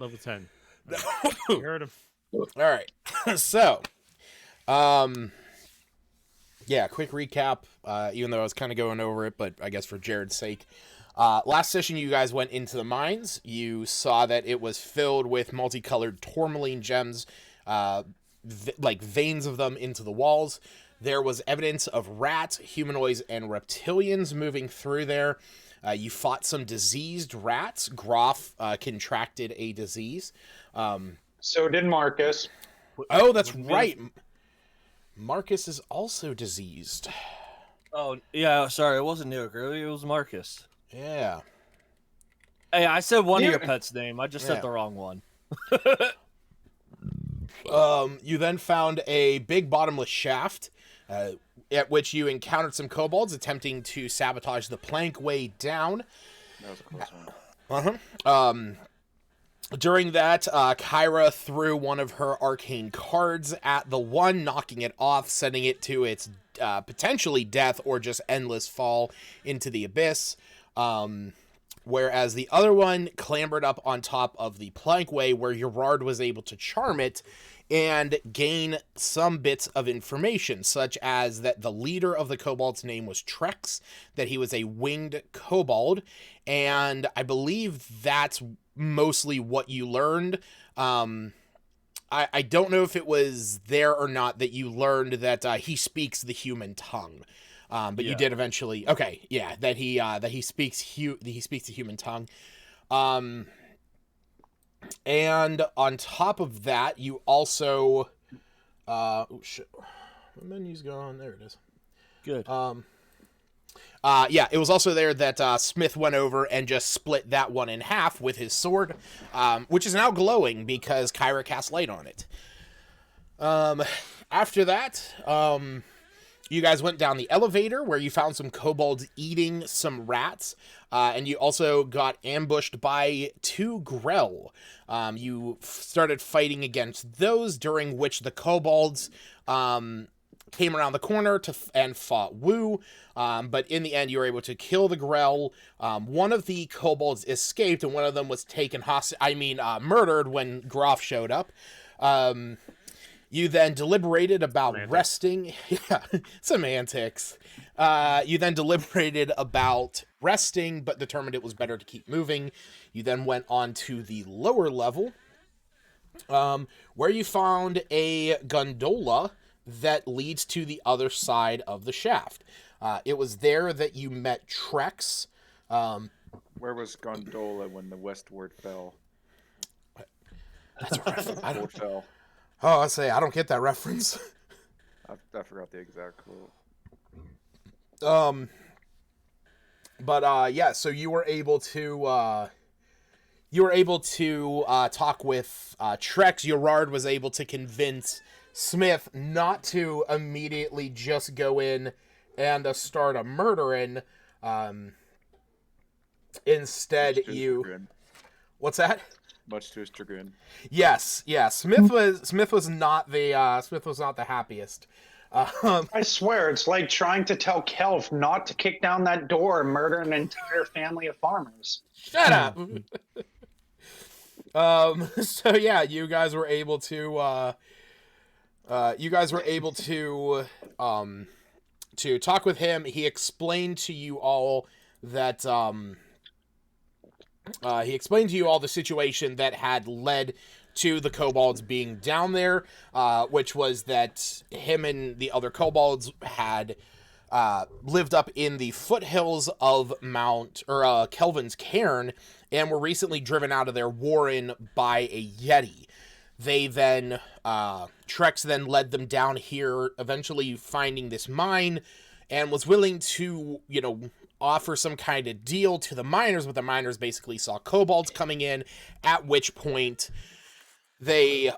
Level 10. You heard him. All right. So, yeah, quick recap, even though I was kind of going over it, but I guess for Jared's sake. Last session, you guys went into the mines. You saw that it was filled with multicolored tourmaline gems, like veins of them into the walls. There was evidence of rats, humanoids, and reptilians moving through there. You fought some diseased rats. Groff contracted a disease. So did Marcus. Oh, that's right. Marcus is also diseased. Oh, yeah, sorry, it wasn't Neil Gurley, it was Marcus. Yeah. Hey, I said one of your pets' name. I just said the wrong one. You then found a big bottomless shaft, at which you encountered some kobolds attempting to sabotage the plank way down. That was a close one. During that, Kyra threw one of her arcane cards at the one, knocking it off, sending it to its potentially death or just endless fall into the abyss. Whereas the other one clambered up on top of the plankway where Gerard was able to charm it and gain some bits of information, such as that the leader of the kobold's name was Trex, that he was a winged kobold, and I believe that's mostly what you learned. I don't know if it was there or not that you learned that he speaks the human tongue. But you did eventually. Okay, yeah, that he speaks the human tongue. And on top of that, you also oh shit. The menu's gone. There it is. Good. Yeah, it was also there that Smith went over and just split that one in half with his sword, which is now glowing because Kyra cast light on it. After that, you guys went down the elevator where you found some kobolds eating some rats, and you also got ambushed by 2 Grell. You started fighting against those, during which the kobolds came around the corner and fought Wu, but in the end you were able to kill the Grell. One of the kobolds escaped, and one of them was taken murdered when Groff showed up. You then deliberated about resting. Yeah, semantics. You then deliberated about resting, but determined it was better to keep moving. You then went on to the lower level, where you found a gondola that leads to the other side of the shaft. It was there that you met Trex. Where was gondola when the westward fell? That's a reference. I don't fell. Oh, I say I don't get that reference. I forgot the exact quote. Yeah. So you were able to talk with Trex. Gerard was able to convince Smith not to immediately just go in and start a murdering. Instead, what's that? Much to his chagrin. Yes, yeah. Smith was not the happiest. I swear, it's like trying to tell Kelv not to kick down that door and murder an entire family of farmers. Shut up. So yeah, you guys were able to talk with him. He explained to you all that the situation that had led to the kobolds being down there, which was that him and the other kobolds had lived up in the foothills of Kelvin's Cairn, and were recently driven out of their warren by a Yeti. They then, Trex then led them down here, eventually finding this mine, and was willing to, offer some kind of deal to the miners, but the miners basically saw kobolds coming in, at which point they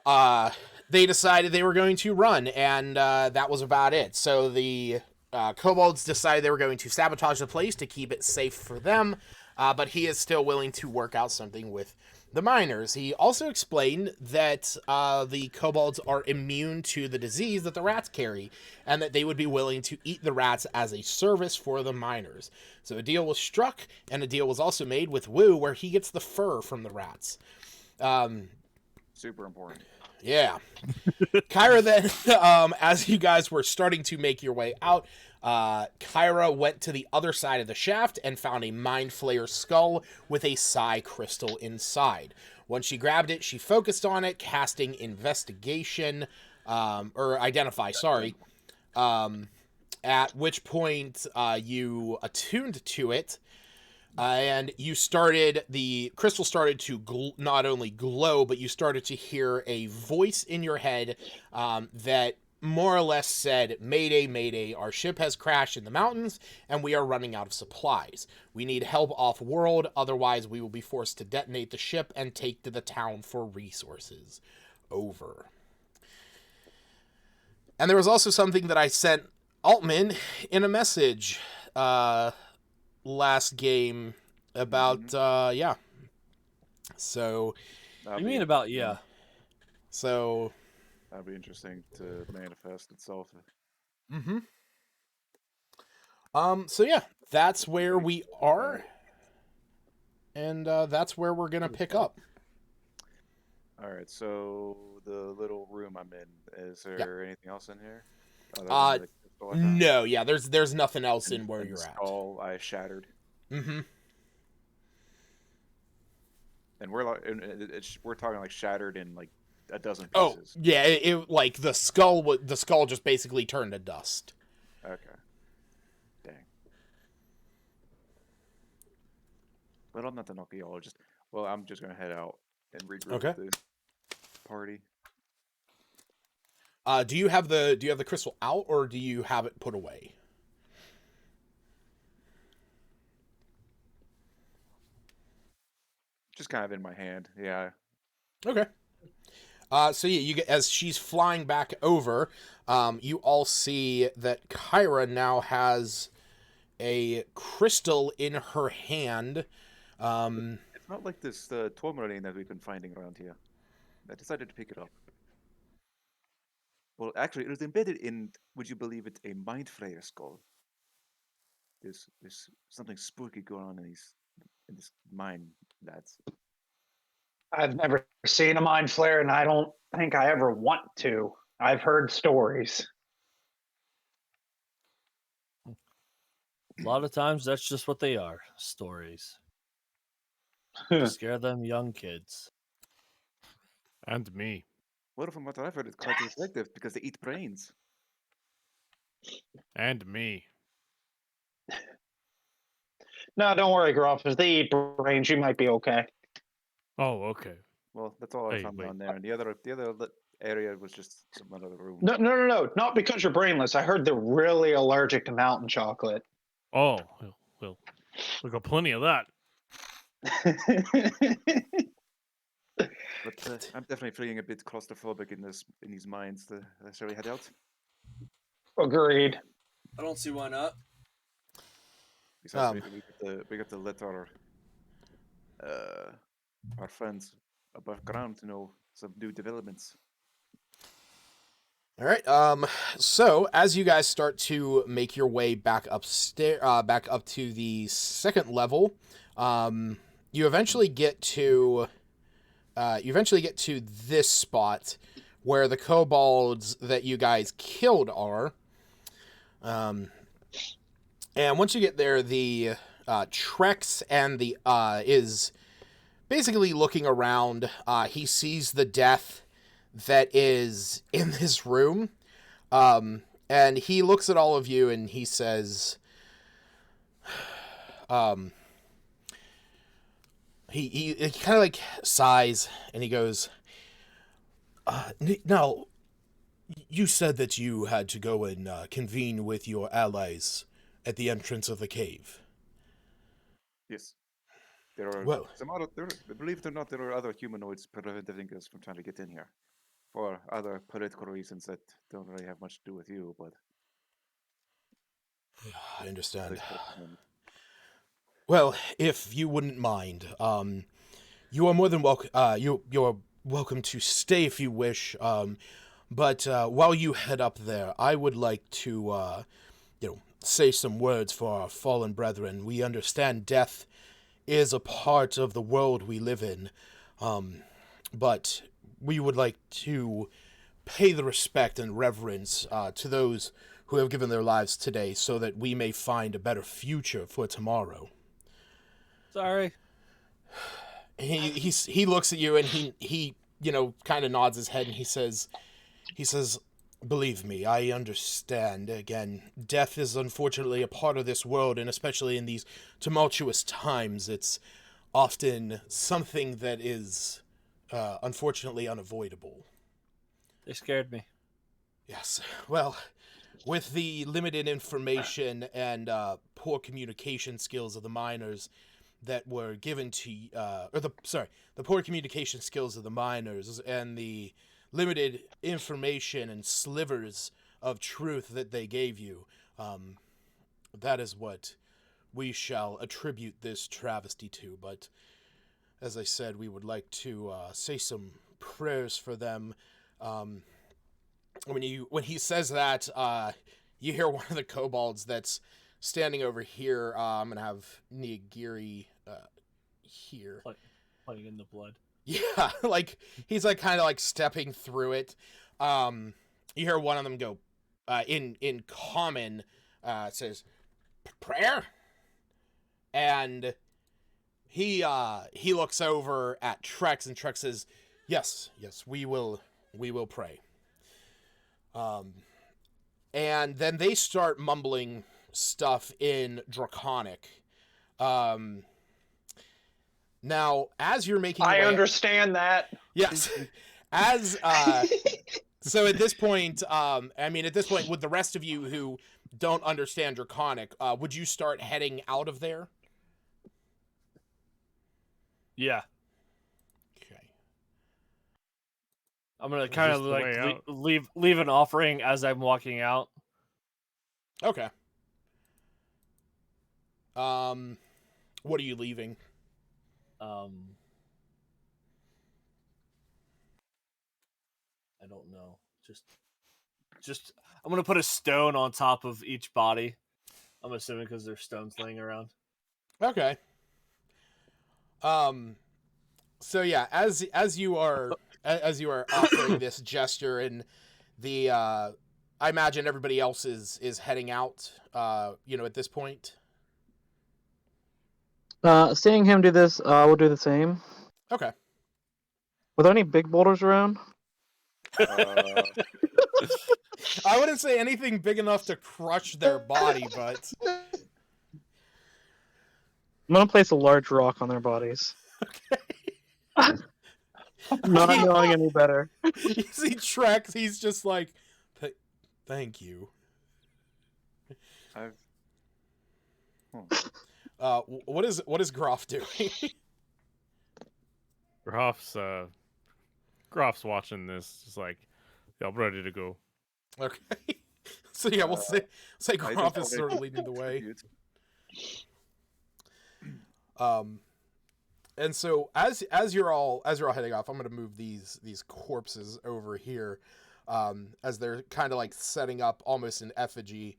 decided they were going to run, and that was about it. So the kobolds decided they were going to sabotage the place to keep it safe for them, but he is still willing to work out something with the miners. He also explained that the kobolds are immune to the disease that the rats carry, and that they would be willing to eat the rats as a service for the miners. So a deal was struck, and a deal was also made with Wu, where he gets the fur from the rats. Super important. Yeah. Kyra then, as you guys were starting to make your way out, Kyra went to the other side of the shaft and found a Mind Flayer skull with a psi crystal inside. Once she grabbed it, she focused on it, casting investigation, or identify, sorry. At which point, you attuned to it, and the crystal started to not only glow, but you started to hear a voice in your head that more or less said, "Mayday, mayday, our ship has crashed in the mountains, and we are running out of supplies. We need help off-world, otherwise we will be forced to detonate the ship and take to the town for resources. Over." And there was also something that I sent Altman in a message last game about yeah. So You mean about yeah? So That'd be interesting to manifest itself. So yeah, that's where we are, and that's where we're gonna pick up. All right, so the little room I'm in, is there anything else in here? Other than the crystal I found? No, yeah, there's nothing else in where And you're the at. skull I shattered. Mm-hmm. And we're talking like shattered in like a dozen Oh, pieces. yeah, it like the skull just basically turned to dust. Okay. Dang. Well, I'm not an archaeologist. Well, I'm just gonna head out and regroup with the party. Do you have the crystal out, or do you have it put away? Just kind of in my hand. Yeah. Okay. So yeah, you get, as she's flying back over, you all see that Kyra now has a crystal in her hand. It's not like this tourmaline that we've been finding around here. I decided to pick it up. Well, actually, it was embedded in, would you believe it, a Mind Flayer skull. There's something spooky going on in this mine, lads. I've never seen a mind flare, and I don't think I ever want to. I've heard stories. A lot of times, that's just what they are, stories. To scare them young kids. And me. Well, from what I've heard, it's quite effective because they eat brains. And me. No, don't worry, Groff. If they eat brains, you might be okay. Oh, okay. Well, that's all I Hey, found wait. down there, and the other area was just some other room. No. Not because you're brainless. I heard they're really allergic to mountain chocolate. Oh, well, we got plenty of that. But I'm definitely feeling a bit claustrophobic in these mines. Shall we head out? Agreed. I don't see why not. Besides, we got to let our friends above ground to know some new developments. All right. So as you guys start to make your way back upstairs, back up to the second level, you eventually get to this spot where the kobolds that you guys killed are. And once you get there, the Trex and the is basically looking around. He sees the death that is in this room. And he looks at all of you and he says, he kind of like sighs and he goes, now, you said that you had to go and convene with your allies at the entrance of the cave. Yes. There are believe it or not, there are other humanoids preventing us from trying to get in here. For other political reasons that don't really have much to do with you, but... I understand. Well, if you wouldn't mind, you are more than welcome. You're welcome to stay if you wish. But while you head up there, I would like to, say some words for our fallen brethren. We understand death is a part of the world we live in. but we would like to pay the respect and reverence to those who have given their lives today so that we may find a better future for tomorrow. Sorry. He looks at you and he kind of nods his head and he says, believe me, I understand. Again, death is unfortunately a part of this world, and especially in these tumultuous times, it's often something that is unfortunately unavoidable. They scared me. Yes. Well, with the limited information and poor communication skills of the miners that were given to, the poor communication skills of the miners and the limited information and slivers of truth that they gave you, that is what we shall attribute this travesty to. But as I said, we would like to say some prayers for them. When he says that, you hear one of the kobolds that's standing over here. I'm gonna have Nigiri here. Playing in the blood. Yeah, like he's like kind of like stepping through it. You hear one of them go, in common, says, "Prayer," and he looks over at Trex, and Trex says, "Yes, we will pray." And then they start mumbling stuff in Draconic. Now, as you're making your I way, understand that. yes, as so at this point, with the rest of you who don't understand Draconic, would you start heading out of there? Yeah. Okay. I'm gonna Is kind this of the way like out? leave an offering as I'm walking out. Okay. What are you leaving? I don't know. Just I'm gonna put a stone on top of each body. I'm assuming because there's stones laying around. Okay. So yeah, as you are offering this gesture, and the I imagine everybody else is heading out. At this point. Seeing him do this, we'll do the same. Okay. Were there any big boulders around? I wouldn't say anything big enough to crush their body, but I'm gonna place a large rock on their bodies. okay. Not knowing any better. You see Trex, he's just like, thank you. What is Groff doing? Groff's watching this, just like, yeah, I'm ready to go. Okay. So yeah, we'll say I Groff don't is sort of already leading the way. contribute. And so as you're all heading off, I'm gonna move these corpses over here, as they're kind of like setting up almost an effigy.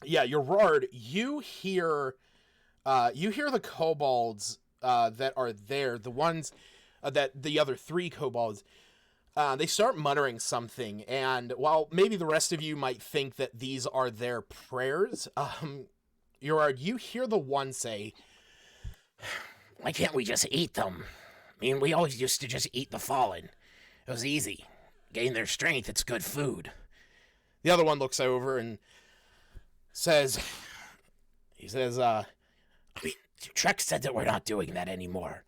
Yeah, Gerard, you hear the kobolds that are there, the ones that the other three kobolds. They start muttering something, and while maybe the rest of you might think that these are their prayers, Gerard, you hear the one say, "Why can't we just eat them? I mean, we always used to just eat the fallen. It was easy. Gain their strength, it's good food." The other one looks over and says, Trex said that we're not doing that anymore.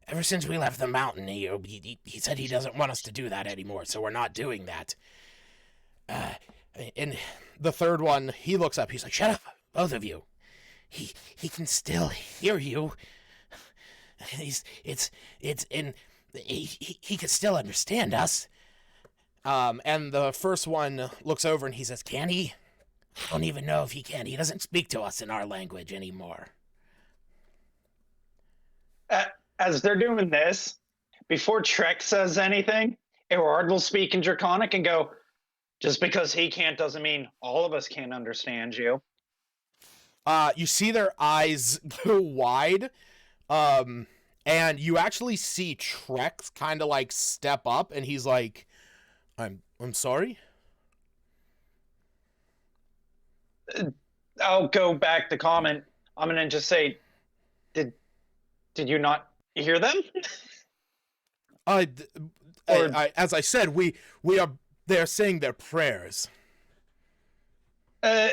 Ever since we left the mountain, he said he doesn't want us to do that anymore, so we're not doing that. And the third one, he looks up, he's like, "Shut up, both of you. He can still hear you. He can still understand us." And the first one looks over and he says, "Can he? I don't even know if he can. He doesn't speak to us in our language anymore." As they're doing this, before Trek says anything, Erard will speak in Draconic and go, "Just because he can't doesn't mean all of us can't understand you." You see their eyes go wide, And you actually see Trex kind of like step up, and he's like, I'm sorry? I'll go back to comment. I'm gonna just say, did you not hear them? Or As I said, we are. They're saying their prayers. uh,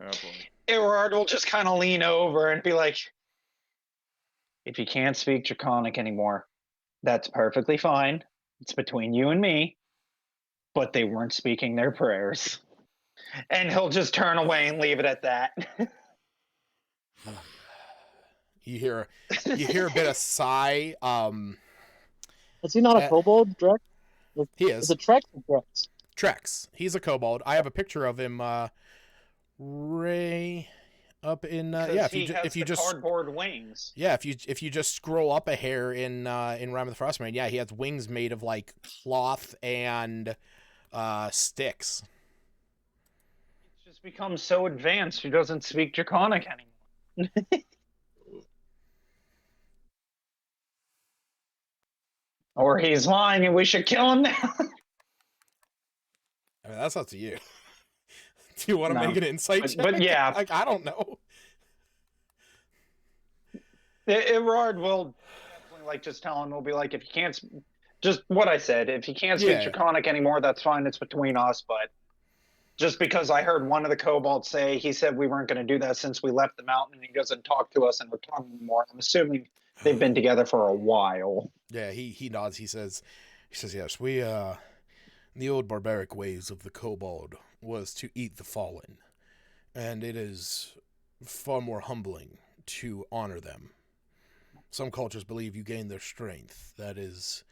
Oh boy. Erard will just kind of lean over and be like, "If you can't speak Draconic anymore, that's perfectly fine. It's between you and me." But they weren't speaking their prayers, and he'll just turn away and leave it at that. You hear a bit of sigh. Is he not a kobold, Drex? He Is is. it Trex or Drex? Trex. He's a kobold. I have a picture of him. Ray, up in yeah. If you just cardboard wings. Yeah, if you just scroll up a hair in Rime of the Frostmaiden, yeah, he has wings made of like cloth and sticks. It's just become so advanced. He doesn't speak Draconic anymore. Or he's lying and we should kill him now. I mean, that's up to you. Do you want to No. make an insight check? But yeah. Like, I don't know. Erard will definitely like just tell him, we'll be like, if you can't, just what I said, if you can't speak Draconic anymore, that's fine. It's between us. But just because I heard one of the kobolds say, he said we weren't going to do that since we left the mountain, and he doesn't talk to us and we're talking anymore. I'm assuming they've been together for a while. Yeah, he nods. He says, yes, we the old barbaric ways of the kobold was to eat the fallen, and it is far more humbling to honor them. Some cultures believe you gain their strength. That is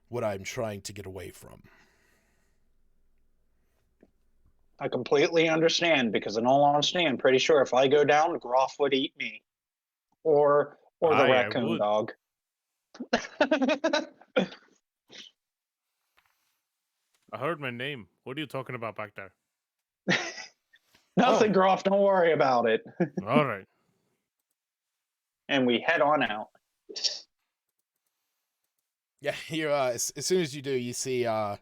what I'm trying to get away from. I completely understand, because in all honesty, I'm pretty sure if I go down, Groff would eat me. Or the raccoon dog. I heard my name. What are you talking about back there? Nothing, Groff. Don't worry about it. All right. And we head on out. Yeah, you as soon as you do, you see who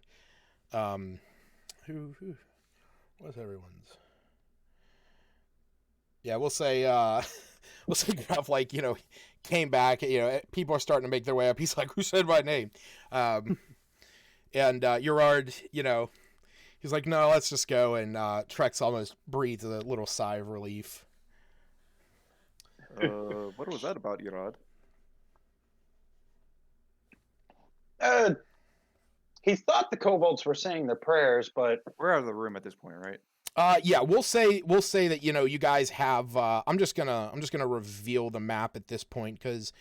what's everyone's? Yeah, we'll say Gruff, like, came back, people are starting to make their way up. He's like, who said my name? And Urard, he's like, no, let's just go. And Trex almost breathes a little sigh of relief. What was that about, Urard? He thought the kobolds were saying their prayers, but We're out of the room at this point, right? Yeah, we'll say that you guys have. I'm just gonna reveal the map at this point because,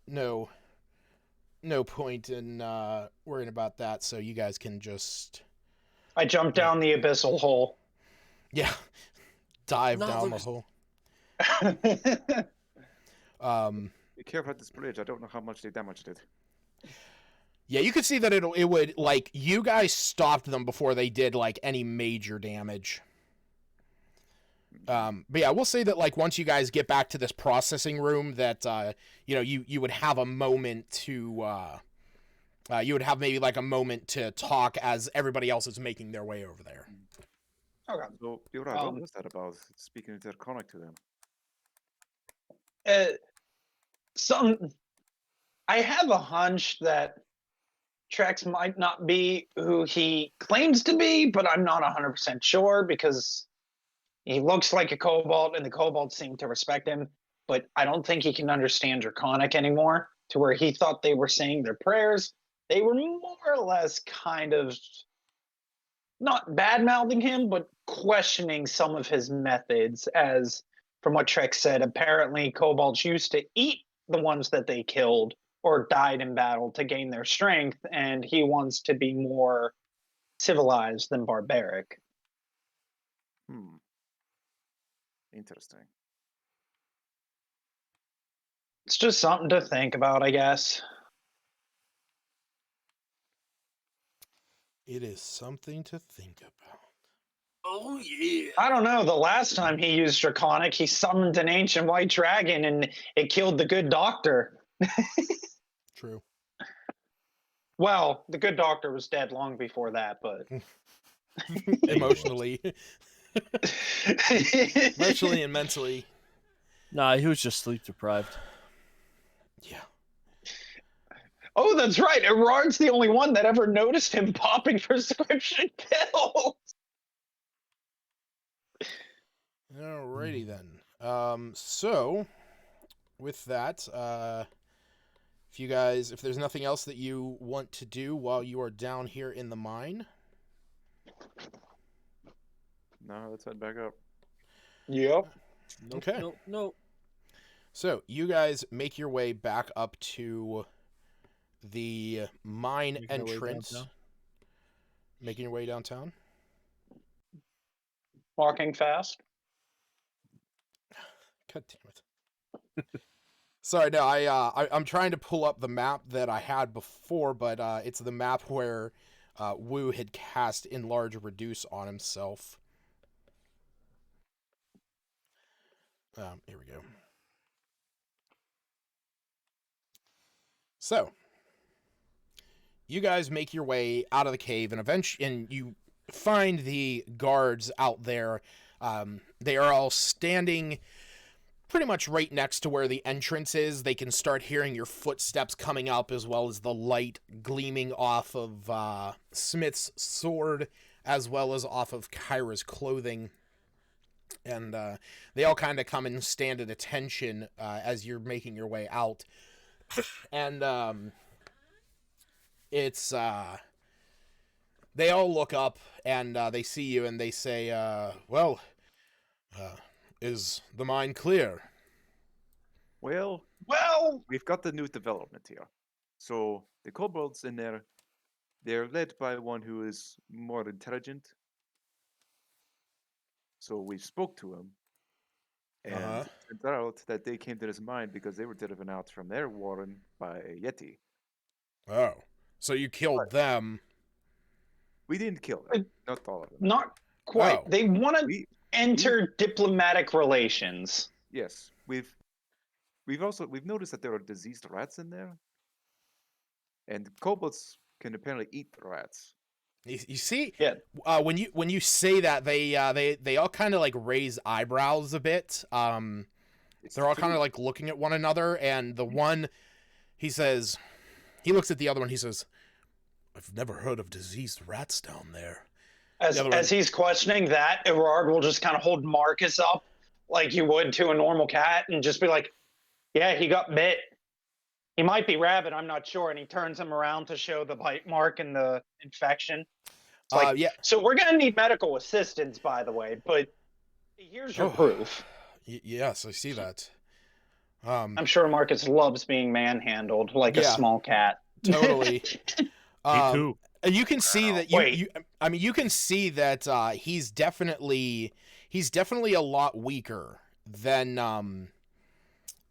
no point in worrying about that. So you guys can just. I jumped down the abyssal hole. Yeah, dive down the hole. Be careful at this bridge. I don't know how much they damaged it. Yeah, you could see that it would, like, you guys stopped them before they did, like, any major damage. But yeah, we'll say that, like, once you guys get back to this processing room, that, you would have a moment to, you would have maybe, like, a moment to talk as everybody else is making their way over there. Okay. So, Urard, what was that about? Speaking Draconic to them? I have a hunch that Trex might not be who he claims to be, but I'm not 100% sure because he looks like a kobold and the kobolds seem to respect him, but I don't think he can understand Draconic anymore, to where he thought they were saying their prayers. They were more or less kind of not bad-mouthing him, but questioning some of his methods, as from what Trex said, apparently kobolds used to eat the ones that they killed or died in battle to gain their strength, and he wants to be more civilized than barbaric. Interesting. It's just something to think about, I guess. It is something to think about. Oh yeah. I don't know. The last time he used Draconic, he summoned an ancient white dragon and it killed the good doctor. True. Well, the good doctor was dead long before that, but Emotionally. Emotionally and mentally. Nah, he was just sleep deprived. Yeah. Oh, that's right. Erard's the only one that ever noticed him popping prescription pills. Alrighty then. So with that, if there's nothing else that you want to do while you are down here in the mine. No, let's head back up. Yep. Nope, Okay. Nope. So you guys make your way back up to the mine Making our way entrance. downtown. Making your way downtown. Walking fast. God damn it. Sorry, no, I'm trying to pull up the map that I had before, but it's the map where Wu had cast Enlarge Reduce on himself. Here we go. So, you guys make your way out of the cave, and you find the guards out there. They are all standing pretty much right next to where the entrance is. They can start hearing your footsteps coming up, as well as the light gleaming off of Smith's sword, as well as off of Kyra's clothing. And they all kind of come and stand at attention as you're making your way out. And it's they all look up and they see you and they say, well, is the mine clear? Well, Well, we've got the new development here. So the kobolds in there, they're led by one who is more intelligent. So we spoke to him, and it turns out that they came to this mine because they were driven out from their warren by a yeti. Oh, so you killed them? We didn't kill them, not all of them. not quite. Oh. They want to We, enter diplomatic relations. yes, we've noticed that there are diseased rats in there, and kobolds can apparently eat rats. You see, Yeah. When you say that, they all kind of like raise eyebrows a bit. It's They're all true. kind of like looking at one another, and the one, he looks at the other one. He says, "I've never heard of diseased rats down there." As he's questioning that, Erard will just kind of hold Marcus up like you would to a normal cat and just be like, yeah, he got bit. He might be rabid, I'm not sure. And he turns him around to show the bite mark and the infection. It's like, Yeah. so we're going to need medical assistance, by the way, but here's your proof. Yes, I see that. I'm sure Marcus loves being manhandled like a Yeah. small cat. Totally. Me too. And you can see that Wait. you can see that he's definitely a lot weaker than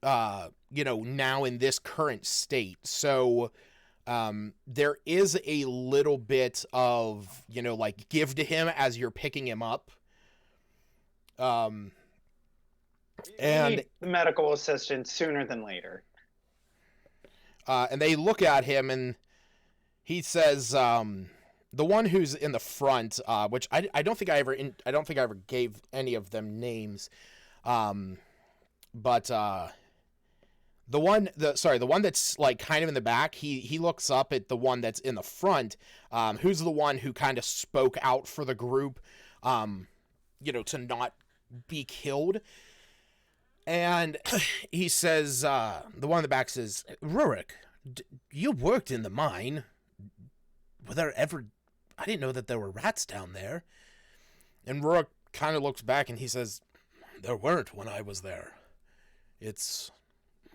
now in this current state. So there is a little bit of, like, give to him as you're picking him up. We And need the medical assistance sooner than later. and they look at him and he says, the one who's in the front, which I don't think I ever gave any of them names, but the one that's like kind of in the back, he looks up at the one that's in the front, who's the one who kind of spoke out for the group, to not be killed. And he says, the one in the back says, "Rurik, you worked in the mine. I didn't know that there were rats down there." And Rurik kind of looks back and he says, "There weren't when I was there. That's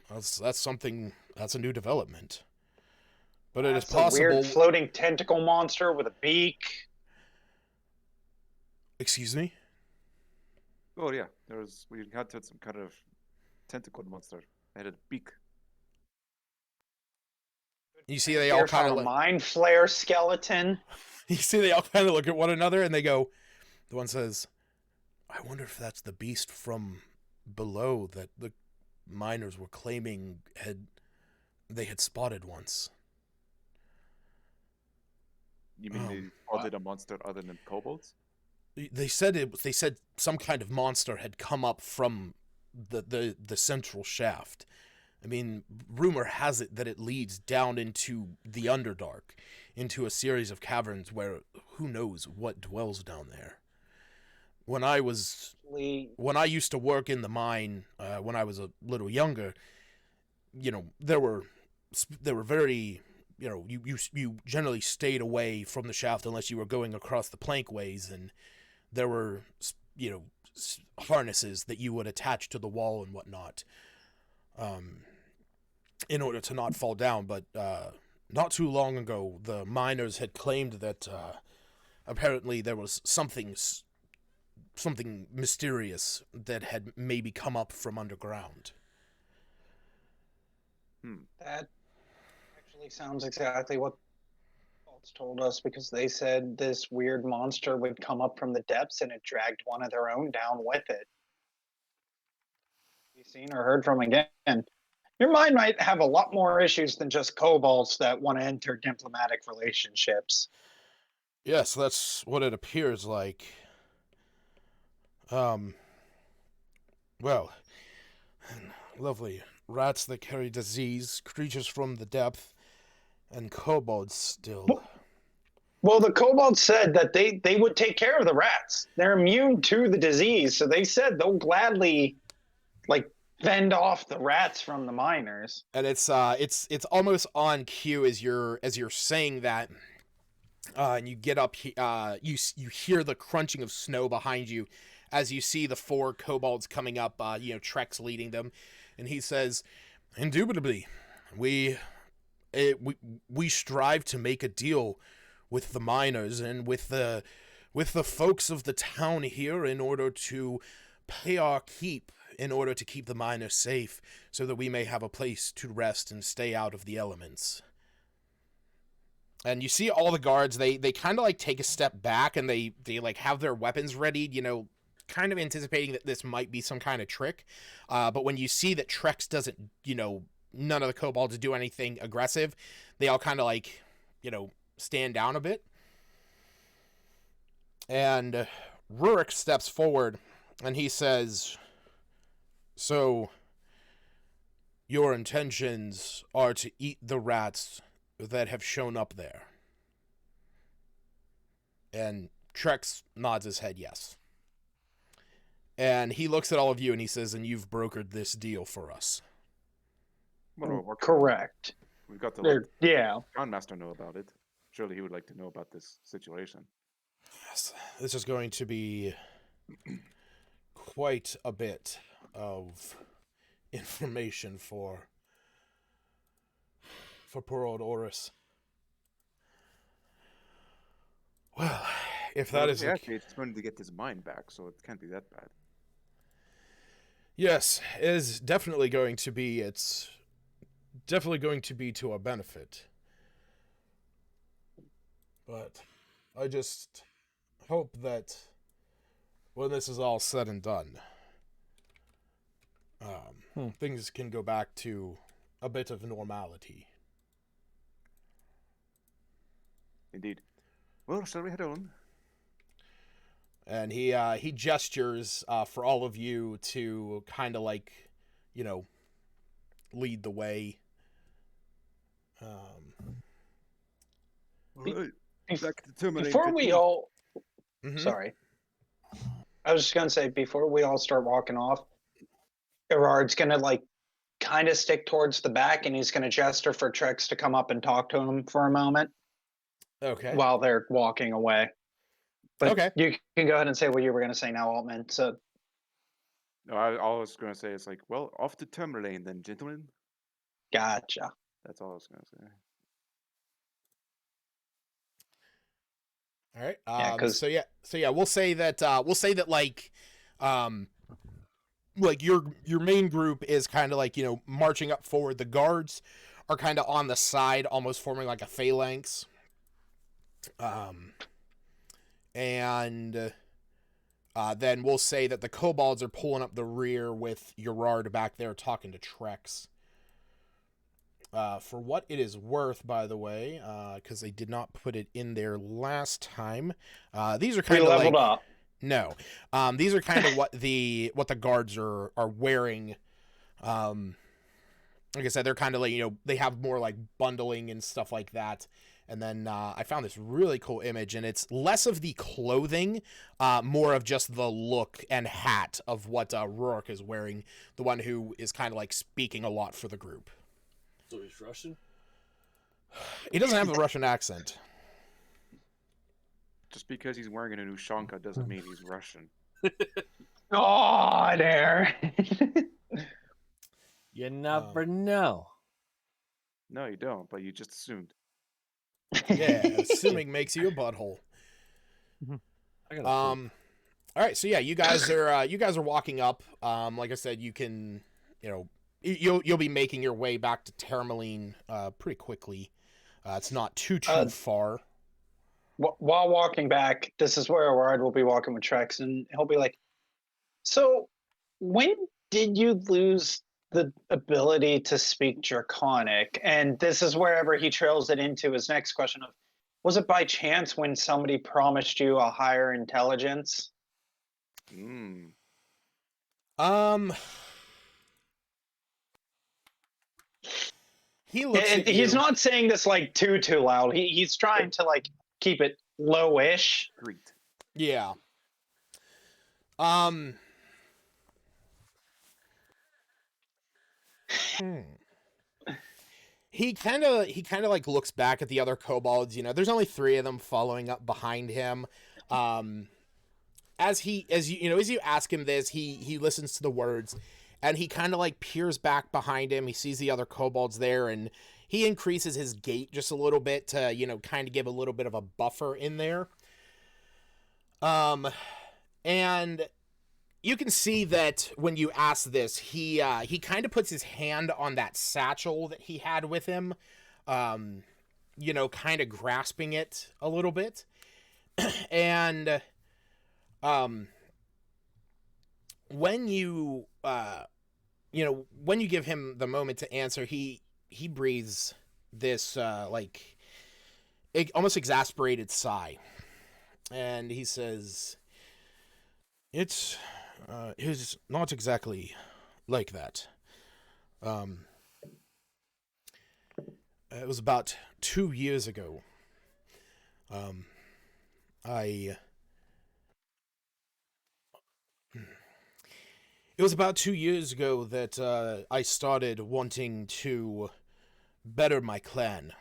a new development. But it is That's possible." a weird floating tentacle monster with a beak. Excuse me? Oh yeah, we had some kind of tentacle monster. It had a beak. You see they all kind of mind flare skeleton. you see they all kind of look at one another and they go, The one says, I wonder if that's the beast from below that the miners were claiming they had spotted once. You mean they spotted a monster other than kobolds? They said some kind of monster had come up from the central shaft. I mean, rumor has it that it leads down into the Underdark, into a series of caverns where who knows what dwells down there. When I used to work in the mine, when I was a little younger, there were very, you generally stayed away from the shaft unless you were going across the plankways, and there were, harnesses that you would attach to the wall and whatnot, in order to not fall down. But not too long ago, the miners had claimed that apparently there was something mysterious that had maybe come up from underground. That actually sounds exactly what Bolts told us, because they said this weird monster would come up from the depths and it dragged one of their own down with it. We've seen or heard from again. Your mind might have a lot more issues than just kobolds that want to enter diplomatic relationships. Yes, that's what it appears like. Well, lovely. Rats that carry disease, creatures from the depth, and kobolds still. Well, the kobolds said that they would take care of the rats. They're immune to the disease, so they said they'll gladly, fend off the rats from the miners. And it's almost on cue as you're saying that, and you get up. You hear the crunching of snow behind you, as you see the 4 kobolds coming up. Trex leading them, and he says, "Indubitably, we strive to make a deal with the miners and with the folks of the town here in order to pay our keep, in order to keep the miners safe, so that we may have a place to rest and stay out of the elements." And you see all the guards, they kind of take a step back, and they have their weapons ready, kind of anticipating that this might be some kind of trick. But when you see that Trex doesn't, none of the kobolds do anything aggressive, they all kind of stand down a bit. And Rurik steps forward, and he says, "So, your intentions are to eat the rats that have shown up there?" And Trex nods his head yes. And he looks at all of you and he says, "And you've brokered this deal for us." Well, Correct. we've got to let Yeah. Grandmaster know about it. Surely he would like to know about this situation. Yes, this is going to be quite a bit of information for poor old Oris. Well, if that is actually, it's going to get his mind back, so it can't be that bad. Yes, it is definitely going to be. It's definitely going to be to our benefit. But I just hope that when this is all said and done, things can go back to a bit of normality. Indeed. Well, shall we head on? And he gestures for all of you to kind of lead the way. Before we all, Mm-hmm. sorry, I was just gonna say, before we all start walking off, Gerard's gonna kind of stick towards the back, and he's gonna gesture for Trex to come up and talk to him for a moment. Okay. While they're walking away. But okay. You can go ahead and say what you were going to say now, Altman. So, no, I was going to say it's off to Tourmaline then, gentlemen. Gotcha. That's all I was going to say. All right. So we'll say that your main group is kind of marching up forward. The guards are kind of on the side, almost forming like a phalanx. And then we'll say that the kobolds are pulling up the rear with Gerard back there talking to Trex. For what it is worth, by the way, because they did not put it in there last time, these are kind We of leveled like... up. No. These are kind of what the guards are wearing. Like I said, they're kind of like, they have more like bundling and stuff like that. And then I found this really cool image, and it's less of the clothing, more of just the look and hat of what Rourke is wearing, the one who is kind of like speaking a lot for the group. So he's Russian? He doesn't have a Russian accent. Just because he's wearing an Ushanka doesn't mean he's Russian. Oh, there. You never know. No, you don't, but you just assumed. Yeah, assuming makes you a butthole. I got All right, so yeah, you guys are walking up. Like I said, you can, you'll be making your way back to Termaline pretty quickly. It's not too far. While walking back, this is where Ward will be walking with Trex, and he'll be like, "So, when did you lose the ability to speak Draconic?" And this is wherever he trails it into his next question of, was it by chance when somebody promised you a higher intelligence? He looks at He's you. not saying this like too loud. He's trying to like keep it lowish. Great. Yeah. He kind of like looks back at the other kobolds. There's only 3 of them following up behind him. As you ask him this, he listens to the words, and he kind of like peers back behind him. He sees the other kobolds there, and he increases his gait just a little bit to, kind of give a little bit of a buffer in there. And you can see that when you ask this, he kind of puts his hand on that satchel that he had with him, kind of grasping it a little bit. And when you give him the moment to answer, he breathes this almost exasperated sigh, and he says, "It's not exactly like that. It was about 2 years ago. It was about 2 years ago that I started wanting to better my clan.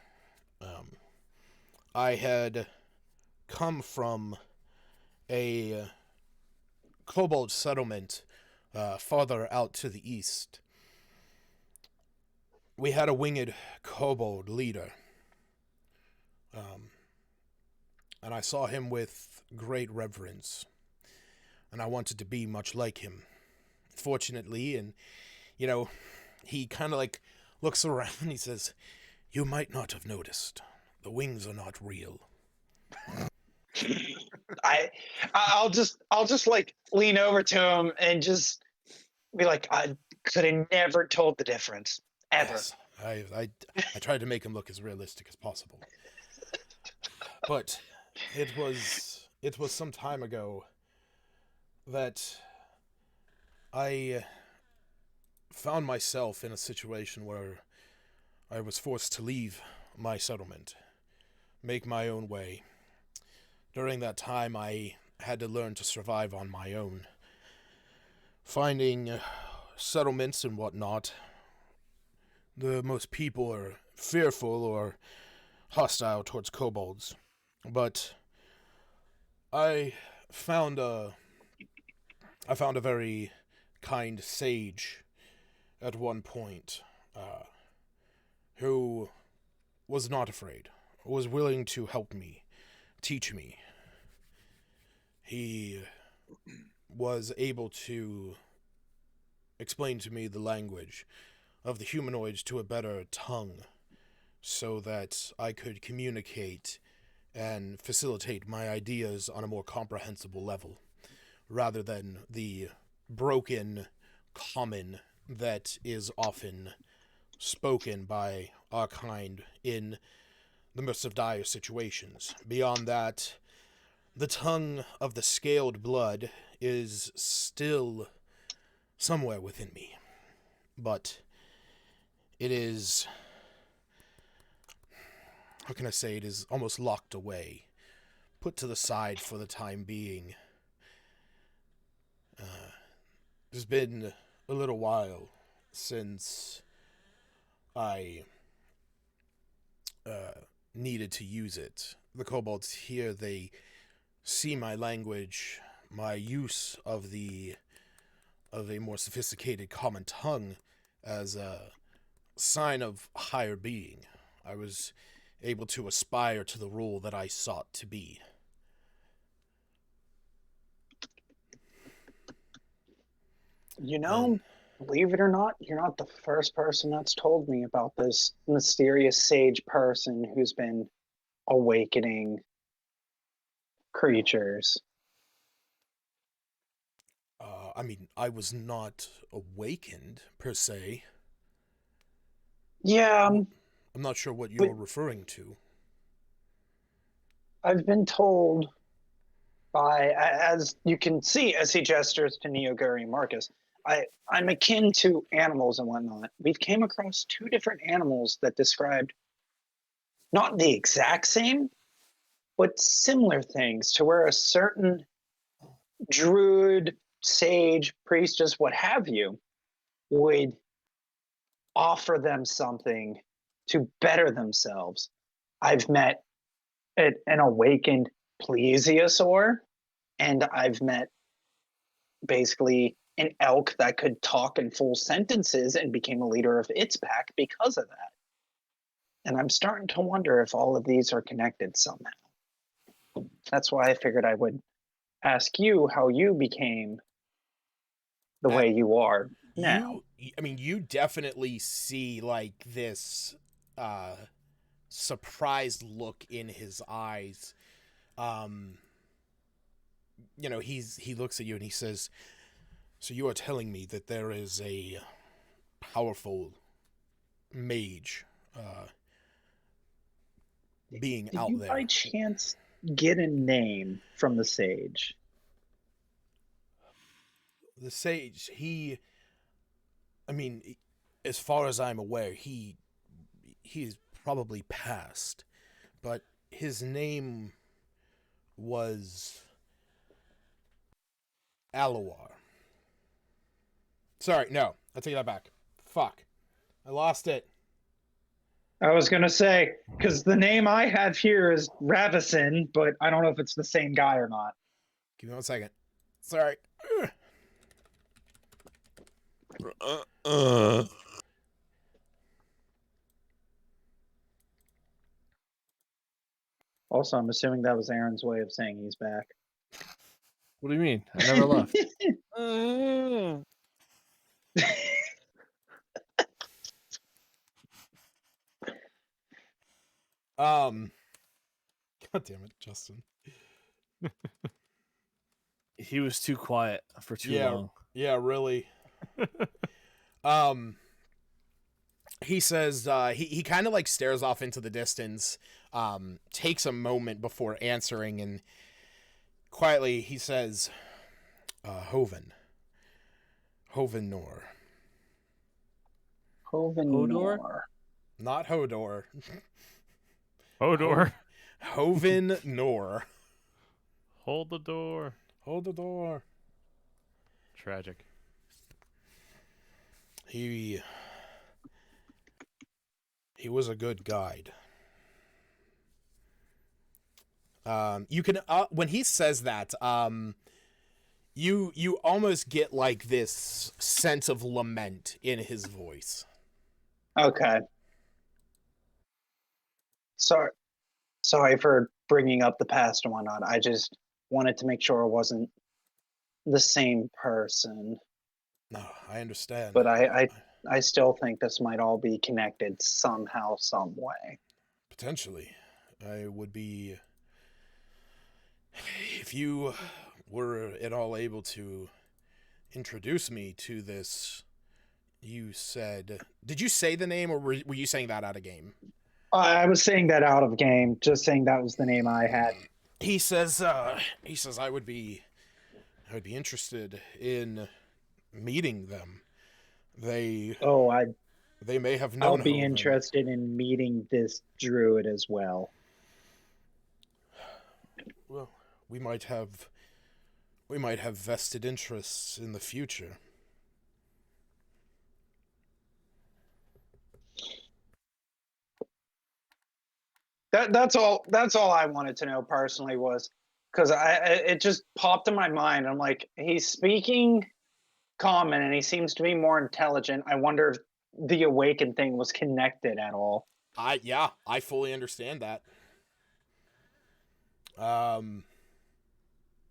I had come from a kobold settlement farther out to the east. We had a winged kobold leader, and I saw him with great reverence, and I wanted to be much like him. Fortunately, and he kind of like looks around and he says, "You might not have noticed. The wings are not real." I'll just like lean over to him and just be like, I could have never told the difference ever. Yes, I tried to make him look as realistic as possible, but it was some time ago that I found myself in a situation where I was forced to leave my settlement, make my own way. During that time, I had to learn to survive on my own, finding settlements and whatnot. Most people are fearful or hostile towards kobolds, but I found a very kind sage at one point, who was not afraid, was willing to help me, teach me. He was able to explain to me the language of the humanoids to a better tongue, so that I could communicate and facilitate my ideas on a more comprehensible level, rather than the broken common that is often spoken by our kind in the midst of dire situations. Beyond that, the tongue of the scaled blood is still somewhere within me, but it is, how can I say, it is almost locked away, put to the side for the time being. It's been a little while since I needed to use it. The kobolds here, they see my language, my use of a more sophisticated common tongue as a sign of higher being. I was able to aspire to the role that I sought to be. You know, believe it or not, you're not the first person that's told me about this mysterious sage person who's been awakening creatures. I mean, I was not awakened, per se. Yeah, I'm not sure what you're referring to. I've been told by, as you can see, as he gestures to Neoguri and Marcus, I'm akin to animals and whatnot. We've came across two different animals that described not the exact same, but similar things, to where a certain druid, sage, priestess, what have you, would offer them something to better themselves. I've met an awakened plesiosaur, and I've met basically an elk that could talk in full sentences and became a leader of its pack because of that. And I'm starting to wonder if all of these are connected somehow. That's why I figured I would ask you how you became the way you are now. You definitely see, like, this surprised look in his eyes. He looks at you and he says, so you are telling me that there is a powerful mage being Did out you there. by chance get a name from the sage? The sage, as far as I'm aware, he is probably passed, but his name was Alawar. Sorry, no, I take that back. Fuck. I lost it. I was going to say, because the name I have here is Ravison, but I don't know if it's the same guy or not. Give me 1 second. Sorry. Also, I'm assuming that was Aaron's way of saying he's back. What do you mean? I never left. God damn it, Justin. He was too quiet for too long. Yeah, really. He says, he kind of like stares off into the distance, takes a moment before answering, and quietly he says, Hoven. Hovenor. Hovenor. Not Hodor. Hodor. Hovenor. Hold the door. Hold the door. Tragic. He was a good guide. You can when he says that, you almost get like this sense of lament in his voice. Okay. Sorry for bringing up the past and whatnot. I just wanted to make sure it wasn't the same person. No, I understand. But I still think this might all be connected somehow, some way. Potentially. I would be... If you were at all able to introduce me to this, you said... Did you say the name, or were you saying that out of game? I was saying that out of game, just saying that was the name I had. He says I would be interested in meeting them. They may have known. I'll be interested in meeting this druid as well. Well, we might have vested interests in the future. That's all I wanted to know personally, was because it just popped in my mind. I'm like, he's speaking common and he seems to be more intelligent. I wonder if the awakened thing was connected at all. I fully understand that. Damn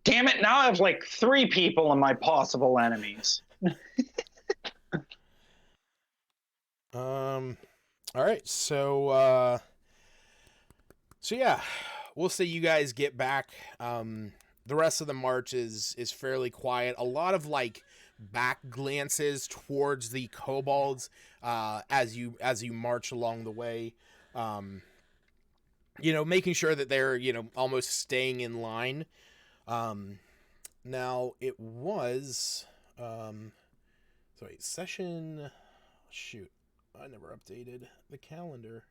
it, now I have like 3 people in my possible enemies. All right, so yeah, we'll say you guys get back. The rest of the march is fairly quiet. A lot of like back glances towards the kobolds as you march along the way. Making sure that they're almost staying in line. Now it was session. Shoot, I never updated the calendar.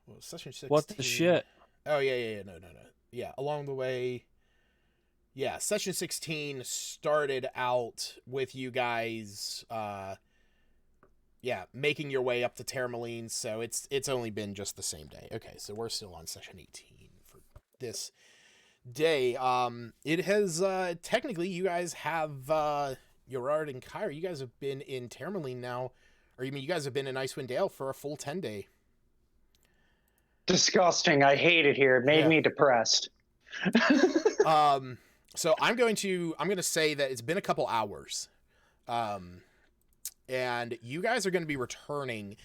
Well, session 16. What the shit? Oh, yeah. No. Yeah, along the way. Yeah, session 16 started out with you guys, making your way up to Termaline, so it's only been just the same day. Okay, so we're still on session 18 for this day. It has, technically, you guys have, Gerard and Kyra, you guys have been in Termaline now, or you guys have been in Icewind Dale for a full 10 day. Disgusting. I hate it here. It made me depressed. So I'm going to say that it's been a couple hours. And you guys are going to be returning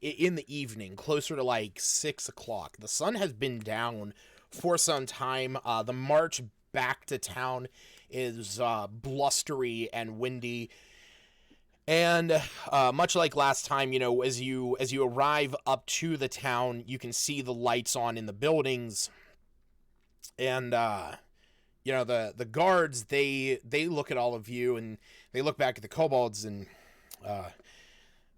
in the evening, closer to like 6 o'clock. The sun has been down for some time. The march back to town is blustery and windy. And much like last time, as you arrive up to the town, you can see the lights on in the buildings. And the guards, they look at all of you, and they look back at the kobolds, and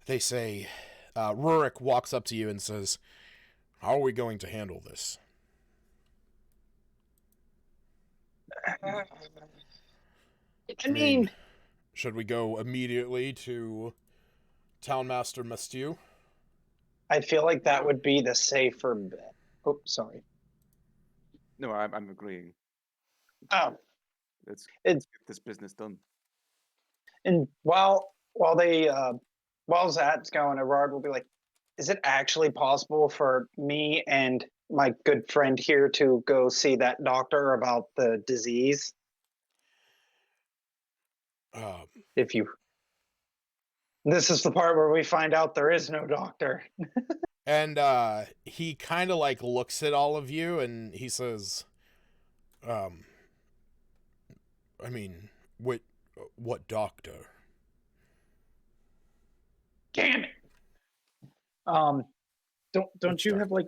they say, Rurik walks up to you and says, "How are we going to handle this?" I mean, should we go immediately to Townmaster Mastiu? I feel like that would be the safer bet. Oh, sorry. No, I'm agreeing. Oh, Let's get this business done. and while that's going, Gerard will be like, "Is it actually possible for me and my good friend here to go see that doctor about the disease?" This is the part where we find out there is no doctor. And he kind of like looks at all of you, and he says, I mean, what doctor? Damn it. Don't you have like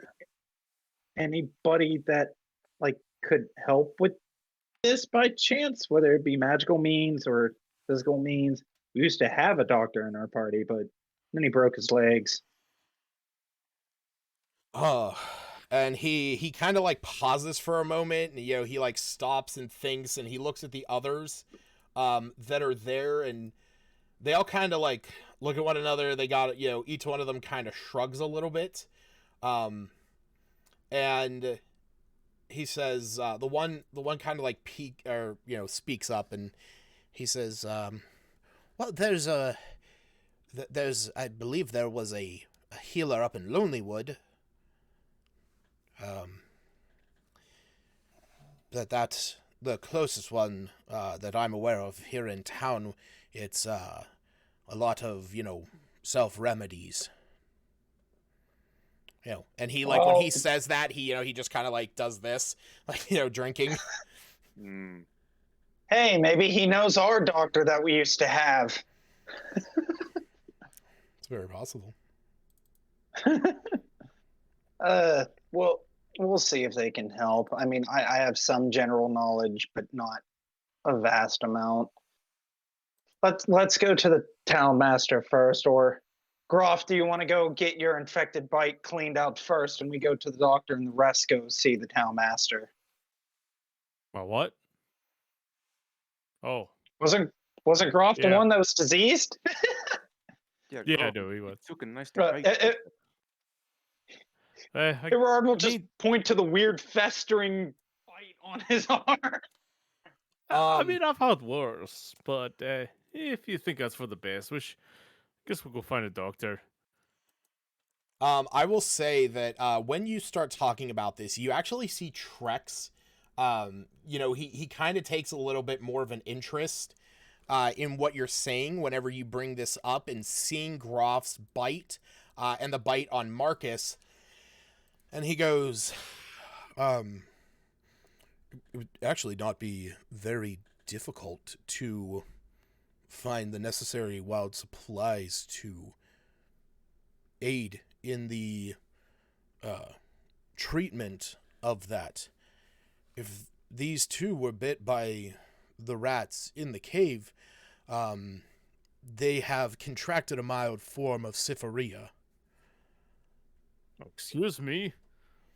anybody that like could help with this by chance, whether it be magical means or physical means? We used to have a doctor in our party, but then he broke his legs. And he kind of like pauses for a moment, and he like stops and thinks, and he looks at the others that are there, and they all kind of like look at one another. They got each one of them kind of shrugs a little bit, and he says, the one kind of like speaks up, and he says, well, there's I believe there was a healer up in Lonelywood. That's the closest one that I'm aware of here in town. It's a lot of self remedies. And he like when he says that he just kind of like does this, like drinking. Hmm. Hey, maybe he knows our doctor that we used to have. It's very possible. Well, we'll see if they can help. I mean, I have some general knowledge, but not a vast amount. Let's go to the town master first, or Groff, do you want to go get your infected bite cleaned out first, and we go to the doctor, and the rest go see the town master? Well, what? Oh, Wasn't Groff the Yeah. one that was diseased? Yeah, Yeah, Groff, no, he you was. took a nice Right, bite. Gerard will I just mean, point to the weird festering bite on his arm. I mean, I've had worse, but if you think that's for the best, guess we'll go find a doctor. I will say that when you start talking about this, you actually see Trex. He kind of takes a little bit more of an interest in what you're saying whenever you bring this up, and seeing Groff's bite and the bite on Marcus. And he goes, it would actually not be very difficult to find the necessary wild supplies to aid in the treatment of that. If these two were bit by the rats in the cave, they have contracted a mild form of syphilia. Oh, excuse me?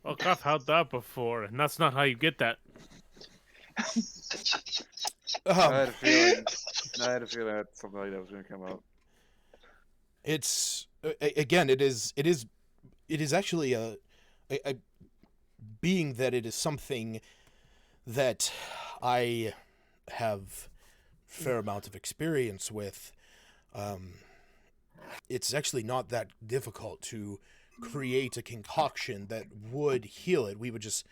Look, I've had that before, and that's not how you get that. I had a feeling. I had a feeling that something like that was going to come out. It's again, it is actually a being that it is something that I have a fair amount of experience with. It's actually not that difficult to create a concoction that would heal it. We would just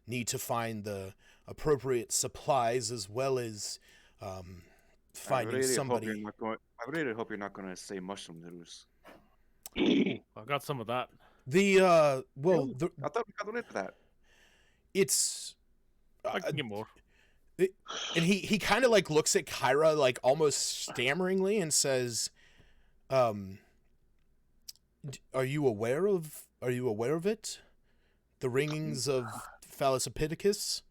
need to find the appropriate supplies, as well as finding somebody. I really hope you're not going to say mushroom noodles. I got some of that. The Really? I thought we got rid of that. it's I can get more. and he kind of like looks at Kyra like almost stammeringly and says, are you aware of it? The ringings of Phallosopithecus?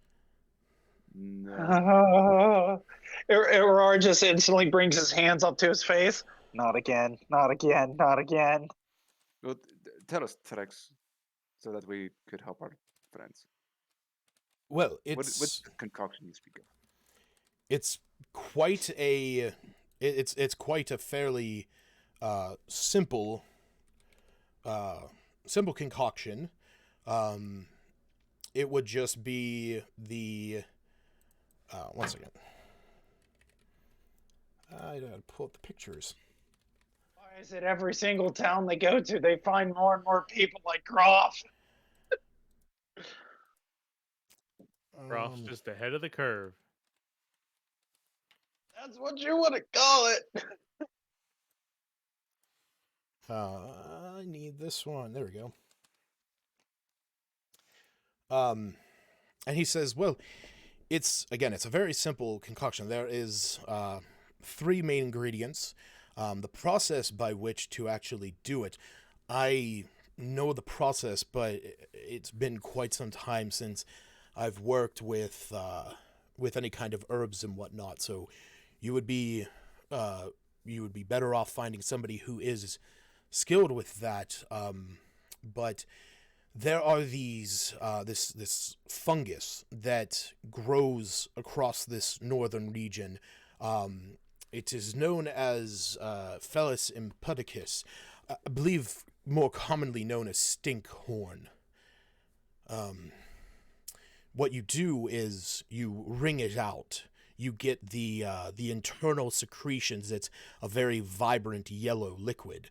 No. Gerard just instantly brings his hands up to his face. Not again, not again, not again. Well, tell us, Trex, so that we could help our friends. Well, What's the concoction you speak of? it's quite a it's quite a fairly simple concoction. It would just be the one second. I gotta pull up the pictures. Why is it every single town they go to, they find more and more people like Groff? Groff's just ahead of the curve. That's what you want to call it. I need this one. There we go. And he says, well, it's a very simple concoction. There is 3 main ingredients. The process by which to actually do it, I know the process, but it's been quite some time since I've worked with any kind of herbs and whatnot. So you would be better off finding somebody who is skilled with that. But there are these this fungus that grows across this northern region. It is known as Felis impudicus, I believe more commonly known as stinkhorn. What you do is you wring it out. You get the internal secretions. It's a very vibrant yellow liquid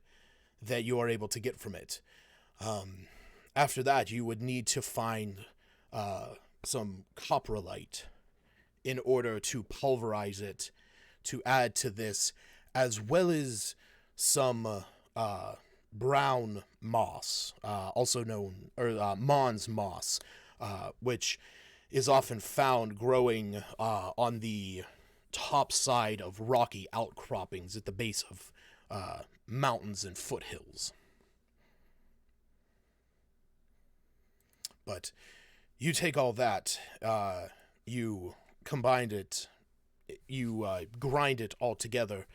that you are able to get from it. After that, you would need to find some coprolite in order to pulverize it to add to this, as well as some brown moss, also known, or Mons moss, which is often found growing on the top side of rocky outcroppings at the base of mountains and foothills. But you take all that, you combined it, you grind it all together,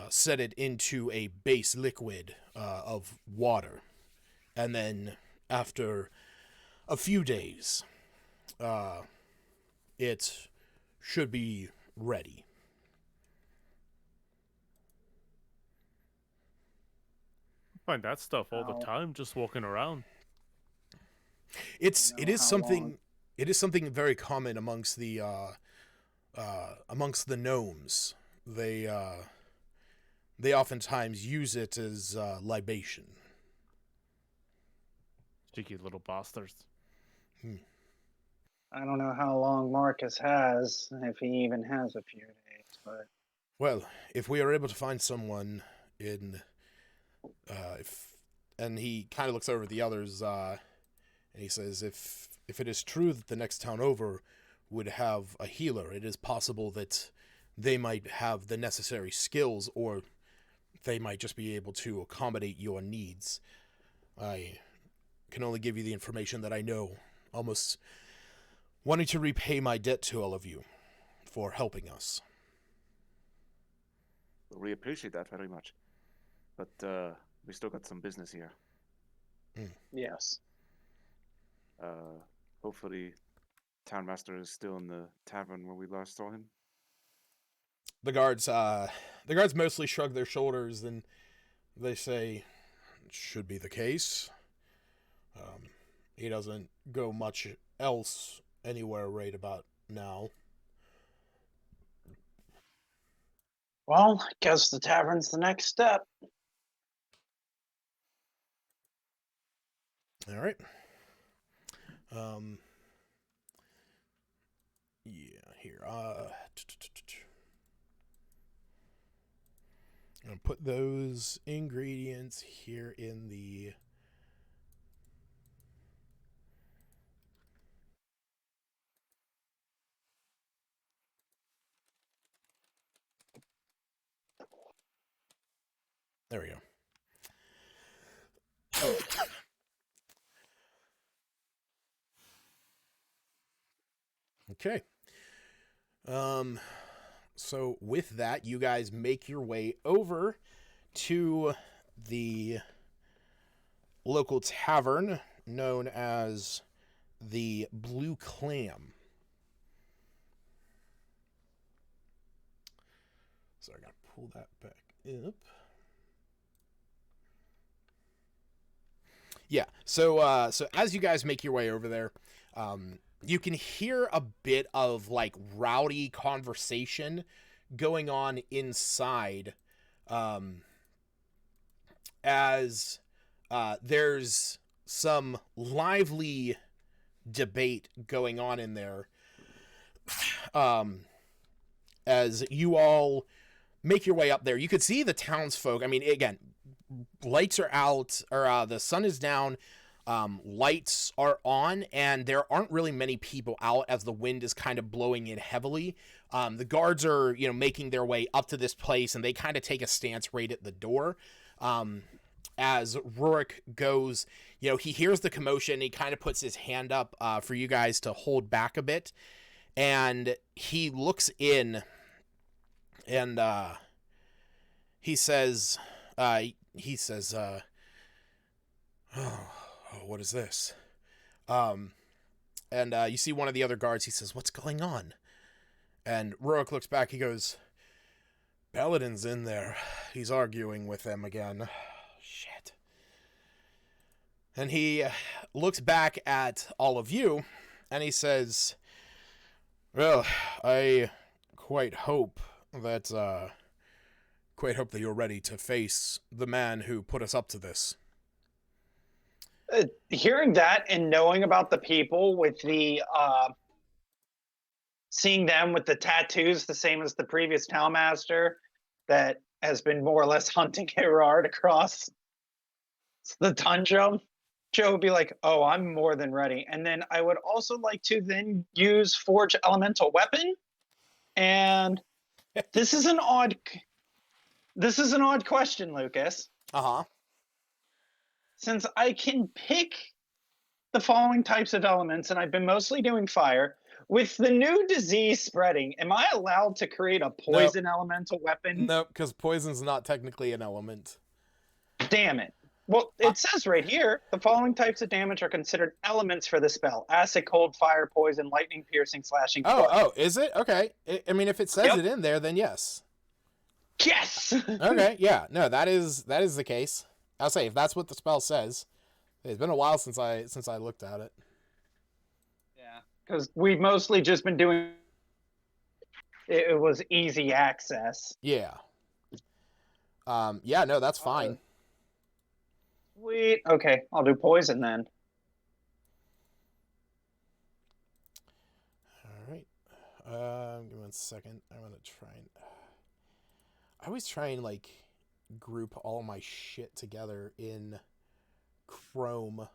set it into a base liquid of water, and then after a few days, it should be ready. Find that stuff all the Ow. time, just walking around. It is how something. long. It is something very common amongst the gnomes. They oftentimes use it as libation. Cheeky little bastards. I don't know how long Marcus has, if he even has a few days, but Well, if we are able to find someone in, and he kind of looks over at the others, and he says, if it is true that the next town over would have a healer, it is possible that they might have the necessary skills, or they might just be able to accommodate your needs. I can only give you the information that I know, almost wanting to repay my debt to all of you for helping us. We appreciate that very much. But we still got some business here. yes. Hopefully, Townmaster is still in the tavern where we last saw him. The guards mostly shrug their shoulders and they say, it should be the case. He doesn't go much else anywhere right about now. Well, I guess the tavern's the next step. All right. Yeah, here. I'm gonna put those ingredients here in the. There we go. Okay. So with that, you guys make your way over to the local tavern known as the Blue Clam. So I gotta pull that back up. Yeah. So as you guys make your way over there, you can hear a bit of like rowdy conversation going on inside, as there's some lively debate going on in there. As you all make your way up there, you could see the townsfolk. I mean, again, lights are out, or the sun is down. Lights are on, and there aren't really many people out as the wind is kind of blowing in heavily. The guards are, making their way up to this place, and they kind of take a stance right at the door. As Rurik goes, he hears the commotion. He kind of puts his hand up for you guys to hold back a bit, and he looks in, and he says, "Oh, what is this?" And you see one of the other guards. He says, "What's going on?" And Rurik looks back. He goes, "Paladin's in there. He's arguing with them again." Shit. And he looks back at all of you, and he says, "Well, I quite hope that you're ready to face the man who put us up to this." Hearing that and knowing about the people with the seeing them with the tattoos, the same as the previous townmaster that has been more or less hunting Gerard across the tundra, Joe would be like, "Oh, I'm more than ready." And then I would also like to then use Forge Elemental Weapon. And this is an odd question, Lucas. Uh-huh. Since I can pick the following types of elements, and I've been mostly doing fire, with the new disease spreading, am I allowed to create a poison elemental weapon? Nope, because poison's not technically an element. Damn it. Well, it says right here, the following types of damage are considered elements for the spell. Acid, cold, fire, poison, lightning, piercing, slashing. Oh, is it? Okay. I mean, if it says it in there, then yes. Yes! Okay, yeah. No, that is the case. I'll say, if that's what the spell says. It's been a while since I looked at it. Yeah, because we've mostly just been doing... It was easy access. Yeah. Yeah, no, that's fine. Sweet. Okay, I'll do poison then. All right. Give me 1 second. I'm gonna try and. I always try and like group all my shit together in Chrome.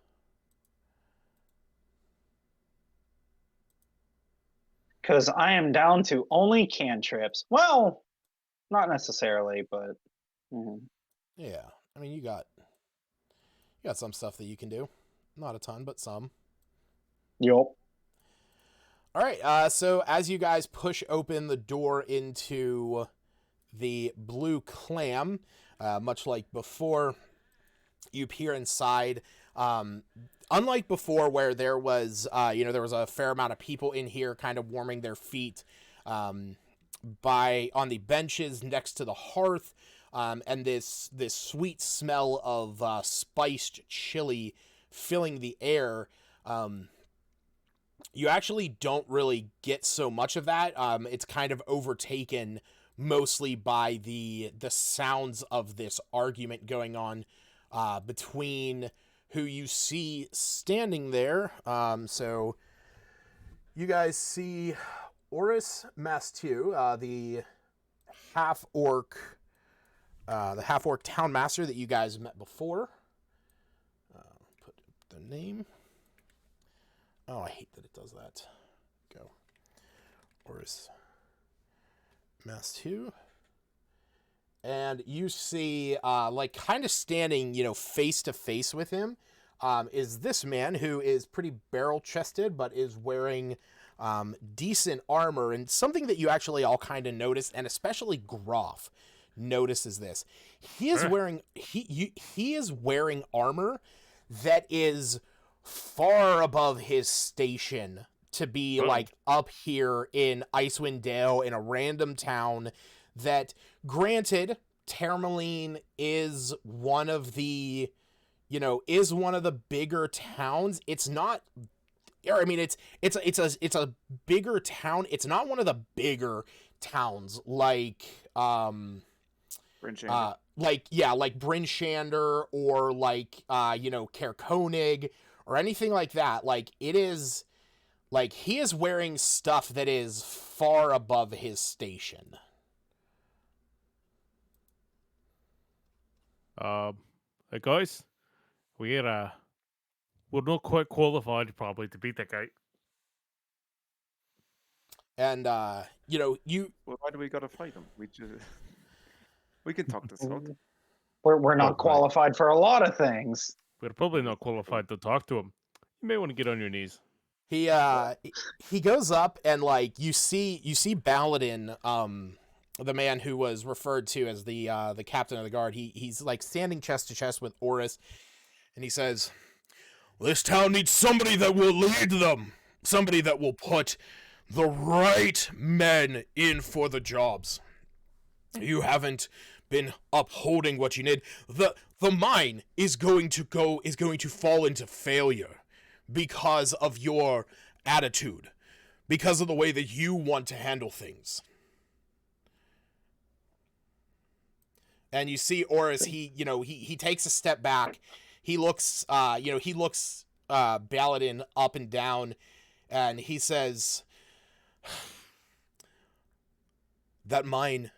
Because I am down to only cantrips. Well, not necessarily, but. Yeah, I mean, you got some stuff that you can do. Not a ton, but some. Yup. All right, so as you guys push open the door into the blue clam, much like before, you peer inside. Unlike before, where there was, there was a fair amount of people in here kind of warming their feet on the benches next to the hearth, and this sweet smell of spiced chili filling the air. You actually don't really get so much of that. It's kind of overtaken mostly by the sounds of this argument going on between who you see standing there. So you guys see Oris Mastiu, the half-orc town master that you guys met before. Put the name. Oh, I hate that it does that. Go. Oris Mastiu. And you see, like, kind of standing, face to face with him, is this man who is pretty barrel-chested, but is wearing decent armor, and something that you actually all kind of notice, and especially Groff notices this. He is wearing armor that is far above his station to be like up here in Icewind Dale in a random town that, granted, Termaline is one of the bigger towns. It's not, I mean, it's a bigger town. It's not one of the bigger towns like like Bryn Shander or like Caer Konig or anything like that. Like, it is, like, he is wearing stuff that is far above his station. Hey guys, we're not quite qualified probably to beat that guy. And Well, why do we gotta fight him? We can talk this out. We're not qualified for a lot of things. We're probably not qualified to talk to him. You may want to get on your knees. He goes up and, like, you see Baladin, the man who was referred to as the captain of the guard. He's like standing chest to chest with Oris, and he says, "This town needs somebody that will lead them, somebody that will put the right men in for the jobs. You haven't been upholding what you need. The mine is going to fall into failure because of your attitude, because of the way that you want to handle things." And you see Oris, he takes a step back. He looks Baladin up and down, and he says, "That mine,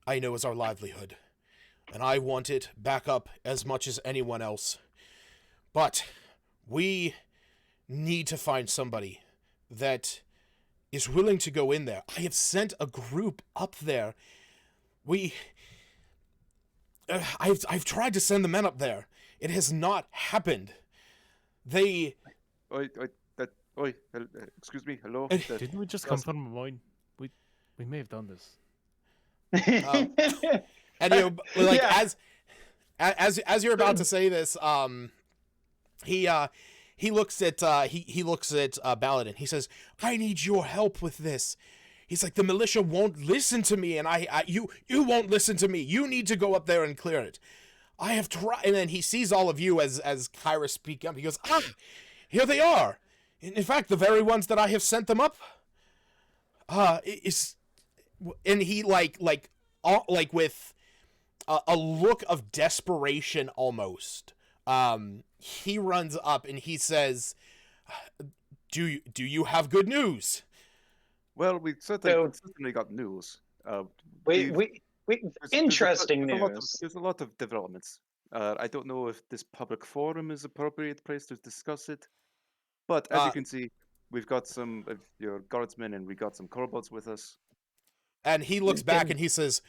I know, is our livelihood, and I want it back up as much as anyone else. But We need to find somebody that is willing to go in there. I have sent a group up there. I've tried to send the men up there. It has not happened. They... excuse me, hello? Didn't we just come from a mine? We may have done this. And like Yeah. as you're about to say this, he looks at Baladin. He says, "I need your help with this." He's like, "The militia won't listen to me, and you won't listen to me. You need to go up there and clear it. I have tried." And then he sees all of you as Kyra speak up. He goes, "Ah, here they are. In fact, the very ones that I have sent them up. And he like with a look of desperation almost. He runs up and he says, "Do you have good news?" Well, we certainly got news. we interesting news. news. There's a lot of developments. I don't know if this public forum is appropriate place to discuss it, but as you can see, we've got some of your guardsmen and we got some kobolds with us. And he looks back and he says,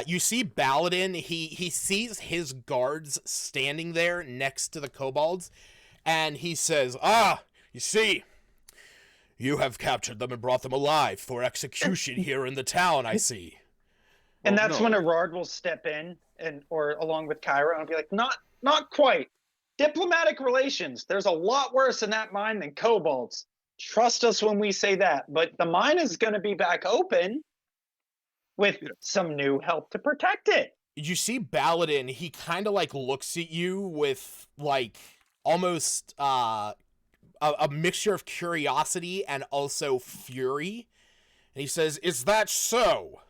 you see Baladin, he sees his guards standing there next to the kobolds, and he says, you see, you have captured them and brought them alive for execution here in the town, I see. And that's when Erard will step in or along with Kyra and be like, not quite. Diplomatic relations. There's a lot worse in that mine than kobolds. Trust us when we say that. But the mine is going to be back open with some new help to protect it. You see Baladin, he kind of like looks at you with like almost a mixture of curiosity and also fury. And he says, "Is that so?"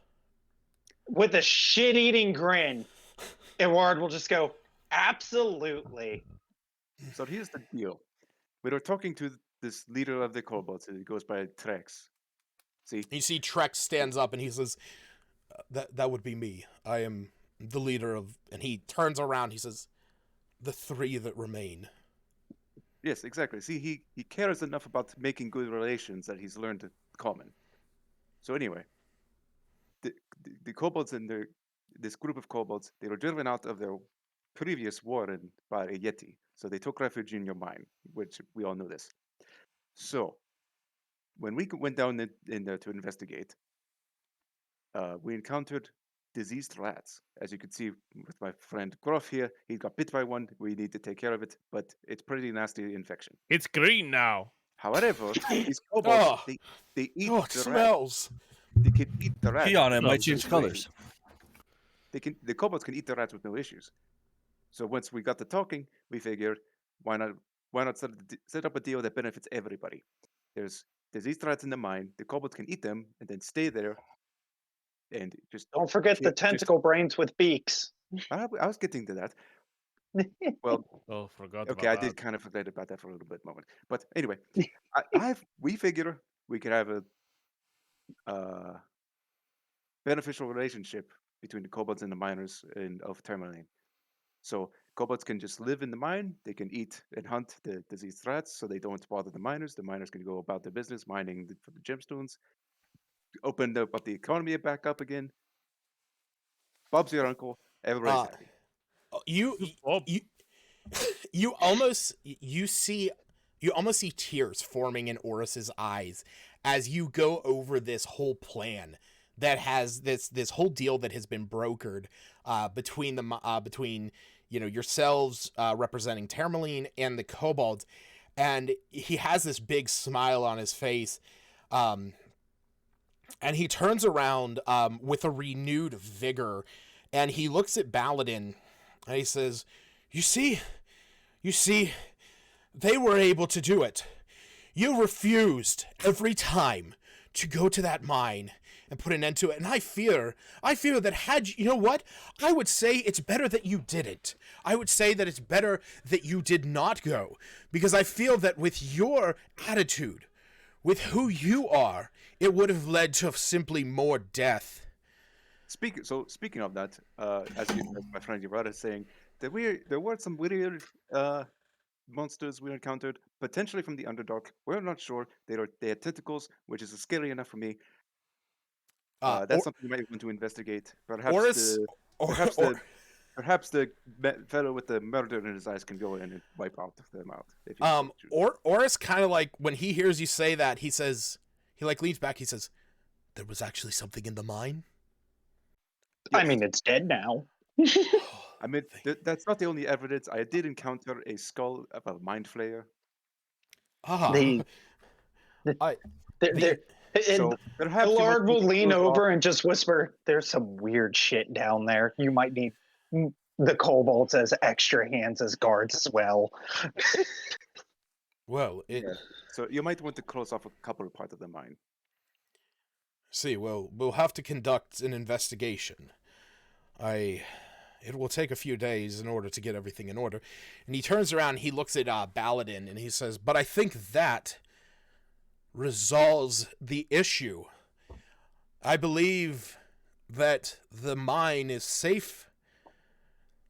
With a shit-eating grin, Edward will just go, "Absolutely." So here's the deal. We were talking to this leader of the kobolds. He goes by Trex. See? You see Trex stands up and he says, that would be me. I am the leader of... And he turns around. He says, "The three that remain." Yes, exactly. See, he cares enough about making good relations that he's learned common. So anyway, the kobolds and this group of kobolds, they were driven out of their previous war by a yeti. So they took refuge in your mine, which we all know this. So when we went down in there to investigate, we encountered diseased rats. As you can see with my friend Groff here, he got bit by one. We need to take care of it, but it's pretty nasty infection. It's green now. However, these kobolds, they eat it smells. They can eat the rats. Pee on it might change colors. The kobolds can eat the rats with no issues. So once we got to talking, we figured, why not set up a deal that benefits everybody? There's diseased rats in the mine. The kobolds can eat them and then stay there. And just don't forget the tentacle brains with beaks. I was getting to that. Well, forgot. Okay, I did kind of forget about that for a little bit moment. But anyway, we figure we could have a beneficial relationship between the kobolds and the miners of Tourmaline. So kobolds can just live in the mine. They can eat and hunt the diseased rats, so they don't bother the miners. The miners can go about their business mining for the gemstones. Open up the economy back up again. Bob's your uncle. Everybody's happy. You almost see tears forming in Oris's eyes as you go over this whole plan that has this whole deal that has been brokered between yourselves representing Tourmaline and the kobolds, and he has this big smile on his face. And he turns around with a renewed vigor, and he looks at Baladin, and he says, You see, they were able to do it. You refused every time to go to that mine and put an end to it, and I fear that you know what? I would say it's better that you didn't. I would say that it's better that you did not go, because I feel that with your attitude, with who you are, it would have led to simply more death. Speaking of that, as my friend Yurata is saying, there were some weird monsters we encountered, potentially from the Underdark. We're not sure. They had tentacles, which is scary enough for me. That's something you might want to investigate. Oris, Perhaps the fellow with the murder in his eyes can go in and wipe out them out. If you so choose. Oris kind of like when he hears you say that, he like leans back. He says, "There was actually something in the mine." I mean, it's dead now. I mean, that's not the only evidence. I did encounter a skull of a mind flayer. So perhaps the Lord will lean over off. and just whisper, "There's some weird shit down there. You might need the kobolds as extra hands as guards as well." Well, so you might want to close off a couple of parts of the mine. See, well, we'll have to conduct an investigation. It will take a few days in order to get everything in order. And he turns around, he looks at Baladin, and he says, "But I think that resolves the issue. I believe that the mine is safe.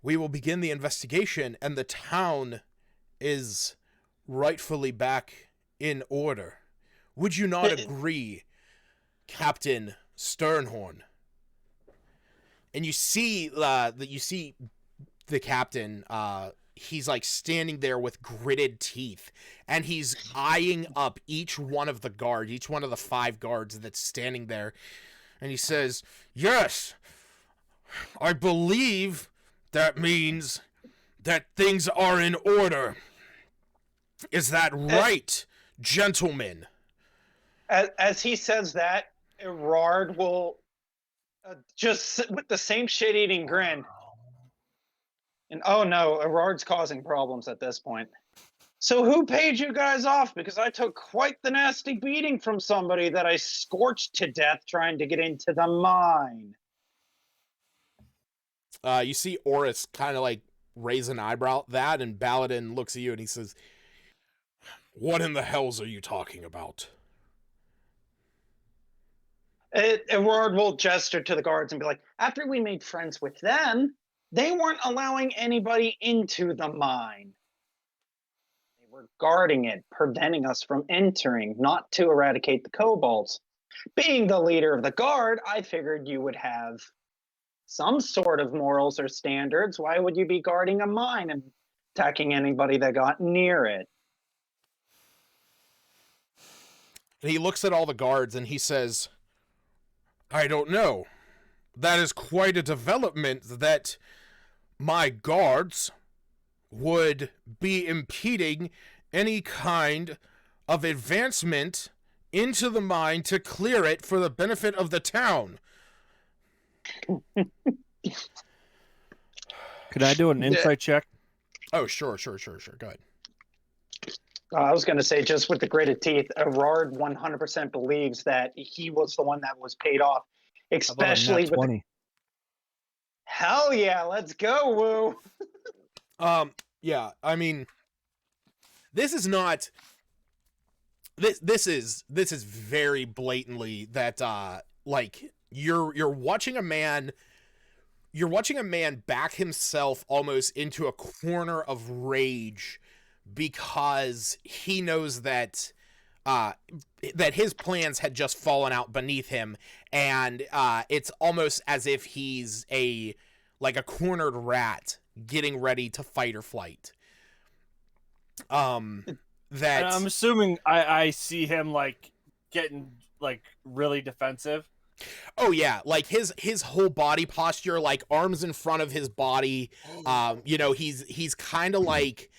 We will begin the investigation, and the town is rightfully back in order. Would you not agree, Captain Sternhorn?" And you see the captain. He's like standing there with gritted teeth, and he's eyeing up each one of the guards, each one of the 5 guards that's standing there, and he says, "Yes, I believe that means that things are in order. Is that right, gentlemen?" As he says that, Erard will just sit with the same shit-eating grin. And oh no, Erard's causing problems at this point. "So who paid you guys off? Because I took quite the nasty beating from somebody that I scorched to death trying to get into the mine." You see Oris kind of like raise an eyebrow at that, and Baladin looks at you and he says, "What in the hells are you talking about?" Erard will gesture to the guards and be like, "After we made friends with them, they weren't allowing anybody into the mine. They were guarding it, preventing us from entering, not to eradicate the kobolds. Being the leader of the guard, I figured you would have some sort of morals or standards. Why would you be guarding a mine and attacking anybody that got near it?" And he looks at all the guards and he says, "I don't know. That is quite a development that my guards would be impeding any kind of advancement into the mine to clear it for the benefit of the town." Could I do an insight check? Oh, sure. Go ahead. I was going to say, just with the gritted teeth, Erard 100% believes that he was the one that was paid off, especially with 20. Hell yeah, let's go, Woo. Yeah, I mean, this is not. This is very blatantly that like you're watching a man. You're watching a man back himself almost into a corner of rage because he knows that that his plans had just fallen out beneath him, and it's almost as if he's like a cornered rat getting ready to fight or flight. That I'm assuming I see him like getting like really defensive. Oh yeah, like his whole body posture, like arms in front of his body. You know, he's kind of like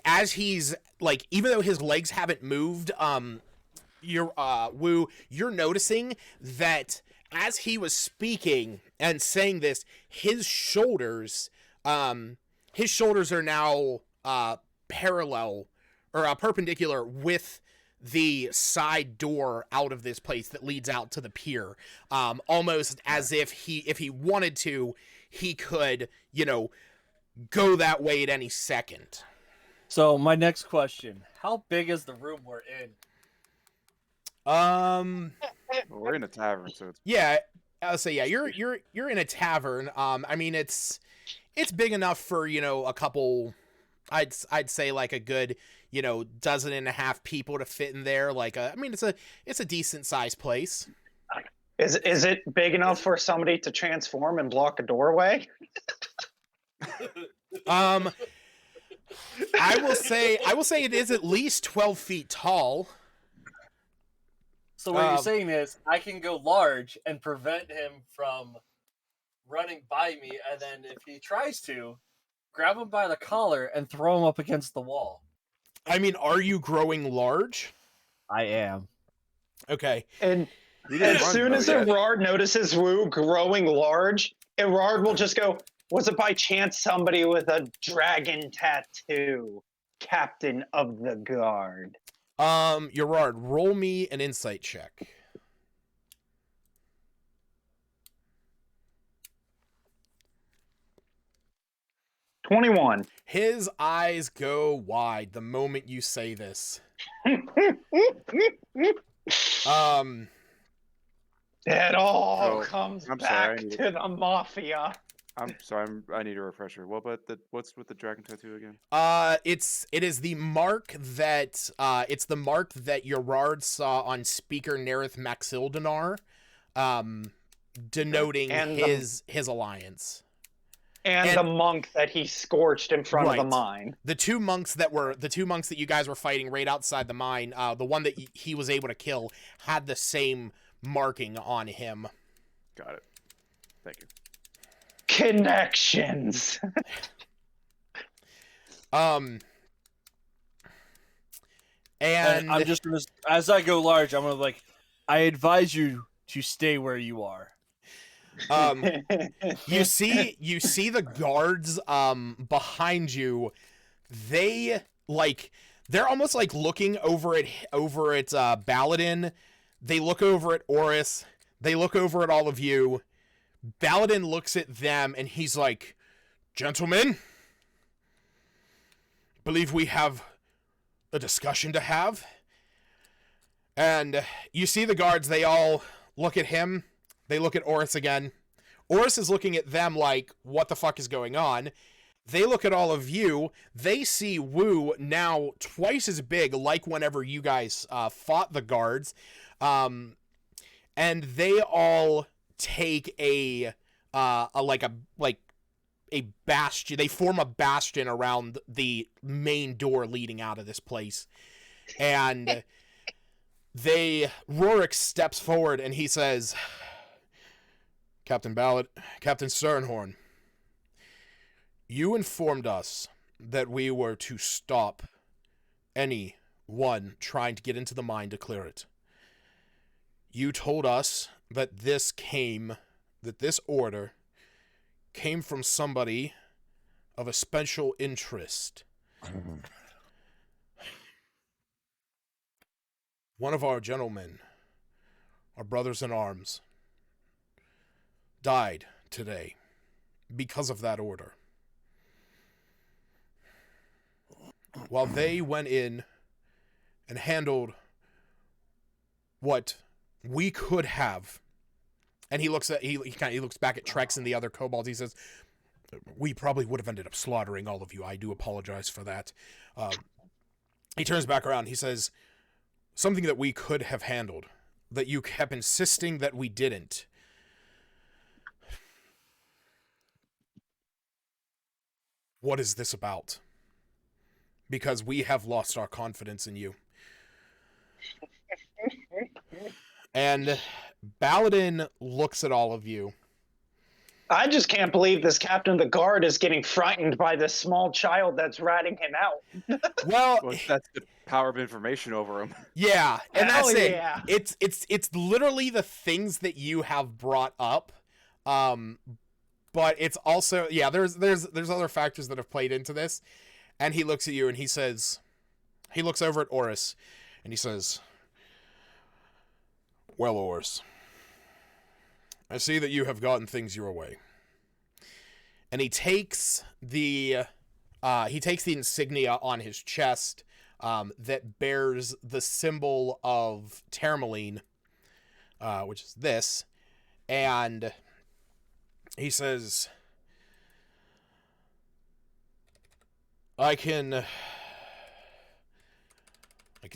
as he's like, even though his legs haven't moved, Woo, you're noticing that as he was speaking and saying this, his shoulders are now parallel or perpendicular with the side door out of this place that leads out to the pier. Almost as if he wanted to, he could, you know, go that way at any second. So my next question: how big is the room we're in? Well, we're in a tavern, so it's... Yeah, I'll say yeah. You're in a tavern. I mean, it's big enough for, you know, a couple I'd say like a good, dozen and a half people to fit in there. It's a decent sized place. Is it big enough for somebody to transform and block a doorway? I will say it is at least 12 feet tall. So what you're saying is I can go large and prevent him from running by me, and then if he tries to, grab him by the collar and throw him up against the wall. I mean, are you growing large? I am. Okay. And He didn't as run, soon though, as yet. Erard notices Wu growing large, Erard will just go, was it by chance somebody with a dragon tattoo? Captain of the guard. Gerard, roll me an insight check. 21. His eyes go wide the moment you say this. It all Oh, comes I'm sorry, I back need to the mafia. I'm sorry. I need a refresher. What's with the dragon tattoo again? It is the mark that Gerard saw on Speaker Nerith Maxildanar, denoting And his alliance. And the monk that he scorched in front of the Right. mine. The two monks that you guys were fighting right outside the mine, the one that he was able to kill had the same marking on him. Got it. Thank you. Connections. And I'm just gonna, as I go large, I'm gonna I advise you to stay where you are. you see the guards behind you. They're almost like looking over at Baladin. They look over at Oris. They look over at all of you. Baladin looks at them and he's like, "Gentlemen, believe we have a discussion to have." And you see the guards, they all look at him. They look at Oris again. Oris is looking at them like, what the fuck is going on? They look at all of you. They see Wu now twice as big, like whenever you guys fought the guards. And they all take a bastion. They form a bastion around the main door leading out of this place. And Rorik steps forward and he says, Captain Sternhorn, you informed us that we were to stop anyone trying to get into the mine to clear it. You told us that this order came from somebody of a special interest. One of our gentlemen, our brothers in arms, died today because of that order. While they went in and handled what we could have, and he looks back at Trex and the other kobolds. He says, "We probably would have ended up slaughtering all of you. I do apologize for that." He turns back around. He says, "Something that we could have handled, that you kept insisting that we didn't. What is this about? Because we have lost our confidence in you." And Baladin looks at all of you. I just can't believe this captain of the guard is getting frightened by this small child that's ratting him out. Well, That's the power of information over him. yeah, and Hell that's it. yeah. It's literally the things that you have brought up. But it's also, yeah, there's other factors that have played into this. And he looks at you and he says, he looks over at Oris and he says, "Well, Oris, I see that you have gotten things your way." And he takes the insignia on his chest that bears the symbol of Termaline, which is this, and he says, I can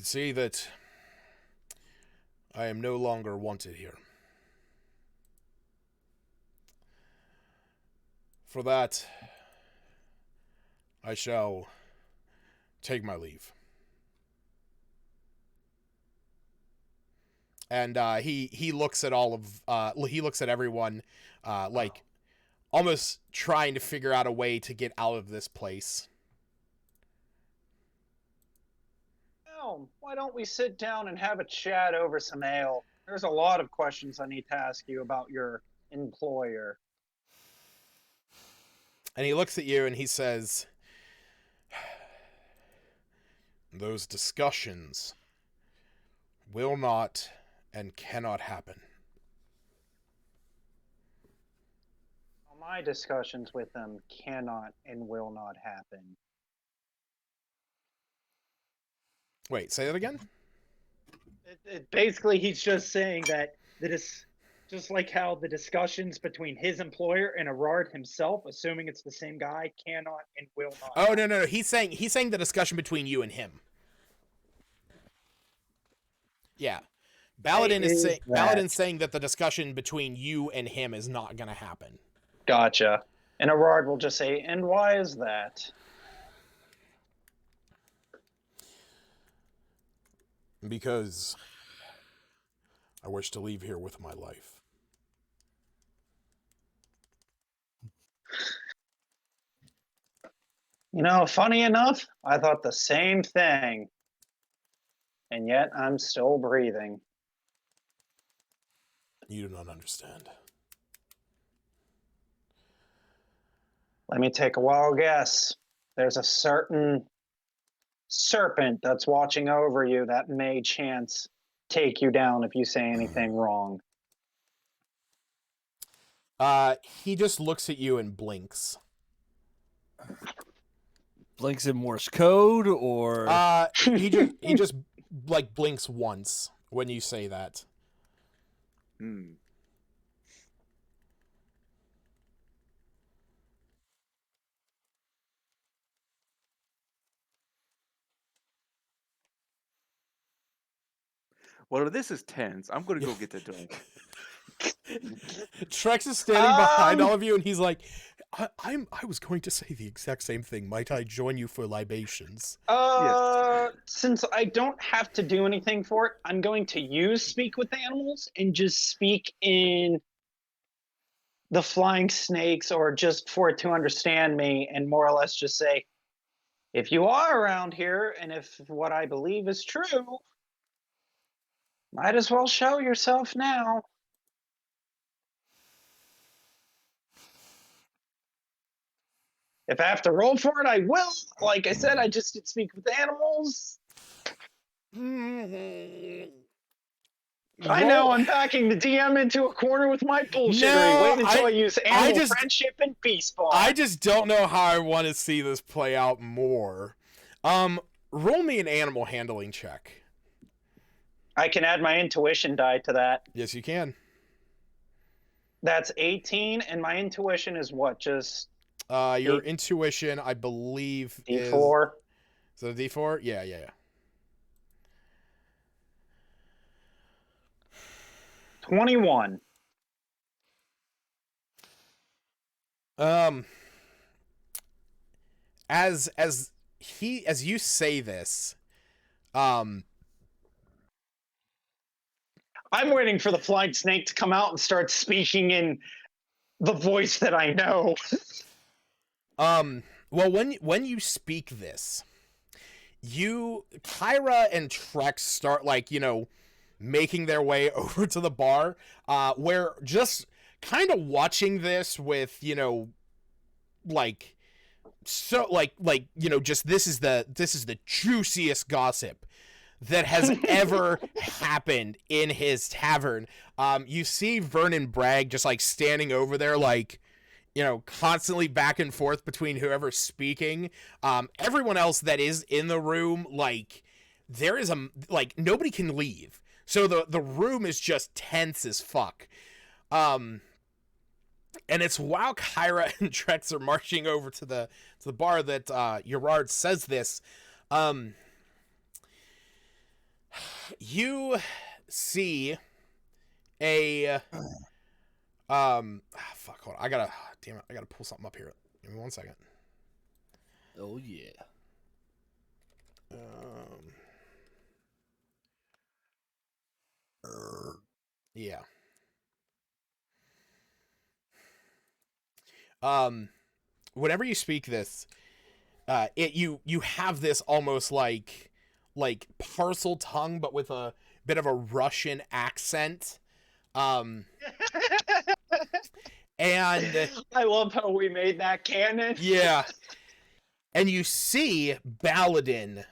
see that I am no longer wanted here. For that, I shall take my leave. And he looks at all of he looks at everyone, like almost trying to figure out a way to get out of this place. Well, why don't we sit down and have a chat over some ale? There's a lot of questions I need to ask you about your employer. And he looks at you and he says, those discussions will not and cannot happen. My discussions with them cannot and will not happen. Wait, say that again? Basically, he's just saying that just like how the discussions between his employer and Erard himself, assuming it's the same guy, cannot and will not. Oh, no. He's saying the discussion between you and him. Yeah. Baladin's saying that the discussion between you and him is not going to happen. Gotcha. And Erard will just say, and why is that? Because I wish to leave here with my life. You know, funny enough, I thought the same thing. And yet I'm still breathing. You do not understand. Let me take a wild guess. There's a certain serpent that's watching over you that may chance take you down if you say anything wrong. He just looks at you and blinks. Blinks in Morse code, or he just like blinks once when you say that. Hmm. Well, this is tense. I'm gonna go get a drink. Trex is standing behind all of you, and he's like, I was going to say the exact same thing. Might I join you for libations? Yes. Since I don't have to do anything for it, I'm going to use Speak with Animals and just speak in the flying snakes, or just for it to understand me, and more or less just say, if you are around here, and if what I believe is true, might as well show yourself now. If I have to roll for it, I will. Like I said, I just did Speak with Animals. I know I'm backing the DM into a corner with my bullshittery. No, Wait until I use animal friendship and peace bond. I just don't know how I want to see this play out more. Roll me an animal handling check. I can add my intuition die to that. Yes, you can. That's 18, and my intuition is what? Just your intuition, I believe, D4. Is it a D4? Yeah. 21. As you say this, I'm waiting for the flying snake to come out and start speaking in the voice that I know. Well, when you speak this, Kyra and Trex start, like, making their way over to the bar, where just kind of watching this with, just this is the juiciest gossip that has ever happened in his tavern. You see Vernon Bragg just like standing over there, like, constantly back and forth between whoever's speaking. Everyone else that is in the room, like, there is nobody can leave. So the room is just tense as fuck. And it's while Kyra and Trex are marching over to the bar that Gerard says this. You see a fuck, hold on. I gotta pull something up here. Give me 1 second. Oh yeah. Yeah. Whenever you speak this, you have this almost like parcel tongue, but with a bit of a Russian accent. And I love how we made that canon. yeah, and you see Baladin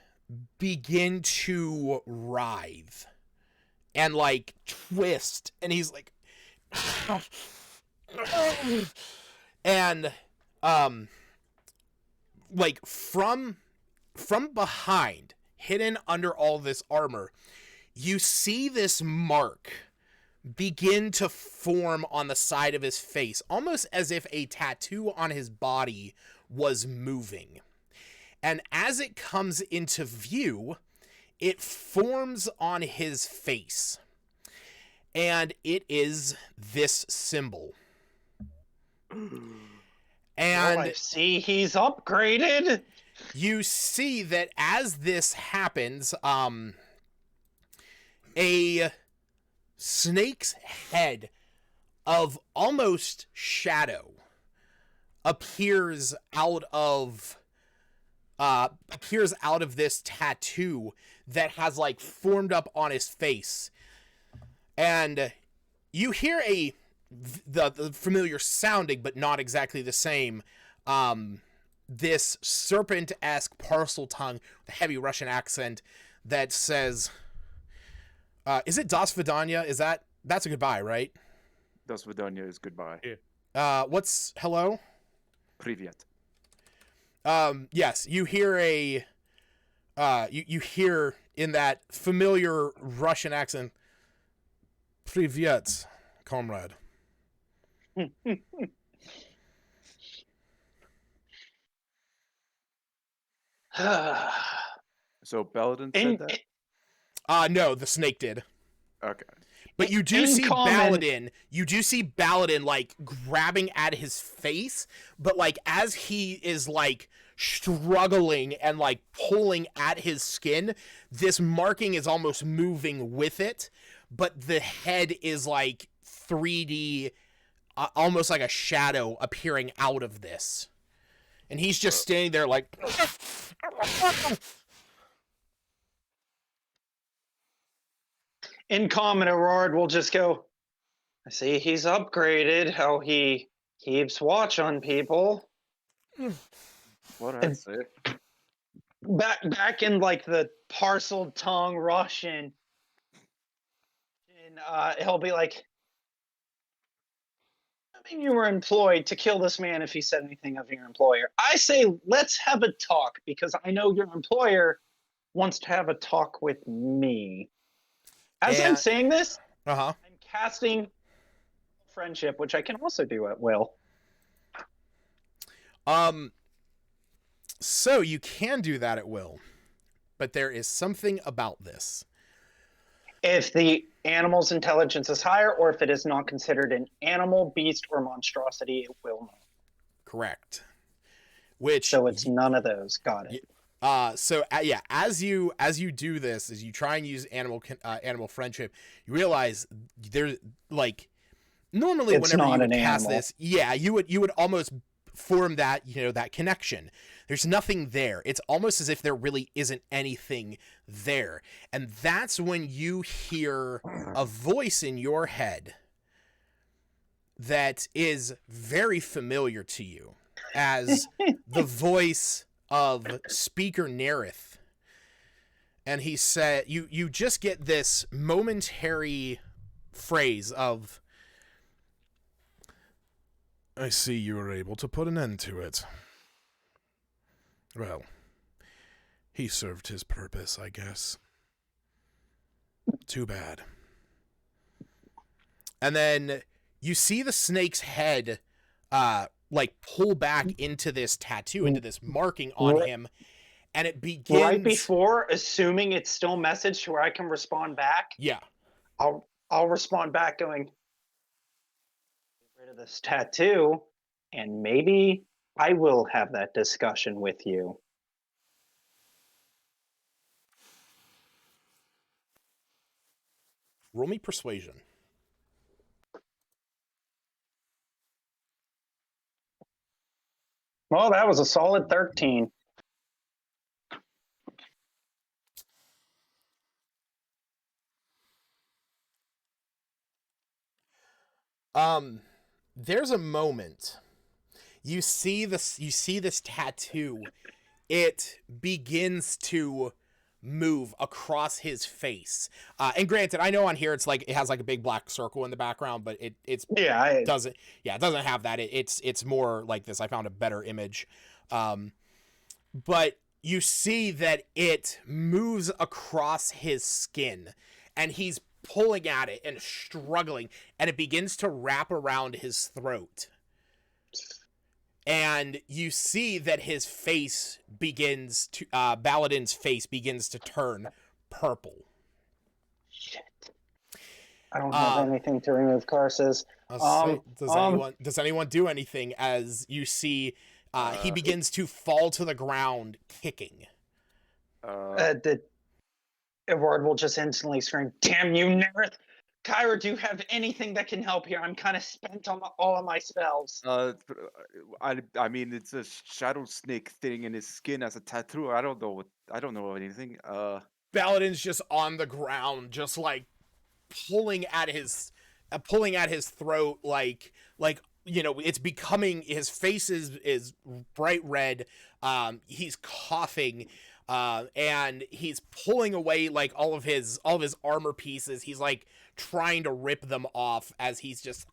begin to writhe and like twist, and he's like, and like from behind, hidden under all this armor, you see this mark begin to form on the side of his face, almost as if a tattoo on his body was moving. And as it comes into view, it forms on his face. And it is this symbol. And I see he's upgraded. You see that as this happens, a snake's head of almost shadow appears out of this tattoo that has like formed up on his face. And you hear the familiar sounding, but not exactly the same, this serpent-esque parcel tongue with a heavy Russian accent that says, is it Das Vidanya? That's a goodbye, right? Das Vidanya is goodbye. Yeah. What's hello? Privyet. Yes, you hear you hear in that familiar Russian accent, Privyet, comrade. So Baladin said that? No, the snake did. Okay. But you do In see common- Baladin like grabbing at his face, but like as he is like struggling and like pulling at his skin, this marking is almost moving with it, but the head is like 3D, almost like a shadow appearing out of this. And he's just standing there like... In common, Aurora will just go, I see he's upgraded, how he keeps watch on people. What I say? Back in like the parcel tongue Russian, and he'll be like, I mean, you were employed to kill this man if he said anything of your employer. I say, let's have a talk, because I know your employer wants to have a talk with me. As I'm saying this, I'm casting friendship, which I can also do at will. So you can do that at will, but there is something about this. If the animal's intelligence is higher, or if it is not considered an animal, beast, or monstrosity, it will not. Correct. So it's none of those. Got it. Yeah, as you do this, as you try and use animal friendship, you realize there's like normally It's whenever not you would an cast animal. this, yeah, you would almost form that, that connection. There's nothing there. It's almost as if there really isn't anything there. And that's when you hear a voice in your head that is very familiar to you as the voice of Speaker Nerith. And he said, you just get this momentary phrase of, I see you were able to put an end to it. Well, he served his purpose, I guess. Too bad. And then you see the snake's head like pull back into this tattoo, into this marking on him, and it begins right before, assuming it's still message to where I can respond back. Yeah. I'll respond back going, get rid of this tattoo, and maybe I will have that discussion with you. Roll me persuasion. Well, that was a solid 13. There's a moment. You see this tattoo. It begins to move across his face. And granted, I know on here it's like it has like a big black circle in the background, but it doesn't have that. It's more like this. I found a better image. But you see that it moves across his skin, and he's pulling at it and struggling, and it begins to wrap around his throat. And you see that his face begins to, Baladin's face begins to turn purple. Shit. I don't have anything to remove curses. Does anyone do anything as you see he begins to fall to the ground kicking? The Edward will just instantly scream, "Damn you, Nerith! Kyra, do you have anything that can help here? I'm kind of spent on all of my spells." I mean, it's a shadow snake thing in his skin as a tattoo. I don't know anything. Baladin's just on the ground, just like pulling at his throat, like you know, it's becoming, his face is bright red. He's coughing. And he's pulling away like all of his armor pieces. He's like trying to rip them off as he's just.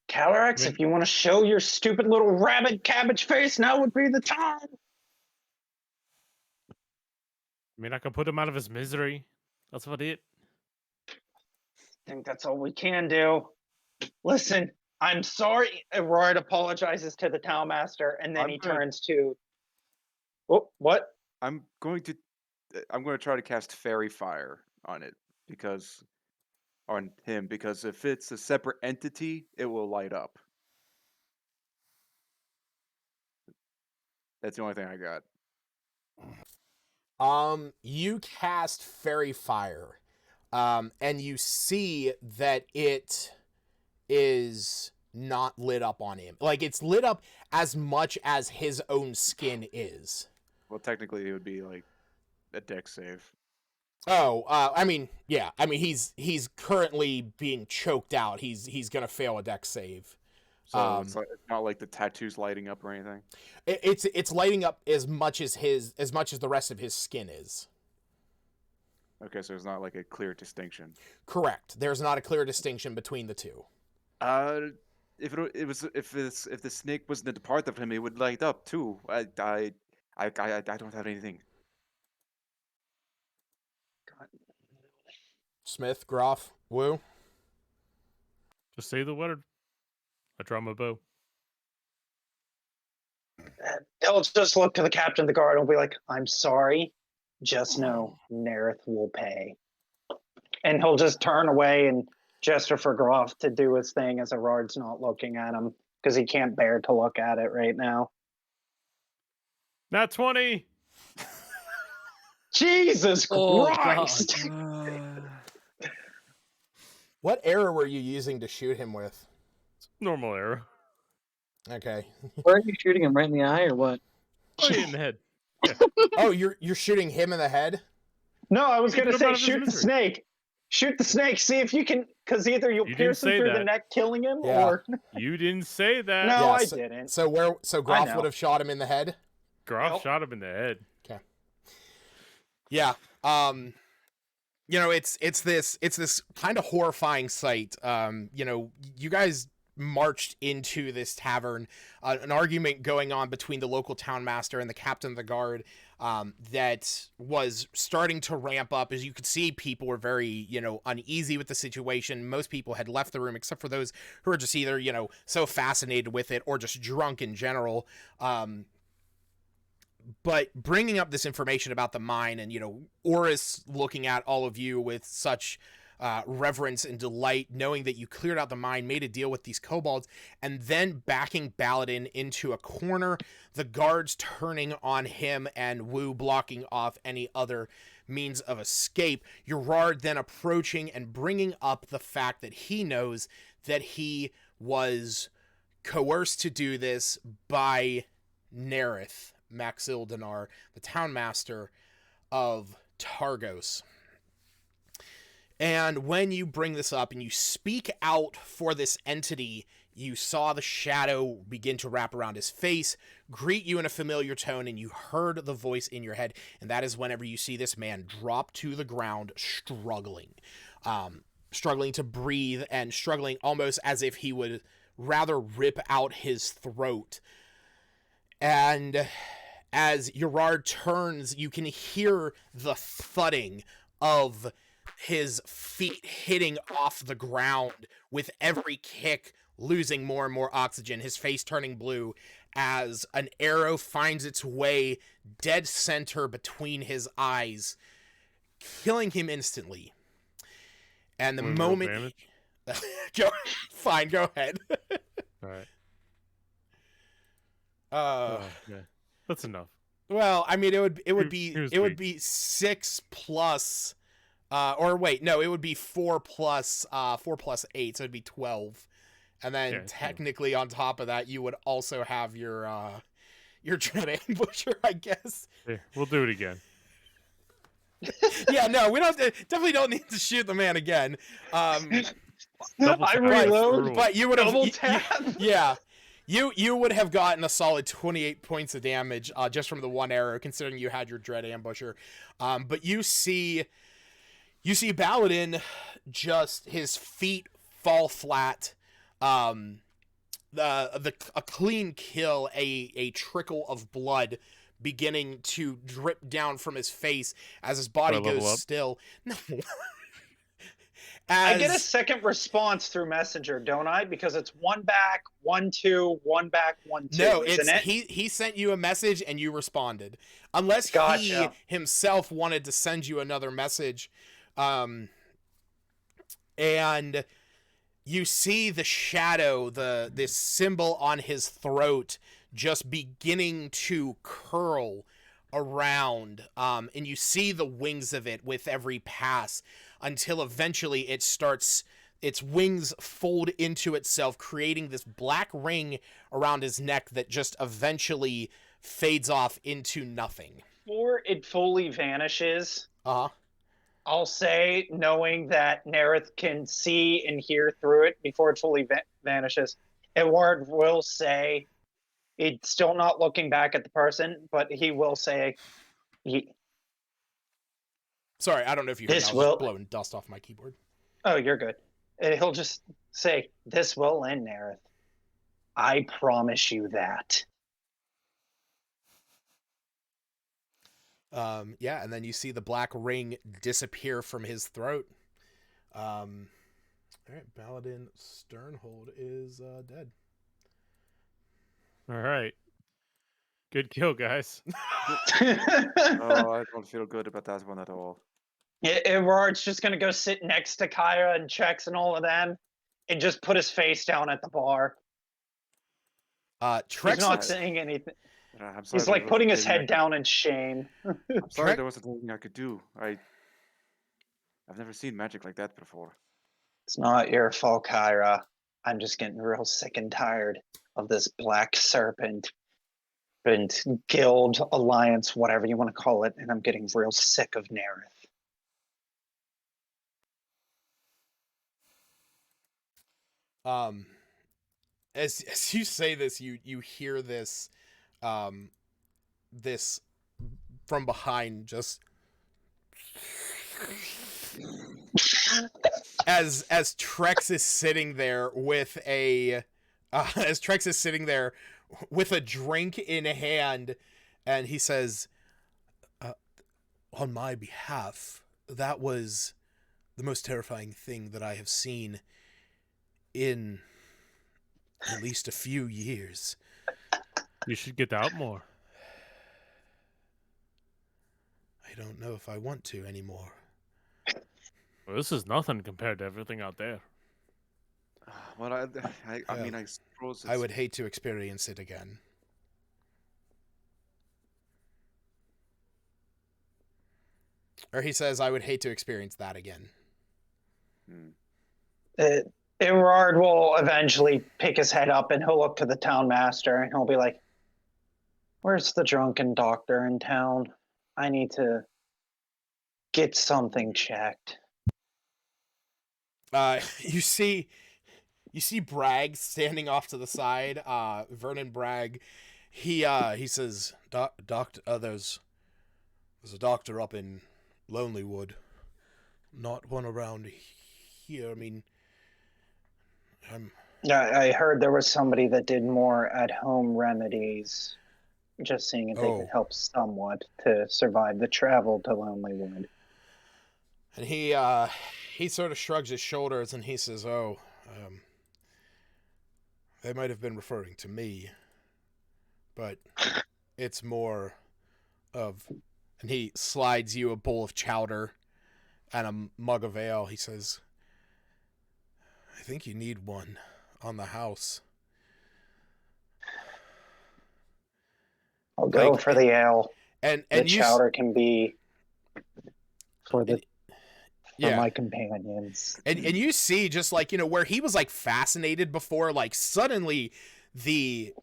Calyrex, if you want to show your stupid little rabbit cabbage face, now would be the time. I mean, I can put him out of his misery. That's about it. I think that's all we can do. Listen, I'm sorry. Royd apologizes to the townmaster, and then he turns to. Oh, what? I'm going to try to cast Fairy Fire on it on him because if it's a separate entity, it will light up. That's the only thing I got. You cast Fairy Fire, and you see that it is not lit up on him. Like, it's lit up as much as his own skin is. Well, technically, it would be like a dex save. Oh, I mean, yeah. I mean, he's currently being choked out. He's gonna fail a dex save. So it's not like the tattoo's lighting up or anything. It's lighting up as much as the rest of his skin is. Okay, so there's not like a clear distinction. Correct. There's not a clear distinction between the two. If the snake wasn't a part of him, it would light up too. I don't have anything. Smith, Groff, Woo. Just say the word. I draw my bow. He'll just look to the captain of the guard and be like, "I'm sorry. Just know Nerith will pay." And he'll just turn away and gesture for Groff to do his thing as Erard's not looking at him because he can't bear to look at it right now. Not 20. Jesus Christ! What arrow were you using to shoot him with? Normal arrow. Okay. Where are you shooting him? Right in the eye or what? Oh, in the head. Yeah. Oh, you're shooting him in the head? No, I was going to Get him say out of his shoot the misery. snake. Shoot the snake. See if you can, because either you'll You didn't pierce him say through the that. neck, killing him, Yeah. or You didn't say that. no, Yeah, I so- didn't. So Groff know. would have shot him in the head? Groff Nope. shot him in the head. Okay. Yeah. You know, it's this kind of horrifying sight. You know, you guys marched into this tavern, an argument going on between the local town master and the captain of the guard that was starting to ramp up. As you could see, people were very, uneasy with the situation. Most people had left the room except for those who were just either, so fascinated with it or just drunk in general. But bringing up this information about the mine and, Oris looking at all of you with such reverence and delight, knowing that you cleared out the mine, made a deal with these kobolds, and then backing Baladin into a corner, the guards turning on him and Wu blocking off any other means of escape. Gerard then approaching and bringing up the fact that he knows that he was coerced to do this by Nerith Maxildanar, the town master of Targos. And when you bring this up and you speak out for this entity, you saw the shadow begin to wrap around his face, greet you in a familiar tone, and you heard the voice in your head. And that is whenever you see this man drop to the ground, struggling to breathe and struggling almost as if he would rather rip out his throat. And as Gerard turns, you can hear the thudding of his feet hitting off the ground with every kick, losing more and more oxygen, his face turning blue as an arrow finds its way dead center between his eyes, killing him instantly. And the moment... go ahead. All right. Yeah. That's enough. Well, I mean, it would be 6 plus... it would be 4 plus 8, so it'd be 12. And then technically on top of that, you would also have your dread ambusher, I guess. Yeah, we'll do it again. Yeah, no, we definitely don't need to shoot the man again. I reload, but you would have double tap. You would have gotten a solid 28 points of damage just from the one arrow, considering you had your dread ambusher. But you see Baladin, just his feet fall flat. A clean kill, a trickle of blood beginning to drip down from his face as his body goes still. No. I get a second response through Messenger, don't I? Because it's 1 back, 1 2, 1 back, 1 2. No, isn't it? He sent you a message and you responded. Unless he himself wanted to send you another message. And you see the shadow, this symbol on his throat just beginning to curl around. And you see the wings of it with every pass until eventually its wings fold into itself, creating this black ring around his neck that just eventually fades off into nothing. Before it fully vanishes, Uh-huh. I'll say, knowing that Nerith can see and hear through it before it fully vanishes, Edward will say, it's still not looking back at the person, but he will say, Sorry, I don't know if you heard me. I was just blowing dust off my keyboard. Oh, you're good. And he'll just say, this will end, Nerith. I promise you that. And then you see the black ring disappear from his throat. All right, Baladin Sternhold is dead. All right. Good kill, guys. Oh, I don't feel good about that one at all. Everard's just going to go sit next to Kyra and Chex and all of them and just put his face down at the bar. He's not saying anything. He's like putting his head down in shame. I'm sorry there wasn't anything I could do. I've never seen magic like that before. It's not your fault, Kyra. I'm just getting real sick and tired of this black serpent and guild, alliance, whatever you want to call it, and I'm getting real sick of Nerith. As you say this, you hear this this from behind, just as Trex is sitting there with a drink in hand, and he says, on my behalf, that was the most terrifying thing that I have seen in at least a few years. You should get out more. I don't know if I want to anymore. Well, this is nothing compared to everything out there. Well, I mean, I suppose I would hate to experience it again. Or he says, I would hate to experience that again. Erard will eventually pick his head up and he'll look to the town master and he'll be like, where's the drunken doctor in town? I need to get something checked. You see Bragg standing off to the side. Vernon Bragg. He says, "Doctor, there's a doctor up in Lonelywood, not one around here. I mean, I heard there was somebody that did more at-home remedies. Just seeing if they could help somewhat to survive the travel to Lonelywood." And he sort of shrugs his shoulders and he says, they might have been referring to me, but it's more of, and he slides you a bowl of chowder and a mug of ale. He says, I think you need one on the house. I'll go for the ale. And the chowder can be for my companions. And you see, just like, where he was like fascinated before, like suddenly the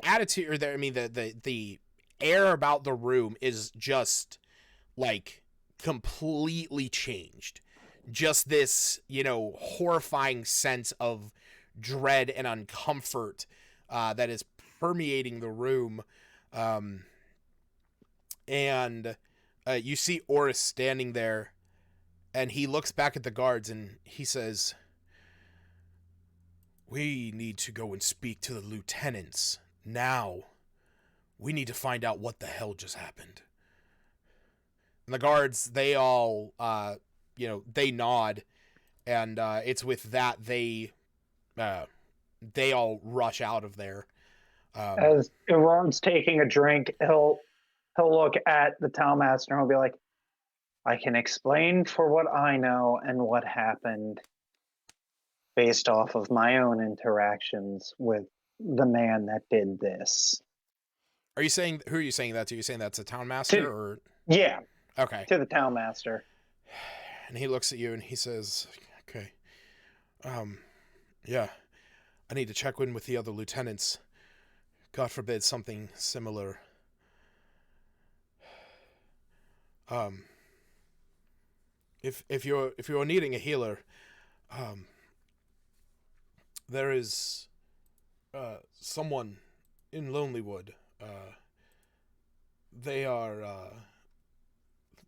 attitude, or the air about the room is just like completely changed. Just this, horrifying sense of dread and uncomfort that is permeating the room. And you see Oris standing there, and he looks back at the guards and he says, we need to go and speak to the lieutenants now. We need to find out what the hell just happened. And the guards, they all, they nod, and it's with that they all rush out of there. As Iran's taking a drink, he'll look at the town master and he'll be like, I can explain for what I know and what happened based off of my own interactions with the man that did this. Who are you saying that to? Are you saying that's a town master or? Yeah. Okay. To the town master. And he looks at you and he says, okay. Yeah. I need to check in with the other lieutenants. God forbid something similar. If you're needing a healer, there is someone in Lonelywood. They are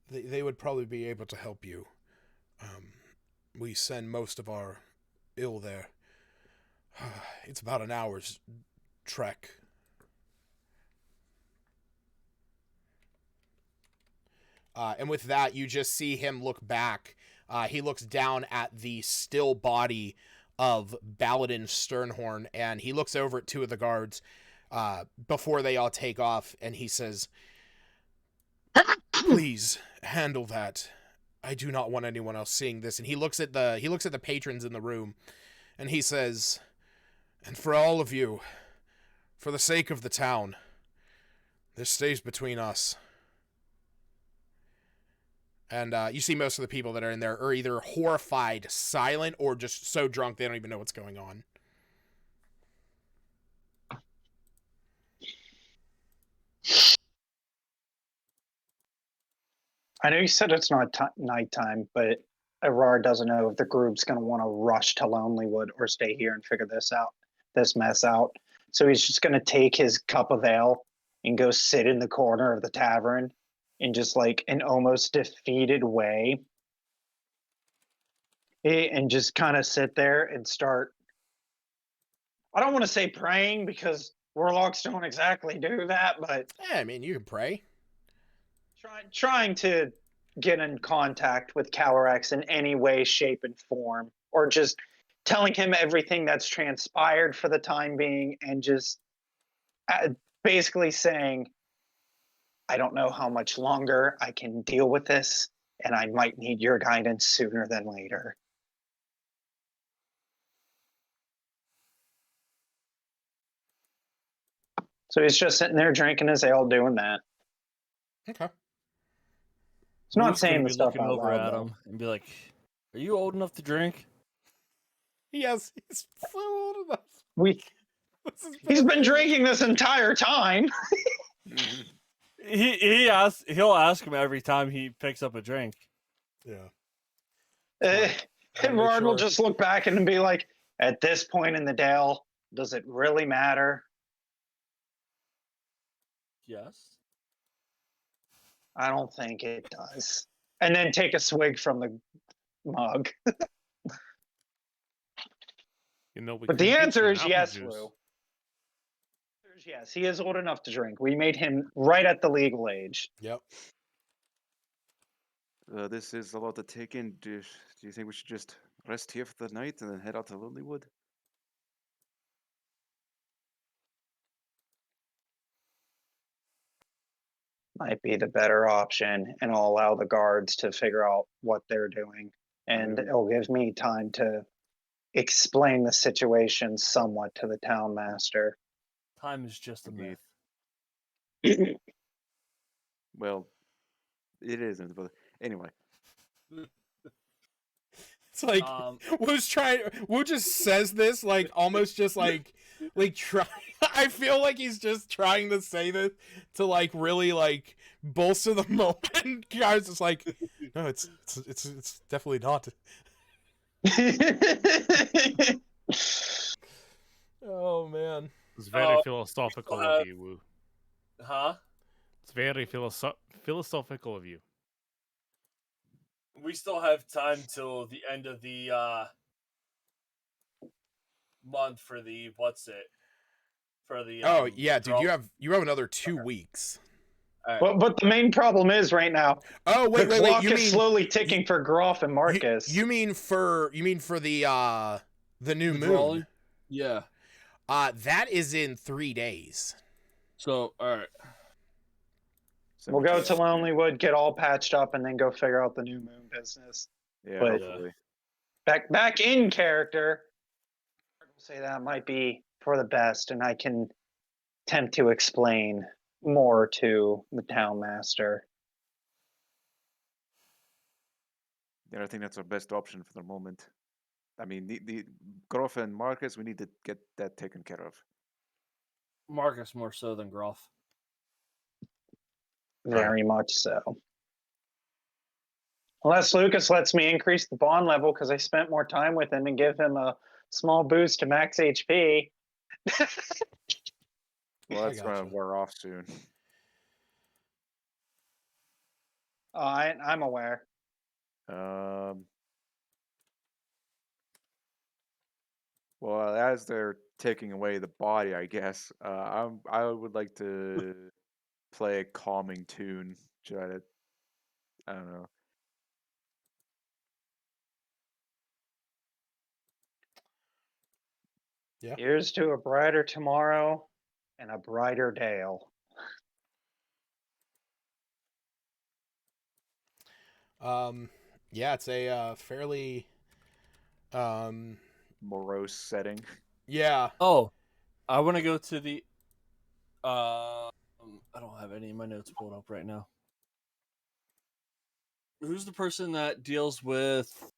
they would probably be able to help you. We send most of our ill there. It's about an hour's trek. And with that, you just see him look back. He looks down at the still body of Baladin Sternhorn, and he looks over at two of the guards before they all take off, and he says, please handle that. I do not want anyone else seeing this. And he looks at the patrons in the room, and he says, and for all of you, for the sake of the town, this stays between us. And you see most of the people that are in there are either horrified, silent, or just so drunk they don't even know what's going on. I know you said it's not nighttime, but Arar doesn't know if the group's going to want to rush to Lonelywood or stay here and figure this mess out. So he's just going to take his cup of ale and go sit in the corner of the tavern in just like an almost defeated way and just kind of sit there and start. I don't want to say praying because warlocks don't exactly do that, but Yeah, I mean, you can pray. trying to get in contact with Calorax in any way, shape, and form, or just telling him everything that's transpired for the time being, and just basically saying, I don't know how much longer I can deal with this, and I might need your guidance sooner than later. So he's just sitting there drinking his ale, doing that. Okay. He's not Luke's gonna saying the be stuff looking out over loud, at though. him and be like, "Are you old enough to drink?" Yes, he's so old enough. He's been drinking this entire time. He'll ask him every time he picks up a drink. Yeah. And Rard will just look back and be like, at this point in the Dale, does it really matter? Yes. I don't think it does. And then take a swig from the mug. But the answer is yes, Lou. Yes, he is old enough to drink. We made him right at the legal age. Yep. This is a lot to take in. Do you think we should just rest here for the night and then head out to Lonelywood? Might be the better option, and I'll allow the guards to figure out what they're doing. And it'll give me time to explain the situation somewhat to the town master. Time is just a myth. Well, it isn't, but anyway. It's like Wu just says this like almost just like try. I feel like he's just trying to say this to like really like bolster the moment. Guys, it's like no, it's definitely not. Oh man, it's very philosophical of you, Wu. Huh? It's very philosophical of you. We still have time till the end of the month for the oh yeah, dude, you have another 2 weeks. Right. But the main problem is right now. Oh wait, the clock is slowly ticking for Groff and Marcus. You mean for the new moon? Drawing? Yeah. That is in 3 days. So all right. We'll go to Lonelywood, get all patched up, and then go figure out the new moon business. Yeah, but hopefully. Back in character, I will say that might be for the best, and I can attempt to explain more to the town master. Yeah, I think that's our best option for the moment. I mean, the Groff and Marcus, we need to get that taken care of. Marcus more so than Groff. Very much so. Unless Lucas lets me increase the bond level because I spent more time with him and give him a small boost to max HP. Well, that's going to wear off soon. I'm aware. Well, as they're taking away the body, I guess I would like to play a calming tune. Try to, I don't know. Yeah. Here's to a brighter tomorrow and a brighter Dale. Yeah, it's a fairly morose setting. Yeah. Oh, I want to go to the I don't have any of my notes pulled up right now. Who's the person that deals with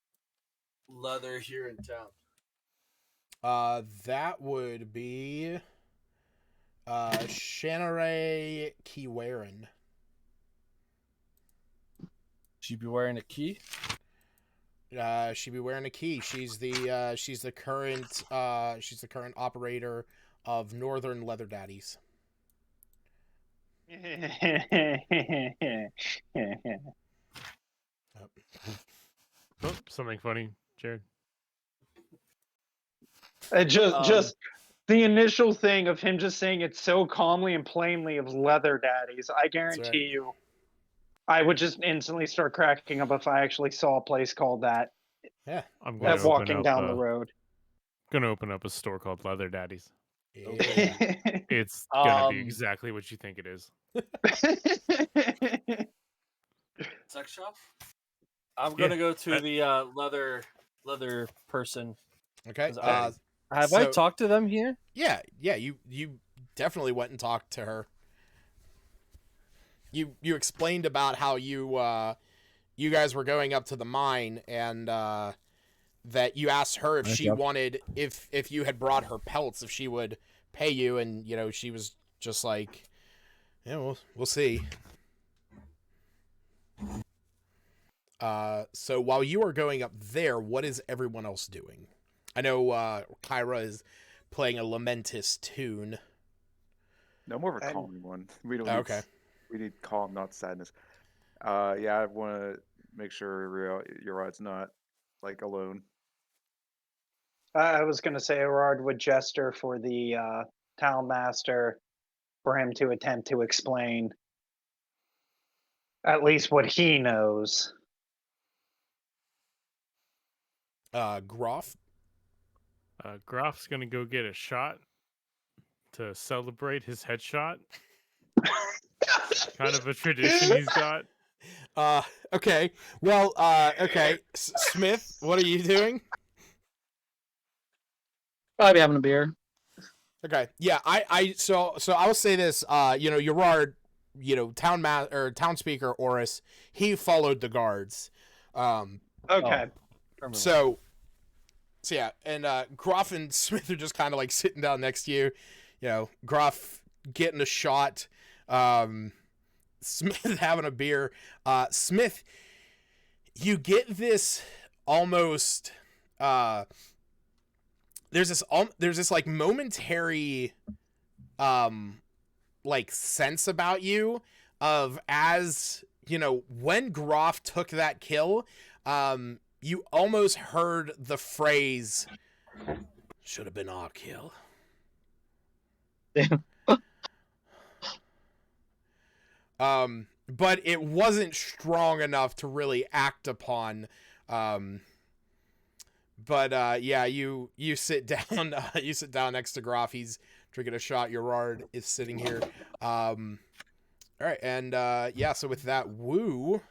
leather here in town? That would be Shannaray Keywaren. She'd be wearing a key? She'd be wearing a key. She's the current operator of Northern Leather Daddies. Oh, something funny. Jared. Just the initial thing of him just saying it so calmly and plainly of leather daddies. I guarantee you, I would just instantly start cracking up if I actually saw a place called that. Yeah, I'm gonna walking down the road. Gonna open up a store called Leather Daddies. Yeah. It's gonna be exactly what you think it is. Sex shop. I'm gonna go to the leather person. Okay. Have I talked to them here? Yeah. You definitely went and talked to her. You explained about how you guys were going up to the mine and that you asked her if she wanted if you had brought her pelts, if she would pay you, and she was just like, yeah, we'll see. So while you are going up there, what is everyone else doing? I know Kyra is playing a lamentous tune. No, more of a calming one. We don't. Okay. We need calm, not sadness. Yeah, I want to make sure Urad's not like alone. I was going to say Erard would gesture for the town master for him to attempt to explain at least what he knows. Groff? Groff's going to go get a shot to celebrate his headshot. Kind of a tradition he's got. Okay. Well, okay. Smith, what are you doing? Probably having a beer. Okay. Yeah, so I'll say this, Urard, town speaker Oris, he followed the guards. Okay. So yeah, and Groff and Smith are just kind of like sitting down next to you. Groff getting a shot, Smith having a beer. Smith, you get this almost there's this like momentary like sense about you of, as when Groff took that kill, you almost heard the phrase, should have been our kill. But it wasn't strong enough to really act upon. But yeah, you sit down. You sit down next to Groff. He's drinking a shot. Urard is sitting here. All right, and yeah. So with that, Woo,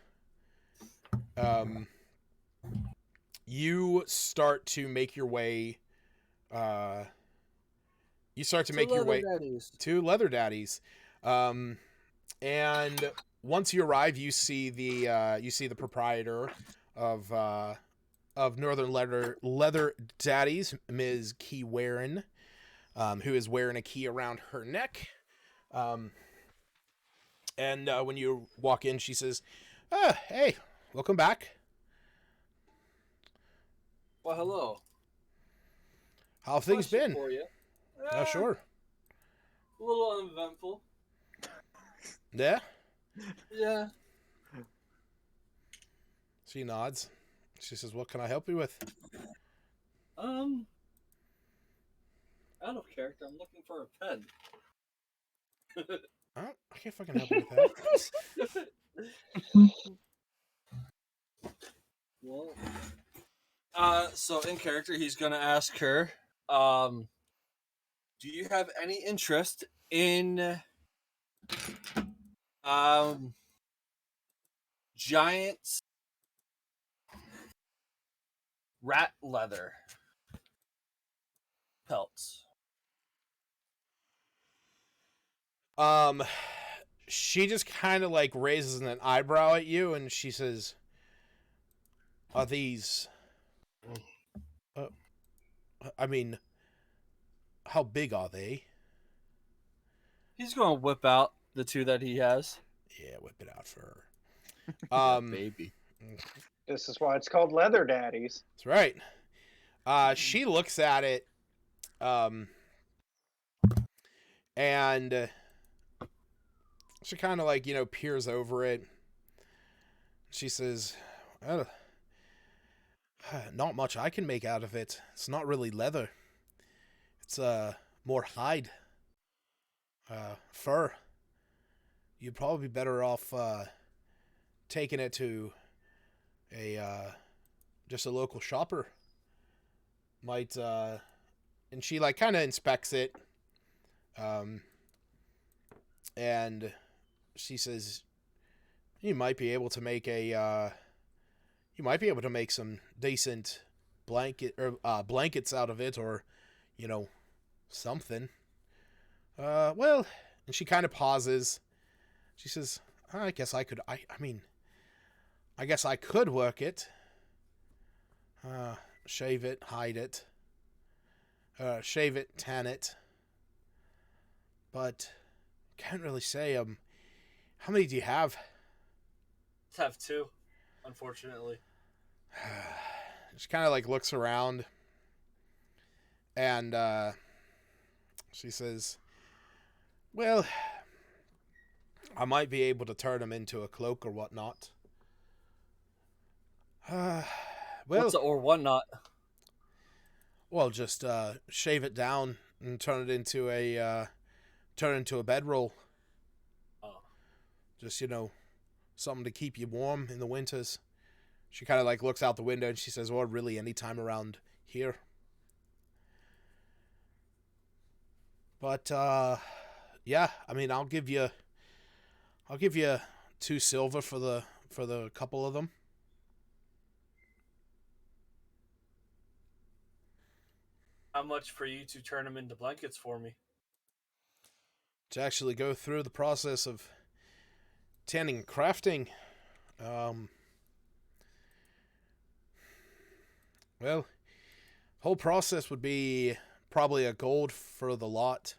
you start to make your way. You start to make your way to Leather Daddies, and once you arrive, you see the proprietor of Northern Leather Daddies, Ms. Key Warren, who is wearing a key around her neck. And when you walk in, she says, "Hey, welcome back." Well, hello. How have things been? For you. Sure. A little uneventful. Yeah? Yeah. She nods. She says, "What can I help you with?" Out of character, I'm looking for a pen. I can't fucking help you with that. Well, so in character, he's gonna ask her, do you have any interest in giant rat leather pelts? She just kind of like raises an eyebrow at you, and she says, "Are these? I mean, how big are they?" He's gonna whip out the two that he has. Yeah, whip it out for her. Baby. This is why it's called Leather Daddies. That's right. She looks at it, and she kind of like, peers over it. She says, Not much I can make out of it. It's not really leather. It's more hide, fur. You'd probably be better off taking it to a just a local shopper. Might and she like kind of inspects it, and she says, "You might be able to make you might be able to make some decent blankets out of it, or something." Well, and she kind of pauses. She says, "I guess I could. I mean, I guess I could work it. Shave it, hide it. Shave it, tan it. But can't really say. How many do you have?" Just have 2, unfortunately. She kind of like looks around, and she says, "Well, I might be able to turn him into a cloak or whatnot." Well, What's the or whatnot? well, just shave it down and turn it into a bedroll. Oh. Just something to keep you warm in the winters. She kind of like looks out the window and she says, "Well, really, any time around here." But yeah, I mean, I'll give you 2 silver for the couple of them. How much for you to turn them into blankets for me? To actually go through the process of tanning and crafting, well, whole process would be probably a gold for the lot.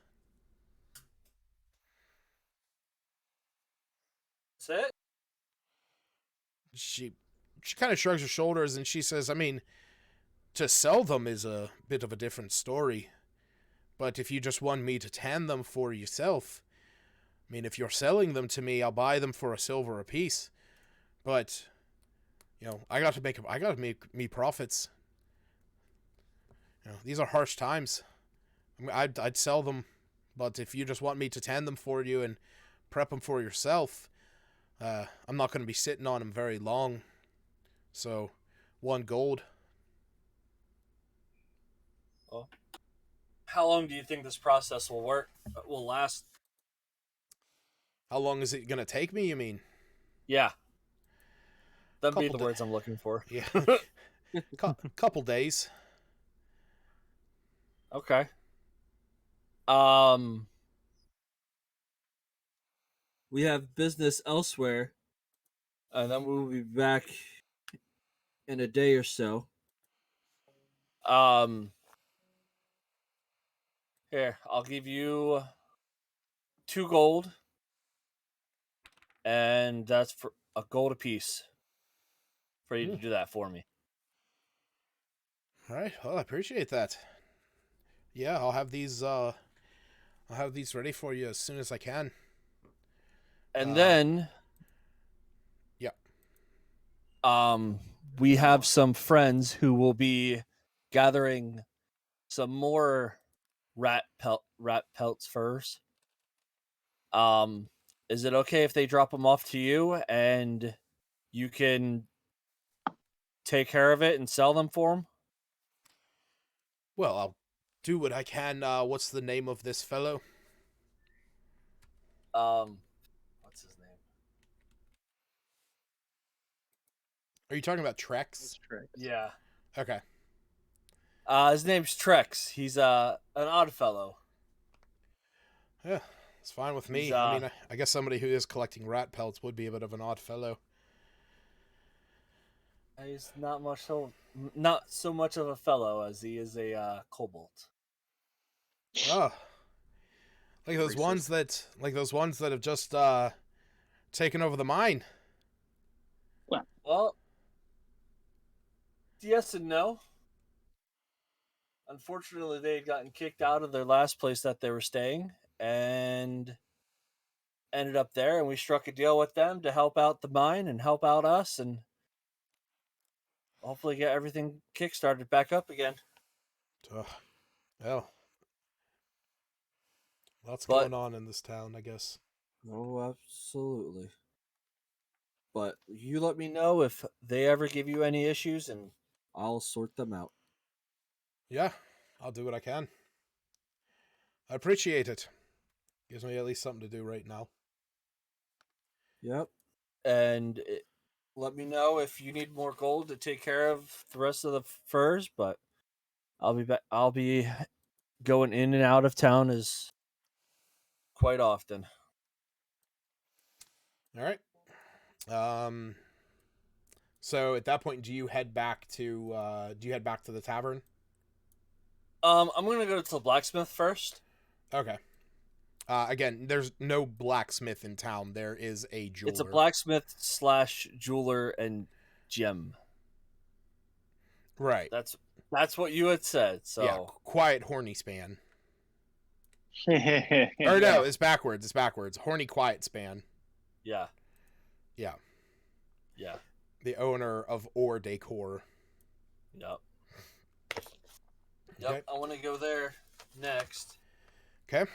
That's it? She kind of shrugs her shoulders and she says, "I mean, to sell them is a bit of a different story. But if you just want me to tan them for yourself, I mean, if you're selling them to me, I'll buy them for a silver apiece. But I got to make me profits. These are harsh times. I mean, I'd sell them, but if you just want me to tan them for you and prep them for yourself, I'm not going to be sitting on them very long. So, 1 gold." Well, how long do you think this process will last? How long is it going to take me, you mean? Yeah. That'd be Couple the words I'm looking for. Yeah. Couple days. Okay. We have business elsewhere, and then we'll be back in a day or so. Here, I'll give you 2 gold, and that's for a gold apiece for you to do that for me. All right. Well, I appreciate that. Yeah, I'll have these ready for you as soon as I can. And then yeah. We have some friends who will be gathering some more rat pelts furs. Is it okay if they drop them off to you and you can take care of it and sell them for them? Well, I'll do what I can. What's the name of this fellow? What's his name? Are you talking about Trex? Yeah. Okay. His name's Trex. He's an odd fellow. Yeah, it's fine with me. I mean, I guess somebody who is collecting rat pelts would be a bit of an odd fellow. He's not so much of a fellow as he is a kobold. Oh, like those ones that have just taken over the mine. Well, yes and no. Unfortunately, they had gotten kicked out of their last place that they were staying and ended up there, and we struck a deal with them to help out the mine and help out us, and hopefully get everything kickstarted back up again. Well, lots But- going on in this town, I guess. Oh, absolutely. But you let me know if they ever give you any issues, and I'll sort them out. Yeah, I'll do what I can. I appreciate it. Gives me at least something to do right now. Yep. And let me know if you need more gold to take care of the rest of the furs. But I'll be back. I'll be going in and out of town as quite often. All right. So at that point, do you head back to the tavern? I'm gonna go to the blacksmith first. Okay. Again, there's no blacksmith in town. There is a jeweler. It's a blacksmith / jeweler and gem. Right. That's what you had said. So yeah, quiet horny span. Or Or no, it's backwards. It's backwards. Horny quiet span. yeah. Yeah. Yeah. The owner of Or Decor. Yep. Okay. Yep. I want to go there next. Okay.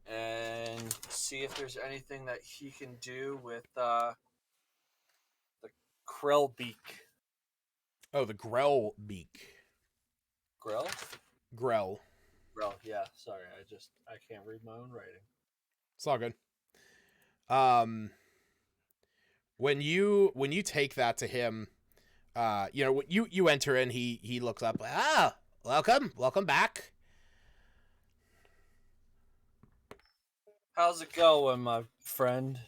And see if there's anything that he can do with the Krell beak. Oh, the Grell beak. Grell? Grell. Grell, yeah. Sorry, I can't read my own writing. It's all good. When you take that to him, you enter in, he looks up. Ah, welcome back. How's it going, my friend?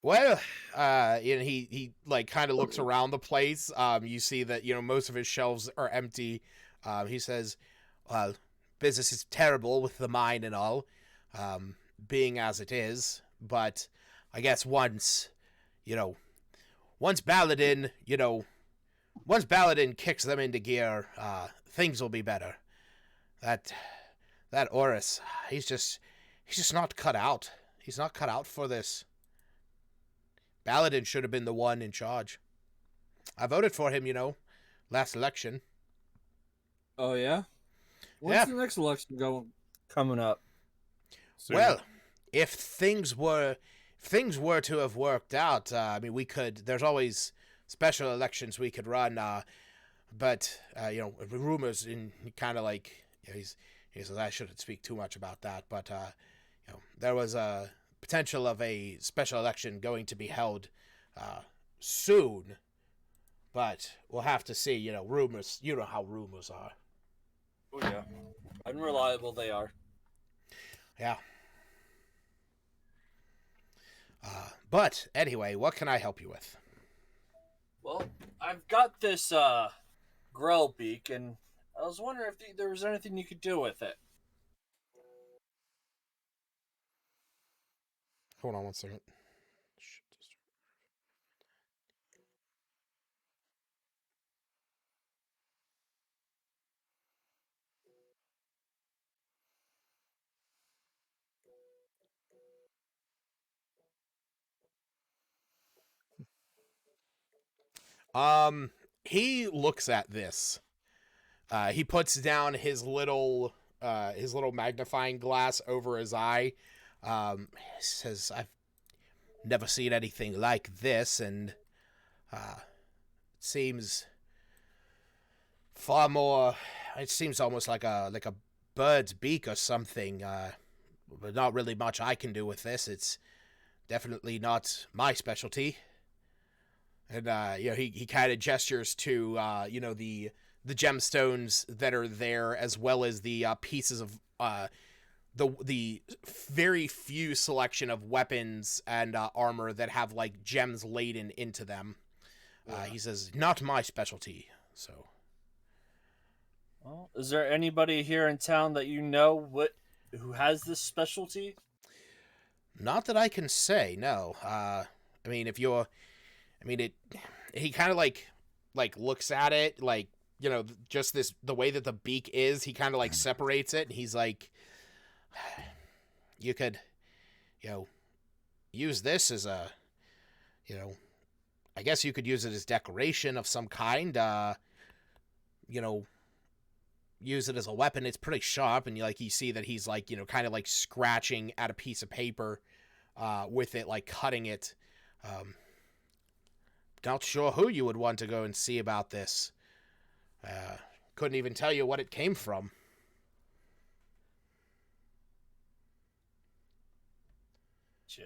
Well, he like kind of looks around the place. You see that most of his shelves are empty. He says, business is terrible with the mine and all, being as it is. But I guess once Baladin kicks them into gear, things will be better. That Oris, he's just not cut out. He's not cut out for this. Baladin should have been the one in charge. I voted for him, last election. Oh yeah? When's the next election coming up? Soon. Well, if things were to have worked out, we could. There's always special elections we could run. But rumors in kind of like he says I shouldn't speak too much about that. But there was a potential of a special election going to be held soon. But we'll have to see. Rumors. You know how rumors are. Oh yeah. Unreliable they are. Yeah. But anyway, what can I help you with? Well, I've got this Grell beak, and I was wondering if there was anything you could do with it. Hold on one second. He looks at this. He puts down his little magnifying glass over his eye. Says, "I've never seen anything like this, and it seems far more. It seems almost like a bird's beak or something. But not really much I can do with this. It's definitely not my specialty." And he kind of gestures to the gemstones that are there, as well as the pieces of the very few selection of weapons and armor that have like gems laden into them. He says, "Not my specialty." So, Well, is there anybody here in town that who has this specialty? not that I can say. No. He kind of like looks at it, like, just the way that the beak is, he kind of like separates it, and he's like, you could, use this as a, I guess you could use it as decoration of some kind. You know, use it as a weapon. It's pretty sharp, and you see that he's like, kind of like scratching at a piece of paper with it, like cutting it. Not sure who you would want to go and see about this. Couldn't even tell you what it came from. Yeah.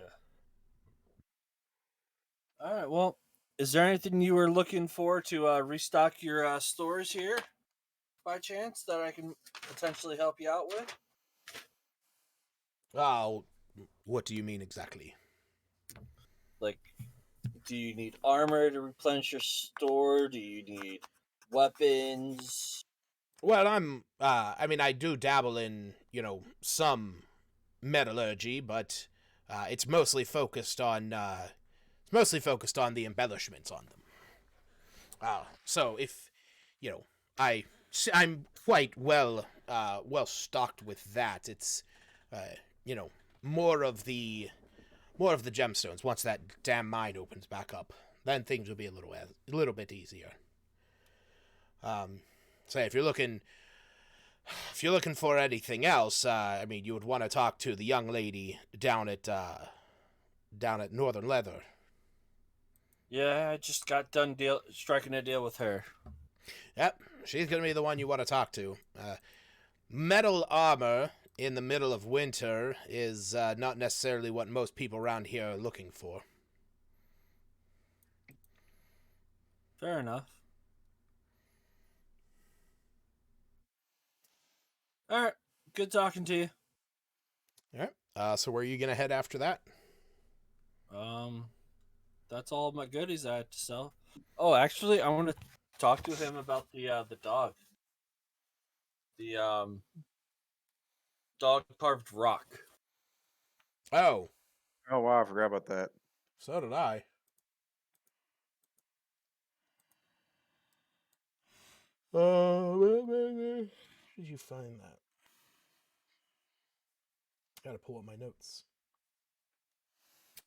All right. Well, is there anything you were looking for to restock your stores here, by chance, that I can potentially help you out with? Oh, what do you mean exactly? Like, do you need armor to replenish your store? Do you need weapons? Well, I do dabble in, some metallurgy, but it's mostly focused on the embellishments on them. So if, I'm quite well stocked with that. It's, you know, more of the gemstones. Once that damn mine opens back up, then things will be a little bit easier. Say if you're looking for anything else, you would want to talk to the young lady down at Northern Leather. Yeah, I just got done striking a deal with her. Yep, she's gonna be the one you want to talk to. Metal armor in the middle of winter is not necessarily what most people around here are looking for. Fair enough. All right, good talking to you. All right. So where are you gonna head after that? That's all my goodies I had to sell. Oh, actually, I want to talk to him about the dog. The dog carved rock. Oh, wow, I forgot about that. so did I. Where did you find that? Gotta pull up my notes.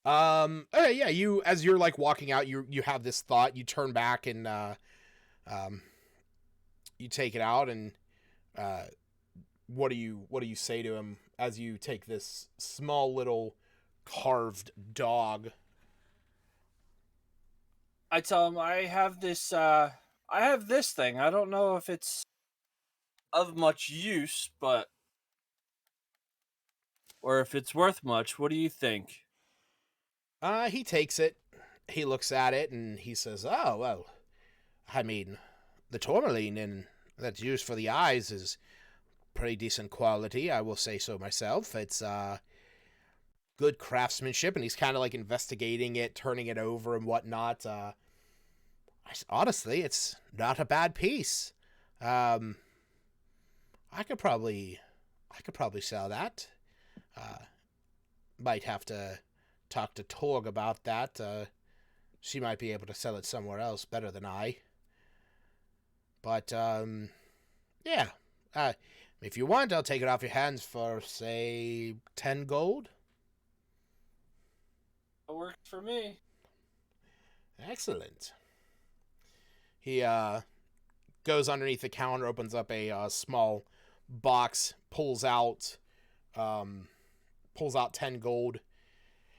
Okay, yeah, as you're like walking out, you have this thought, you turn back and you take it out, and what do you say to him as you take this small little carved dog? I tell him I have this thing. I don't know if it's of much use, or if it's worth much. What do you think? He takes it. He looks at it and he says, "Oh, well, the tourmaline that's used for the eyes is pretty decent quality. I will say so myself. It's good craftsmanship." And he's kind of like investigating it, turning it over and whatnot. Honestly, it's not a bad piece. I could probably sell that. Might have to talk to Torg about that. She might be able to sell it somewhere else better than I. But yeah. If you want, I'll take it off your hands for, say, 10 gold. It works for me. Excellent. He goes underneath the counter, opens up a small box, pulls out 10 gold,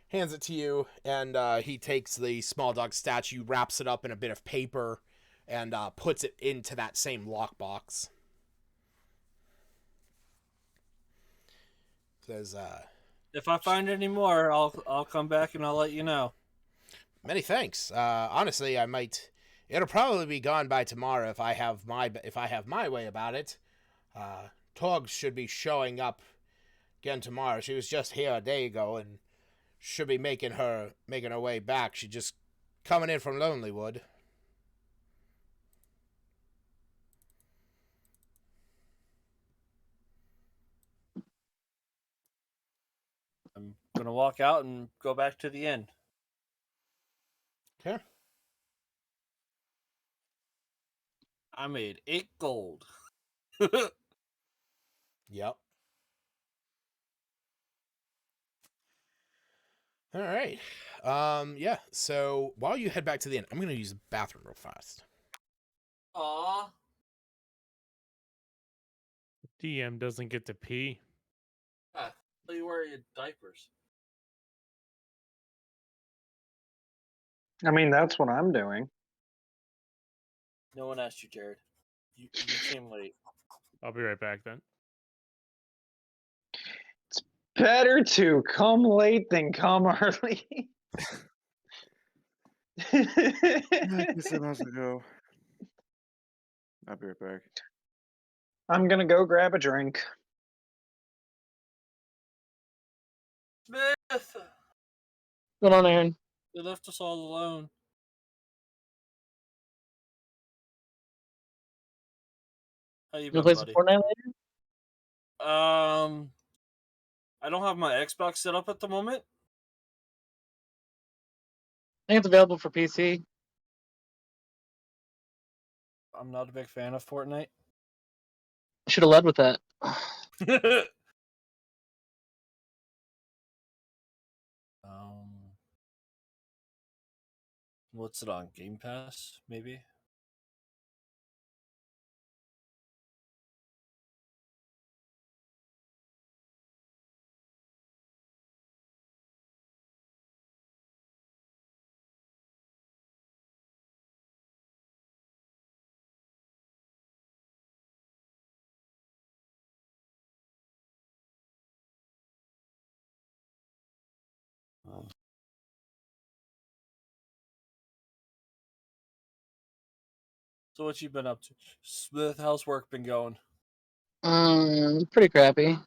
hands it to you, and he takes the small dog statue, wraps it up in a bit of paper, and puts it into that same lockbox. Says, if I find any more, I'll come back and I'll let you know. Many thanks. Honestly, it'll probably be gone by tomorrow if I have my way about it. Torg should be showing up again tomorrow. She was just here a day ago and should be making her way back. She's just coming in from Lonelywood. I'm gonna walk out and go back to the inn. Okay. I made 8 gold. Yep. All right. Yeah. So while you head back to the inn, I'm gonna use the bathroom real fast. Aw. DM doesn't get to pee. So you wear your diapers. I mean, that's what I'm doing. No one asked you, Jared. You came late. I'll be right back then. Better to come late than come early. I guess I might as well go. I'll be right back. I'm gonna go grab a drink. Smith! What's on, Aaron? They left us all alone. How you You wanna been, play some buddy? Fortnite later? I don't have my Xbox set up at the moment. I think it's available for PC. I'm not a big fan of Fortnite. Should have led with that. What's it on? Game Pass, maybe? So what you been up to? Smith, how's work been going? Pretty crappy.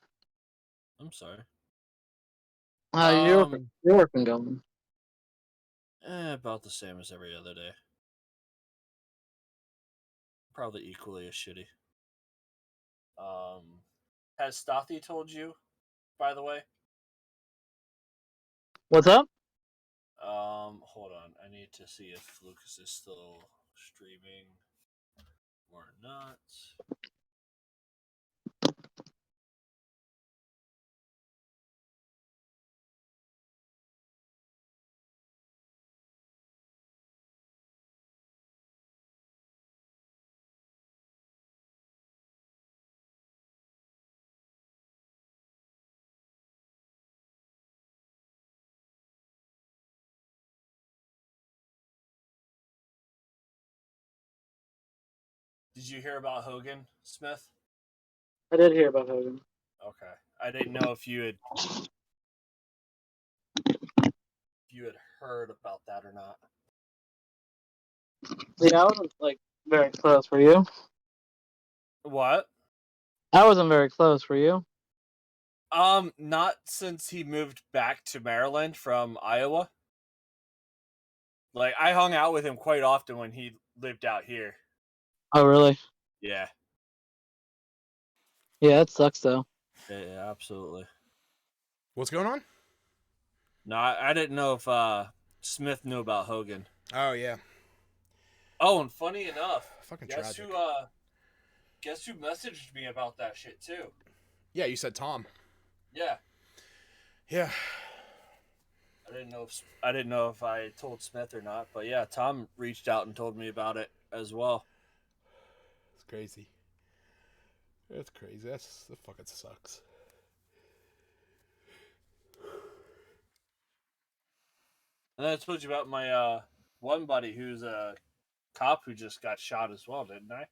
I'm sorry. Your work been going? About the same as every other day. Probably equally as shitty. Has Stothy told you, by the way? What's up? Hold on. I need to see if Lucas is still streaming or not. Did you hear about Hogan, Smith? I did hear about Hogan. Okay. I didn't know if you had heard about that or not. Yeah, I wasn't like very close. Were you? What? I wasn't very close. Were you? Not since he moved back to Maryland from Iowa. Like, I hung out with him quite often when he lived out here. Oh, really? Yeah. Yeah, that sucks though. Yeah, absolutely. What's going on? No, I didn't know if Smith knew about Hogan. Oh yeah. Oh, and funny enough, Fucking guess tragic. who messaged me about that shit too? Yeah, you said Tom. Yeah. Yeah. I didn't know if I told Smith or not, but yeah, Tom reached out and told me about it as well. It's crazy. That's crazy. That fucking sucks. And I told you about my one buddy who's a cop who just got shot as well, didn't I?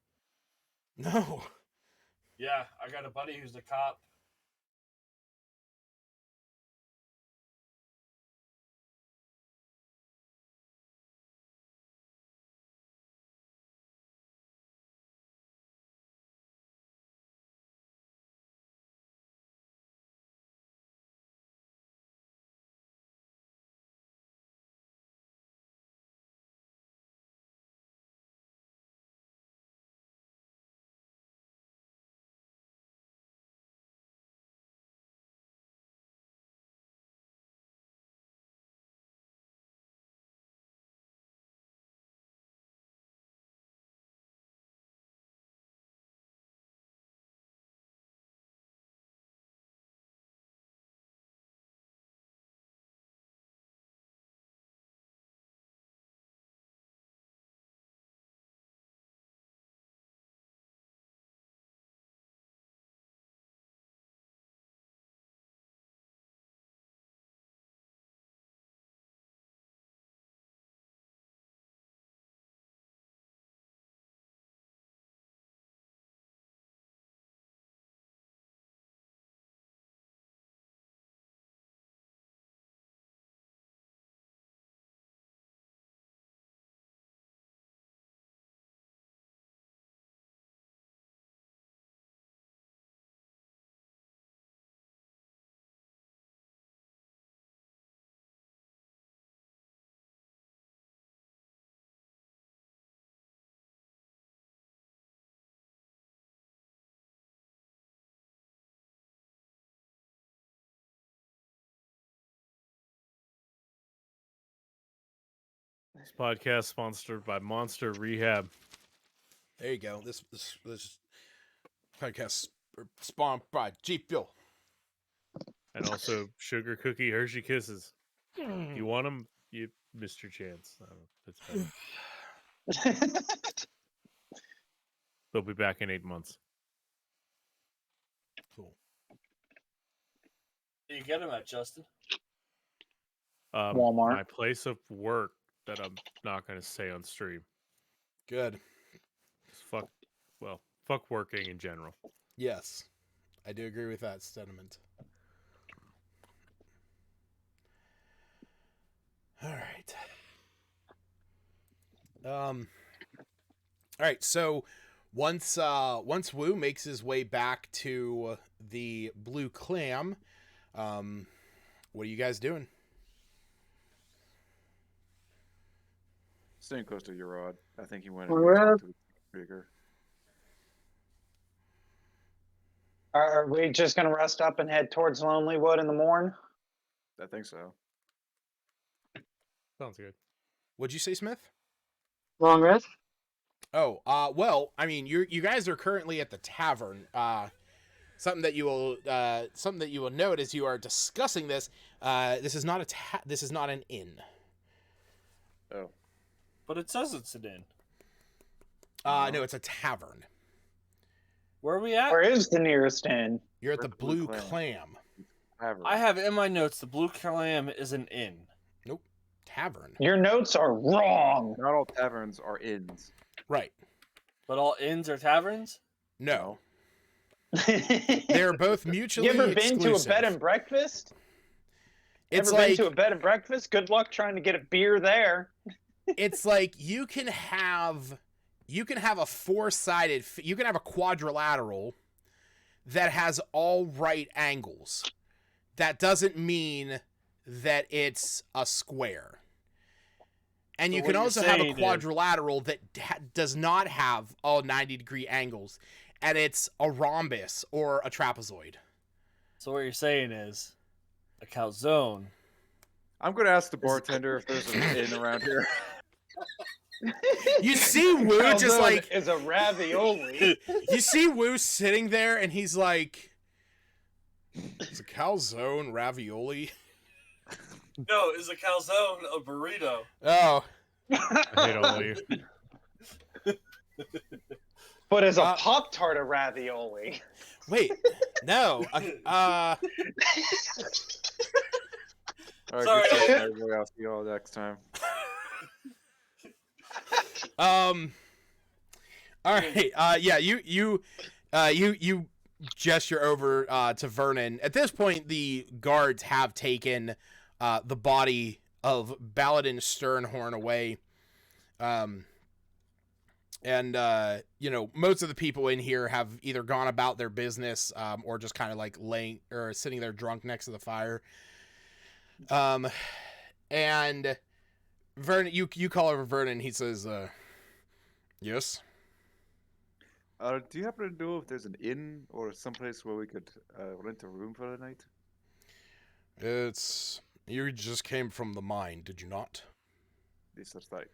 No. Yeah, I got a buddy who's a cop. This podcast sponsored by Monster Rehab. There you go. This podcast spawned by G Fuel. And also Sugar Cookie Hershey Kisses. If you want them, you missed your chance. That's better. They'll be back in 8 months. Cool. You get them at Justin? Walmart. My place of work that I'm not going to say on stream. Good. Fuck working in general. Yes, I do agree with that sentiment. All right. All right. So once Wu makes his way back to the Blue Clam, what are you guys doing? Staying close to Urod. I think he went Urod? to bigger. Are we just going to rest up and head towards Lonely Wood in the morn? I think so. Sounds good. What'd you say, Smith? Long rest? Oh, well, I mean, you guys are currently at the tavern. Something that you will note as you are discussing this. This is not an inn. Oh. But it says it's an inn. No, it's a tavern. Where are we at? Where is the nearest inn? You're at We're the at Blue Blue Clam. Clam. I have in my notes the Blue Clam is an inn. Nope. Tavern. Your notes are wrong. Not all taverns are inns. Right. But all inns are taverns? No. They're both mutually You ever exclusive. been to a bed and breakfast? It's Ever like been to a bed and breakfast? Good luck trying to get a beer there. it's like you can have a four-sided, you can have a quadrilateral that has all right angles. That doesn't mean that it's a square. And So you what can you're also have a saying is- quadrilateral that does not have all 90-degree angles, and it's a rhombus or a trapezoid. So what you're saying is a calzone. I'm going to ask the bartender if there's an inn around here. You see Wu just Calzone like is a ravioli. you see Wu sitting there, and he's like, "It's a calzone ravioli." No, is a calzone a burrito? Oh, I hate all of you. But as a Pop-Tart a ravioli. wait, no. All right, Sorry. good stuff, everybody. I'll see you all next time. All right. Yeah. You gesture over to Vernon. At this point, the guards have taken the body of Baladin Sternhorn away. And most of the people in here have either gone about their business or just kind of like laying or sitting there drunk next to the fire. And Vernon, you call over Vernon. He says, "Yes." Do you happen to know if there's an inn or someplace where we could rent a room for the night? You just came from the mine, did you not? This is right.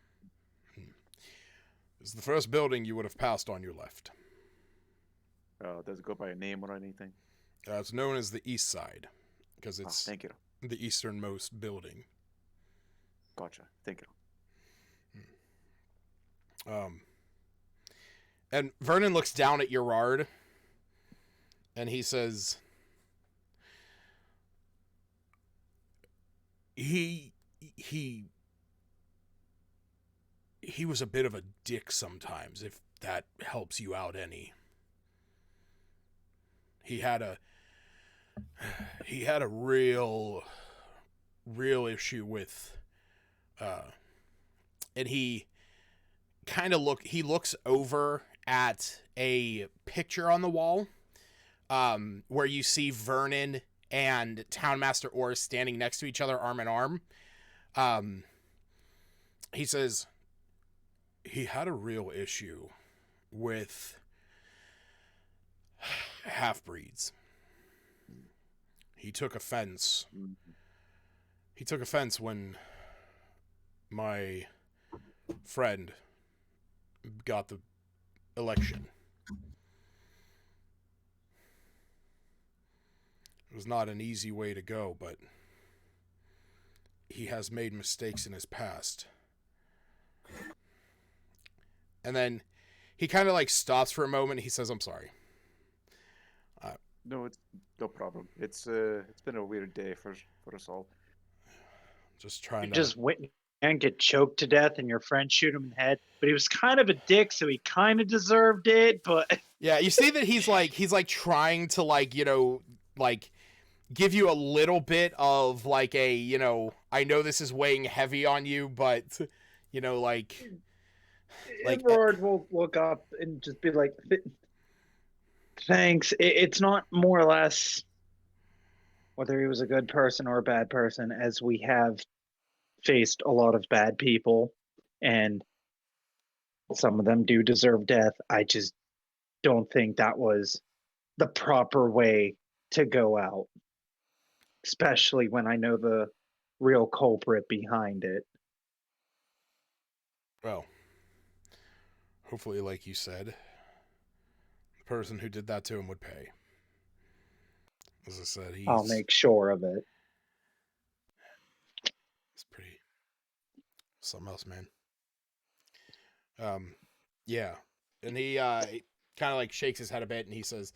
It's the first building you would have passed on your left. Does it go by a name or anything? It's known as the East Side, because it's Thank you. the easternmost building. Gotcha. Thank you. And Vernon looks down at Gerard, and he says, He was a bit of a dick sometimes, if that helps you out any. He had a real issue with and he looks over at a picture on the wall where you see Vernon and Townmaster Orr standing next to each other arm in arm. He says he had a real issue with half-breeds. He took offense when my friend got the election. It was not an easy way to go, but he has made mistakes in his past. And then he kind of like stops for a moment. He says, "I'm sorry." No, it's no problem. It's been a weird day for us all. Just trying You to just went and get choked to death, and your friend shoot him in the head. But he was kind of a dick, so he kind of deserved it. But yeah, you see that he's like trying to like, you know, like give you a little bit of like a, you know, I know this is weighing heavy on you, but you know, like Everard will look up and just be like, "Thanks." It's not more or less whether he was a good person or a bad person, as we have faced a lot of bad people, and some of them do deserve death. I just don't think that was the proper way to go out, especially when I know the real culprit behind it. well, hopefully, like you said, the person who did that to him would pay. As I said, I'll make sure of it. It's pretty something else, man. Yeah, and he kind of like shakes his head a bit, and he says,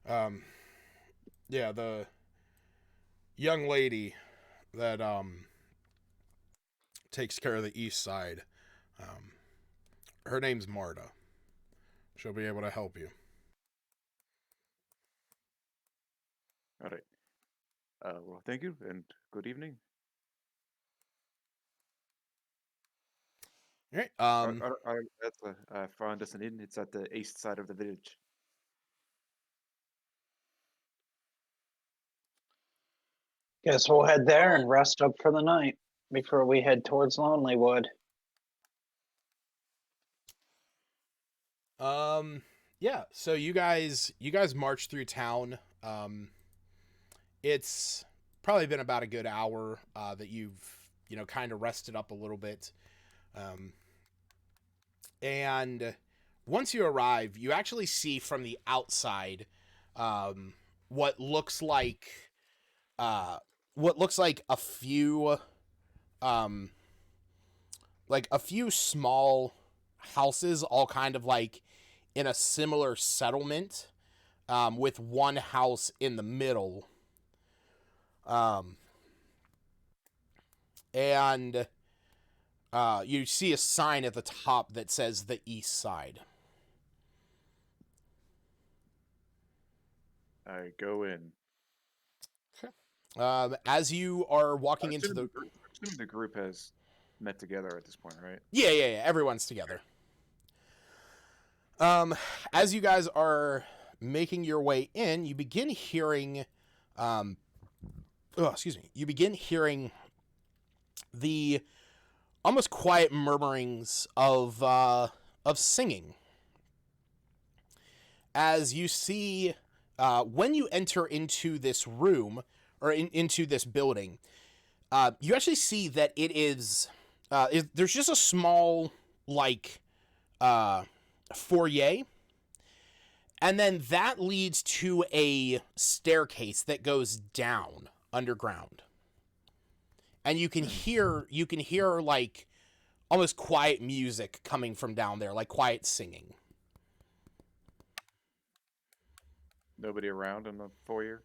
yeah, the young lady that takes care of the east side, her name's Marta. She'll be able to help you." All right. Well, thank you and good evening. All right. I found us an inn. It's at the east side of the village. Guess we'll head there and rest up for the night before we head towards Lonelywood. Yeah, so you guys march through town. It's probably been about a good hour that you've, you know, kind of rested up a little bit. And once you arrive, you actually see from the outside what looks like a few small houses, all kind of like in a similar settlement, with one house in the middle. And you see a sign at the top that says the east side. I go in. As you are walking into the... Assuming the group has met together at this point, right? Yeah. Everyone's together. As you guys are making your way in, you begin hearing... You begin hearing the almost quiet murmurings of singing. As you see, when you enter into this room, or into this building, you actually see that it is, there's just a small, like, foyer, and then that leads to a staircase that goes down underground. And you can hear like almost quiet music coming from down there, like quiet singing. Nobody around in the foyer?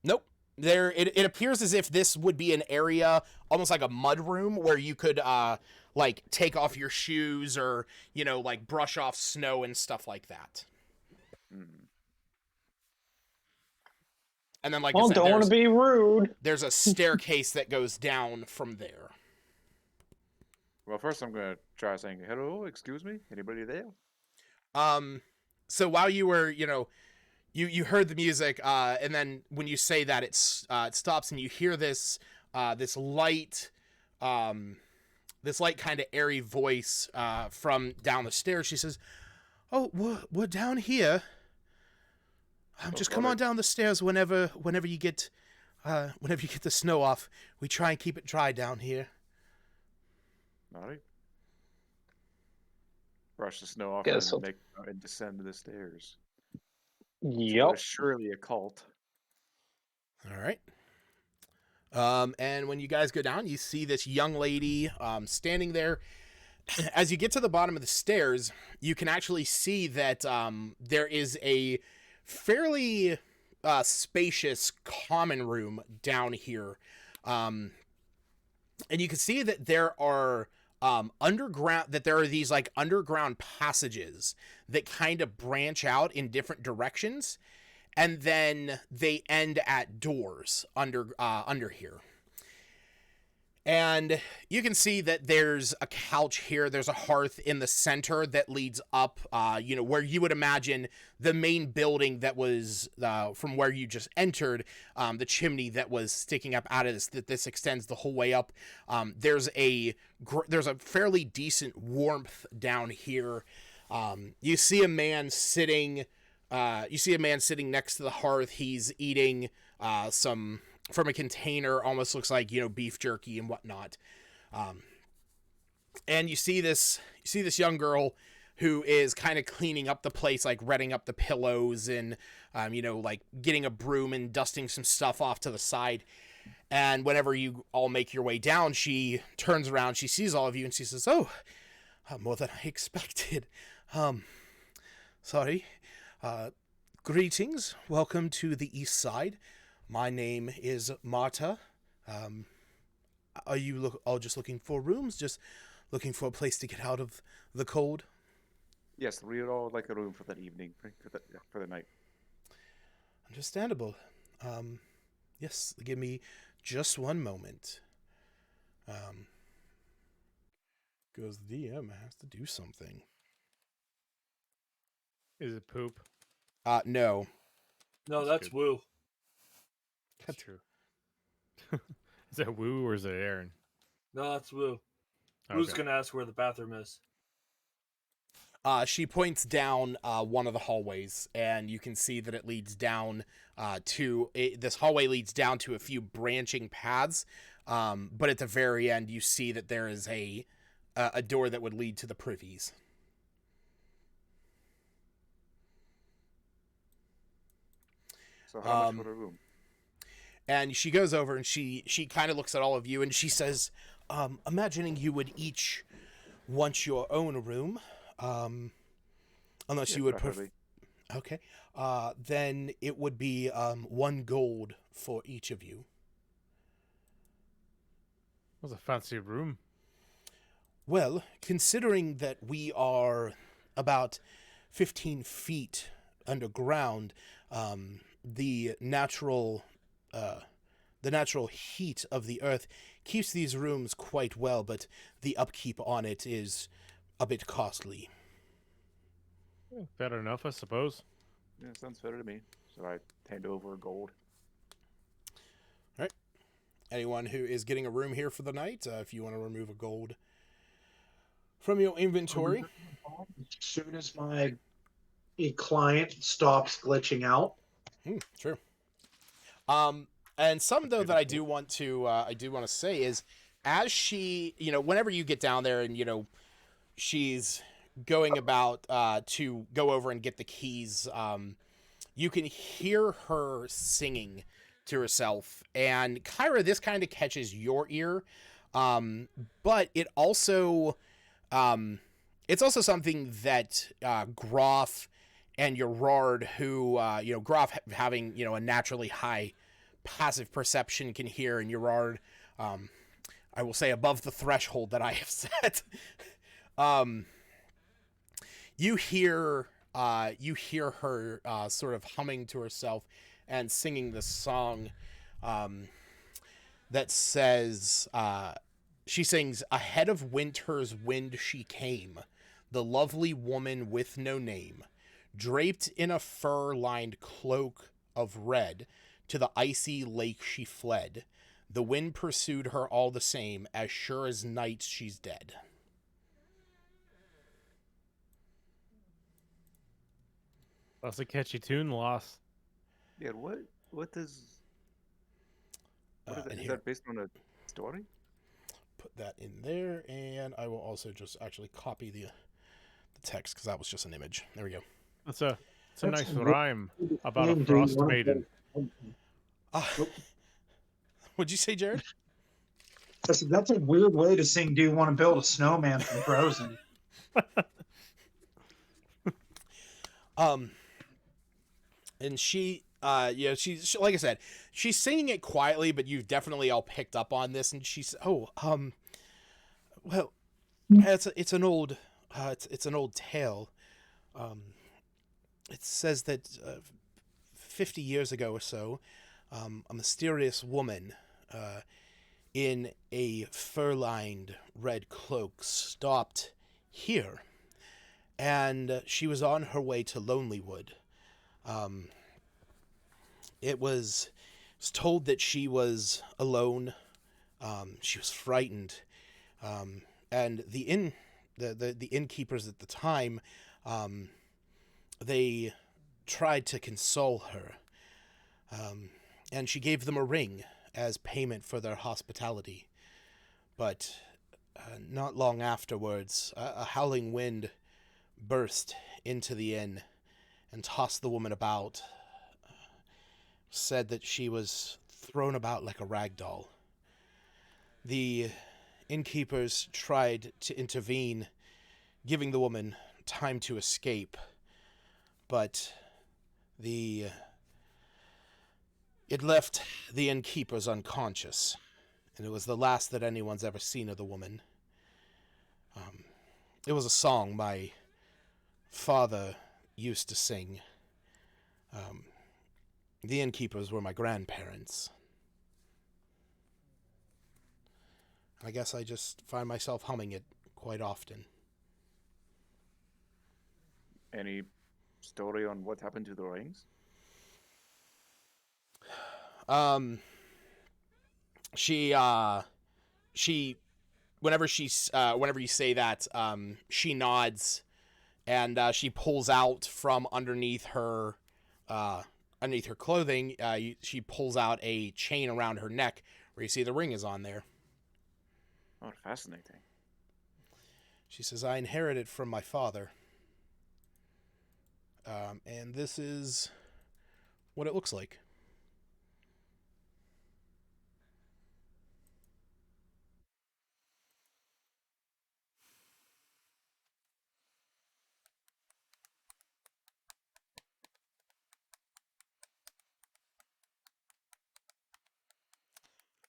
Nope. It appears as if this would be an area, almost like a mud room, where you could like take off your shoes, or, you know, like brush off snow and stuff like that. And then, like, well, I don't want to be rude. There's a staircase that goes down from there. Well, first I'm gonna try saying, "Hello, excuse me, anybody there?" So while you were, you know, you heard the music, and then when you say that, it stops, and you hear this light kind of airy voice from down the stairs. She says, "Oh, we're down here. Just come on down the stairs whenever you get the snow off. We try and keep it dry down here." All right. brush the snow off Guess and so. and descend the stairs. Yep. It's surely a cult. All right. And when you guys go down, you see this young lady standing there. As you get to the bottom of the stairs, you can actually see that there is a fairly spacious common room down here. And you can see that there are these like underground passages that kind of branch out in different directions, and then they end at doors under here. And you can see that there's a couch here. There's a hearth in the center that leads up, where you would imagine the main building that was from where you just entered, the chimney that was sticking up out of this, that this extends the whole way up. There's a fairly decent warmth down here. You see a man sitting next to the hearth. He's eating some from a container, almost looks like, beef jerky and whatnot. And you see this young girl who is kind of cleaning up the place, like redding up the pillows and, like getting a broom and dusting some stuff off to the side. And whenever you all make your way down, she turns around, she sees all of you, and she says, "Oh, more than I expected. Sorry. Greetings. Welcome to the East Side. My name is Marta. Are you all just looking for rooms? Just looking for a place to get out of the cold?" Yes, we'd all like a room for that evening, for the night. Understandable. Yes, give me just one moment. Because the DM has to do something. Is it poop? No. No, that's good. Woo. That's true. Is that Woo or is it Aaron? No, that's Woo. Okay. Woo's gonna ask where the bathroom is. She points down one of the hallways, and you can see that it leads down this hallway leads down to a few branching paths. But at the very end, you see that there is a door that would lead to the privies. So how much for a room? And she goes over and she kind of looks at all of you and she says, imagining you would each want your own room, unless you would prefer. Okay. Then it would be 1 gold for each of you. What's a fancy room? Well, considering that we are about 15 feet underground, the natural heat of the earth keeps these rooms quite well, but the upkeep on it is a bit costly. Better enough, I suppose. Yeah, sounds better to me. So I hand over gold. All right. Anyone who is getting a room here for the night, if you want to remove a gold from your inventory. As soon as my client stops glitching out. Sure. And some though that I do want to say is, as she, whenever you get down there and she's going about to go over and get the keys, you can hear her singing to herself. And Kyra, this kind of catches your ear, but it also it's also something that Groff and Gerard, who Groff having a naturally high passive perception, can hear, and Gerard, I will say, above the threshold that I have set. You hear her sort of humming to herself and singing this song that says, she sings, "Ahead of winter's wind she came, the lovely woman with no name, draped in a fur-lined cloak of red, to the icy lake she fled. The wind pursued her all the same, as sure as night she's dead." That's a catchy tune, Loss. Yeah, what is And is here, that based on a story? put that in there, and I will also just actually copy the text because that was just an image. There we go. It's a That's nice a rhyme about a Do you wanna Frostmaiden. What'd you say, Jared? That's a weird way to sing. Do you want to build a snowman from Frozen? And she, she's like I said, she's singing it quietly, but you've definitely all picked up on this. And she's, well, it's an old tale. It says that 50 years ago or so, a mysterious woman in a fur-lined red cloak stopped here, and she was on her way to Lonelywood. It was told that she was alone. She was frightened, and the innkeepers at the time, they tried to console her, and she gave them a ring as payment for their hospitality. But not long afterwards, a howling wind burst into the inn and tossed the woman about. Said that she was thrown about like a rag doll. The innkeepers tried to intervene, giving the woman time to escape, but it left the innkeepers unconscious, and it was the last that anyone's ever seen of the woman. It was a song my father used to sing. The innkeepers were my grandparents. I guess I just find myself humming it quite often. Any story on what happened to the rings? She whenever you say that, she nods, and she pulls out from underneath her clothing, she pulls out a chain around her neck where you see the ring is on there. Oh, fascinating. She says, I inherited from my father. And this is what it looks like.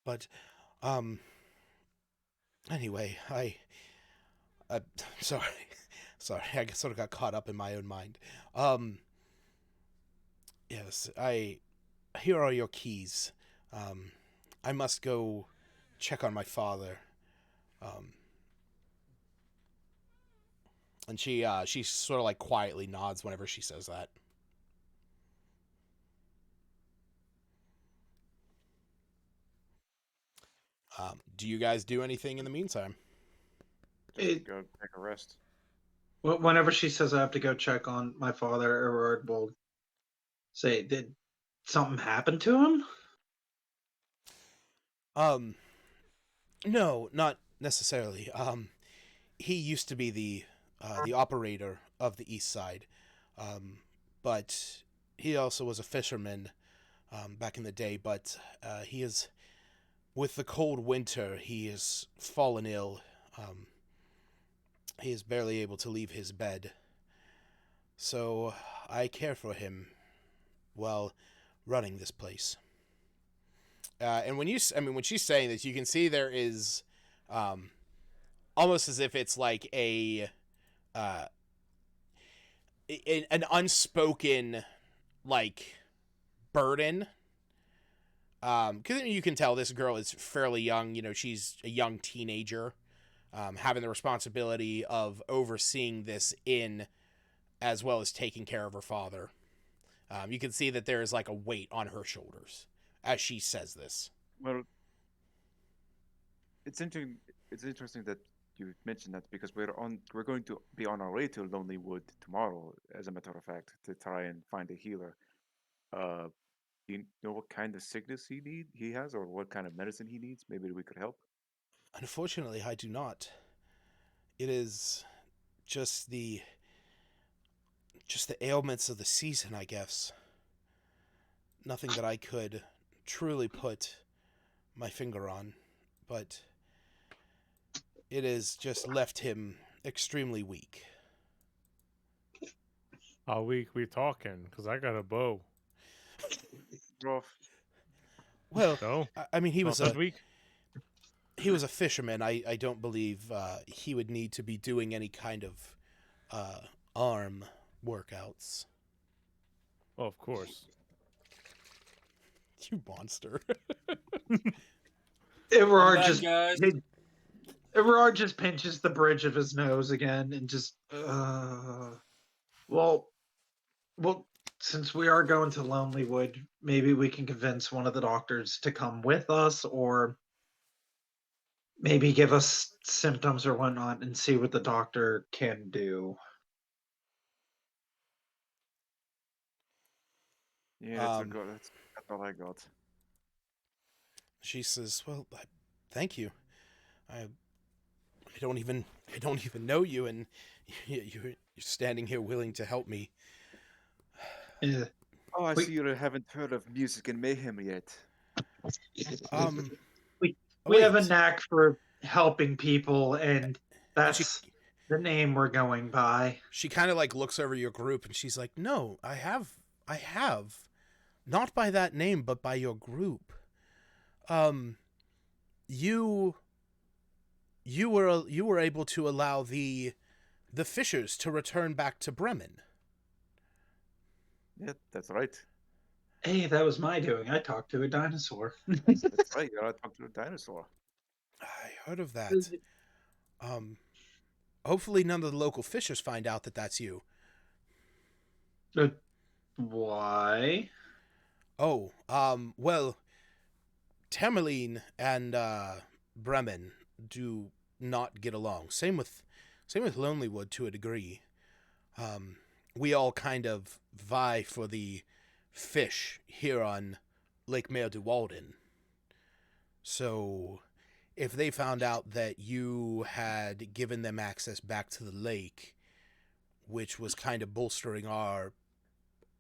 But, anyway, sorry, I sort of got caught up in my own mind. Yes, here are your keys. I must go check on my father. And she sort of like quietly nods whenever she says that. Do you guys do anything in the meantime? Just go take a rest. Whenever she says I have to go check on my father, Everard will say, "Did something happen to him?" No, not necessarily. He used to be the operator of the East Side, but he also was a fisherman back in the day. But he is, with the cold winter, he has fallen ill. He is barely able to leave his bed. So I care for him while running this place. And when she's saying this, you can see there is, almost as if it's like an unspoken, like, burden. Because you can tell this girl is fairly young. You know, she's a young teenager, having the responsibility of overseeing this inn, as well as taking care of her father. You can see that there is like a weight on her shoulders as she says this. Well, it's interesting. It's interesting that you mentioned that because we're going to be on our way to Lonelywood tomorrow, as a matter of fact, to try and find a healer. Do you know what kind of sickness he has, or what kind of medicine he needs? Maybe we could help. Unfortunately, I do not. It is just the Just the ailments of the season, I guess. Nothing that I could truly put my finger on, but it has just left him extremely weak. How weak we talking? Because I got a bow. Rough. Well, No, I mean, he not was that a weak. he was a fisherman. I don't believe he would need to be doing any kind of arm workouts. Oh, of course. You monster. Everard back, just guys. Everard just pinches the bridge of his nose again and just well, since we are going to Lonelywood, maybe we can convince one of the doctors to come with us, or maybe give us symptoms or whatnot and see what the doctor can do. Yeah, that's that's all I got. She says, "Well, thank you. I don't even know you, and you're standing here willing to help me." Yeah. Oh, I We- see you haven't heard of Music and Mayhem yet. We have a wait. knack for helping people, and that's She the name we're going by. she kind of like looks over your group, and she's like, "No, I have, not by that name, but by your group. You were able to allow the Fishers to return back to Bremen." Yeah, that's right. Hey, that was my doing. I talked to a dinosaur. That's right. You're talking to a dinosaur. I heard of that. Hopefully none of the local fishers find out that that's you. Why? Oh, well, Tamerlane and Bremen do not get along. Same with Lonelywood to a degree. We all kind of vie for the fish here on Lake Mare du Walden. So, if they found out that you had given them access back to the lake, which was kind of bolstering our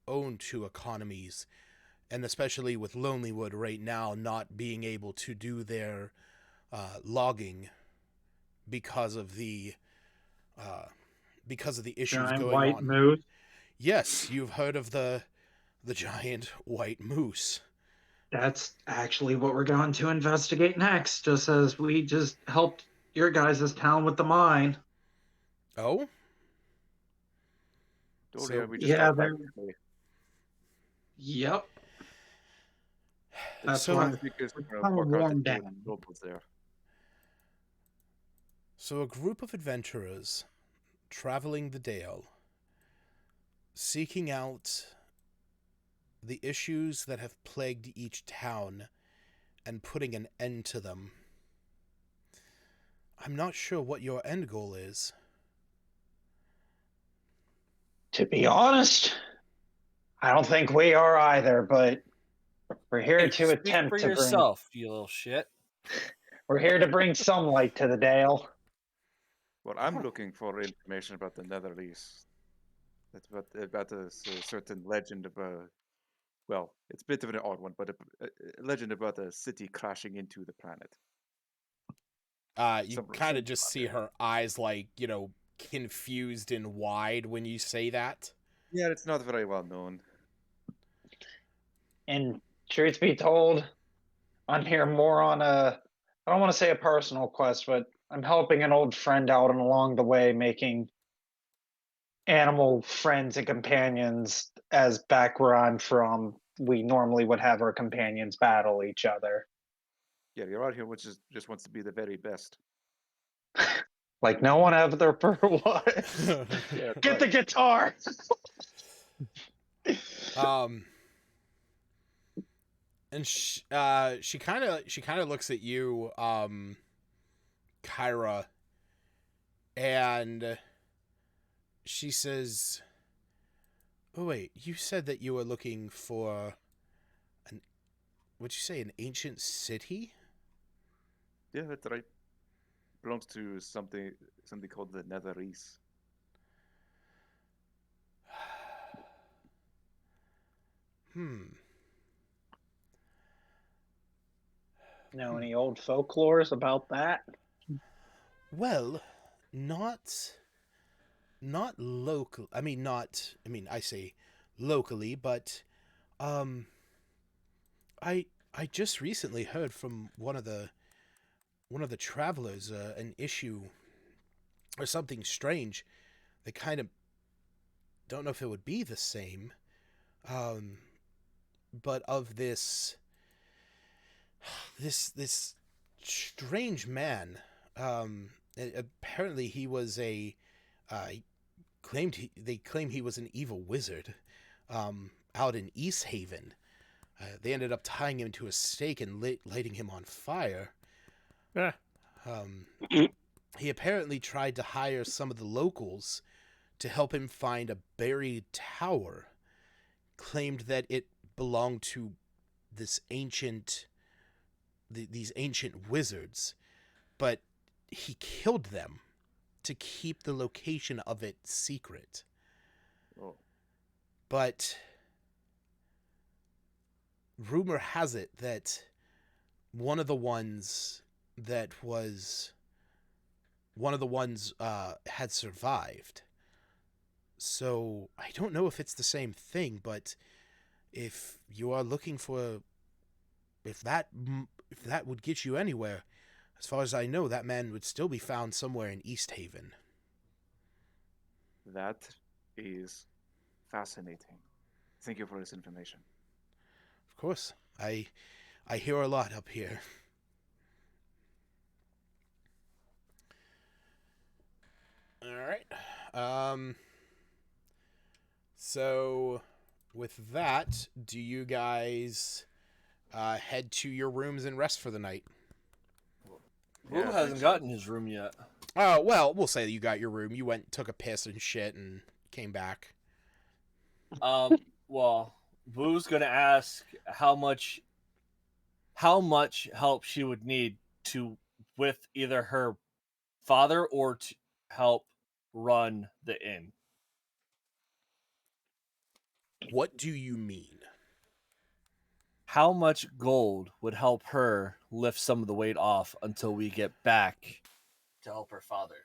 own two economies, and especially with Lonelywood right now not being able to do their logging because of the issues Giant going white on. moose. Yes, you've heard of the giant white moose. That's actually what we're going to investigate next, just as we just helped your guys' town with the mine. Oh? Oh, So- yeah, we just Yeah, got back they're- today. Yep. That's So- why Because we're we're kind of work out warm the down. locals there. So a group of adventurers traveling the Dale, seeking out the issues that have plagued each town and putting an end to them. I'm not sure what your end goal is. To be honest, I don't think we are either, but we're here Hey, to speak attempt for to yourself, you little shit. we're here to bring some light to the Dale. Well, I'm looking for information about the Netherese. That's about a certain legend about. Well, it's a bit of an odd one, but a legend about a city crashing into the planet. You Some- kind of some- just see her eyes like, confused and wide when you say that. Yeah, it's not very well known. And truth be told, I'm here more on a, I don't want to say a personal quest, but I'm helping an old friend out and along the way making animal friends and companions, as back where I'm from, we normally would have our companions battle each other. Yeah, you're out here, which is just wants to be the very best. Like no one ever was. Yeah, Get the guitar. And she kind of looks at you, Kyra, and she says, "Oh wait, you said that you were looking for what'd you say, an ancient city?" Yeah, that's right. Belongs to something called the Netherese. Know any old folklores about that? Well, not local. I mean, not. I mean, I say locally, but I just recently heard from one of the travelers an issue or something strange. They kind of don't know if it would be the same, but of this strange man. Apparently, he was a they claim he was an evil wizard out in East Haven. They ended up tying him to a stake and lighting him on fire. Ah. He apparently tried to hire some of the locals to help him find a buried tower, claimed that it belonged to this these ancient wizards, but he killed them to keep the location of it secret. Oh. But rumor has it that one of the ones had survived. So I don't know if it's the same thing, but if you are looking for, if that would get you anywhere, as far as I know, that man would still be found somewhere in East Haven. That is fascinating. Thank you for this information. Of course, I hear a lot up here. All right. So with that, do you guys head to your rooms and rest for the night? Who hasn't gotten his room yet? Oh, well, we'll say that you got your room. You went, took a piss and shit, and came back. Well, Woo's gonna ask how much help she would need with either her father or to help run the inn. What do you mean? How much gold would help her lift some of the weight off until we get back to help her father?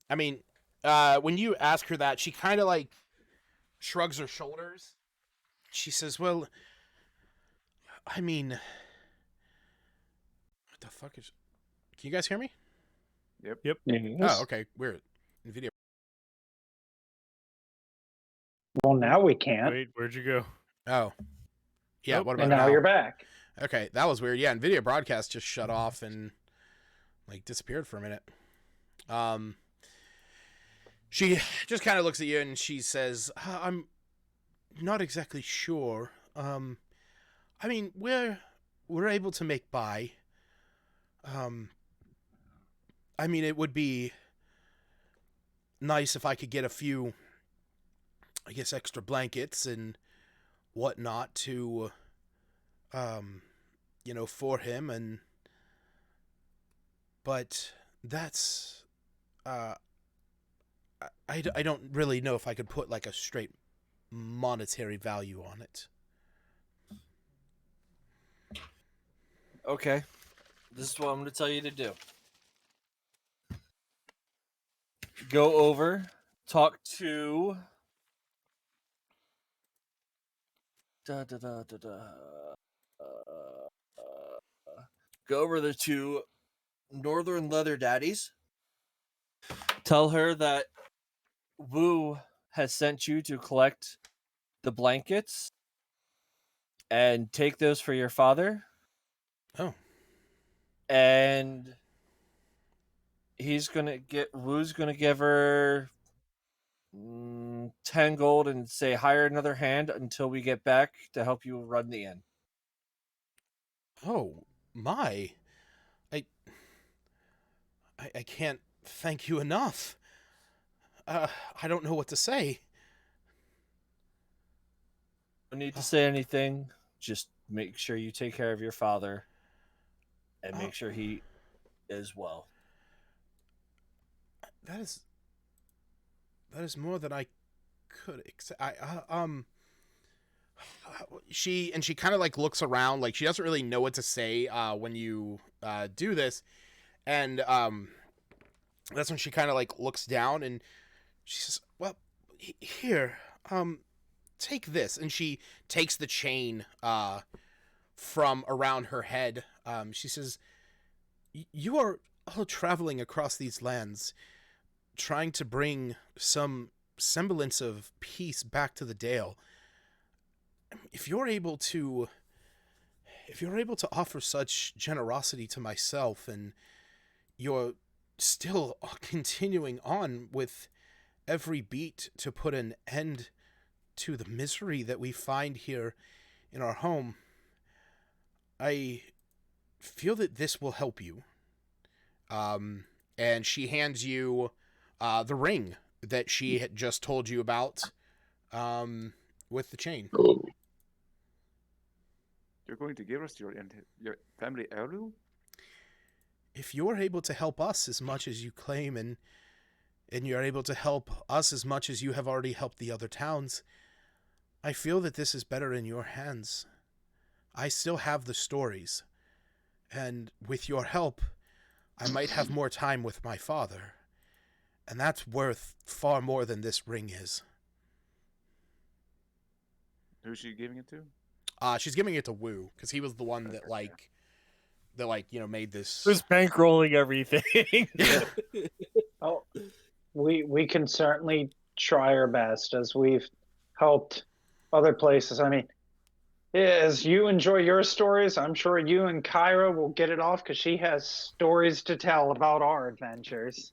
I mean, when you ask her that, she kind of like shrugs her shoulders. She says, well, I mean, what the fuck is... Can you guys hear me? Yep. Oh, okay. Weird. Video. Well, now we can't. Wait, where'd you go? Oh. Yeah, Nope. what about And now you're back. Okay, that was weird. Yeah, NVIDIA broadcast just shut off and like disappeared for a minute. She just kind of looks at you and she says, I'm not exactly sure. I mean, we're able to make by. I mean, it would be nice if I could get a few, I guess, extra blankets and whatnot to, for him, but that's, I don't really know if I could put like a straight monetary value on it. Okay. This is what I'm going to tell you to do. Go over, talk to... Go over the two Northern Leather Daddies. Tell her that Wu has sent you to collect the blankets and take those for your father. Oh. And Woo's gonna give her 10 gold and say hire another hand until we get back to help you run the inn. Oh my! I can't thank you enough. I don't know what to say. Don't need to say anything. Just make sure you take care of your father and make sure he is well. That is more than I could she kind of like looks around, like she doesn't really know what to say when you do this, and that's when she kind of like looks down and she says, well, here, take this, and she takes the chain from around her head. She says, you are all traveling across these lands, trying to bring some semblance of peace back to the Dale. If you're able to offer such generosity to myself, and you're still continuing on with every beat to put an end to the misery that we find here in our home, I feel that this will help you. And she hands you the ring that she had just told you about with the chain. You're going to give us your family heirloom? If you're able to help us as much as you claim, and you're able to help us as much as you have already helped the other towns, I feel that this is better in your hands. I still have the stories, and with your help, I might have more time with my father, and that's worth far more than this ring is. Who's she giving it to? She's giving it to Wu, because he was the one that made this. Who's bankrolling everything? Oh, we can certainly try our best, as we've helped other places. I mean, as you enjoy your stories, I'm sure you and Kyra will get it off, because she has stories to tell about our adventures.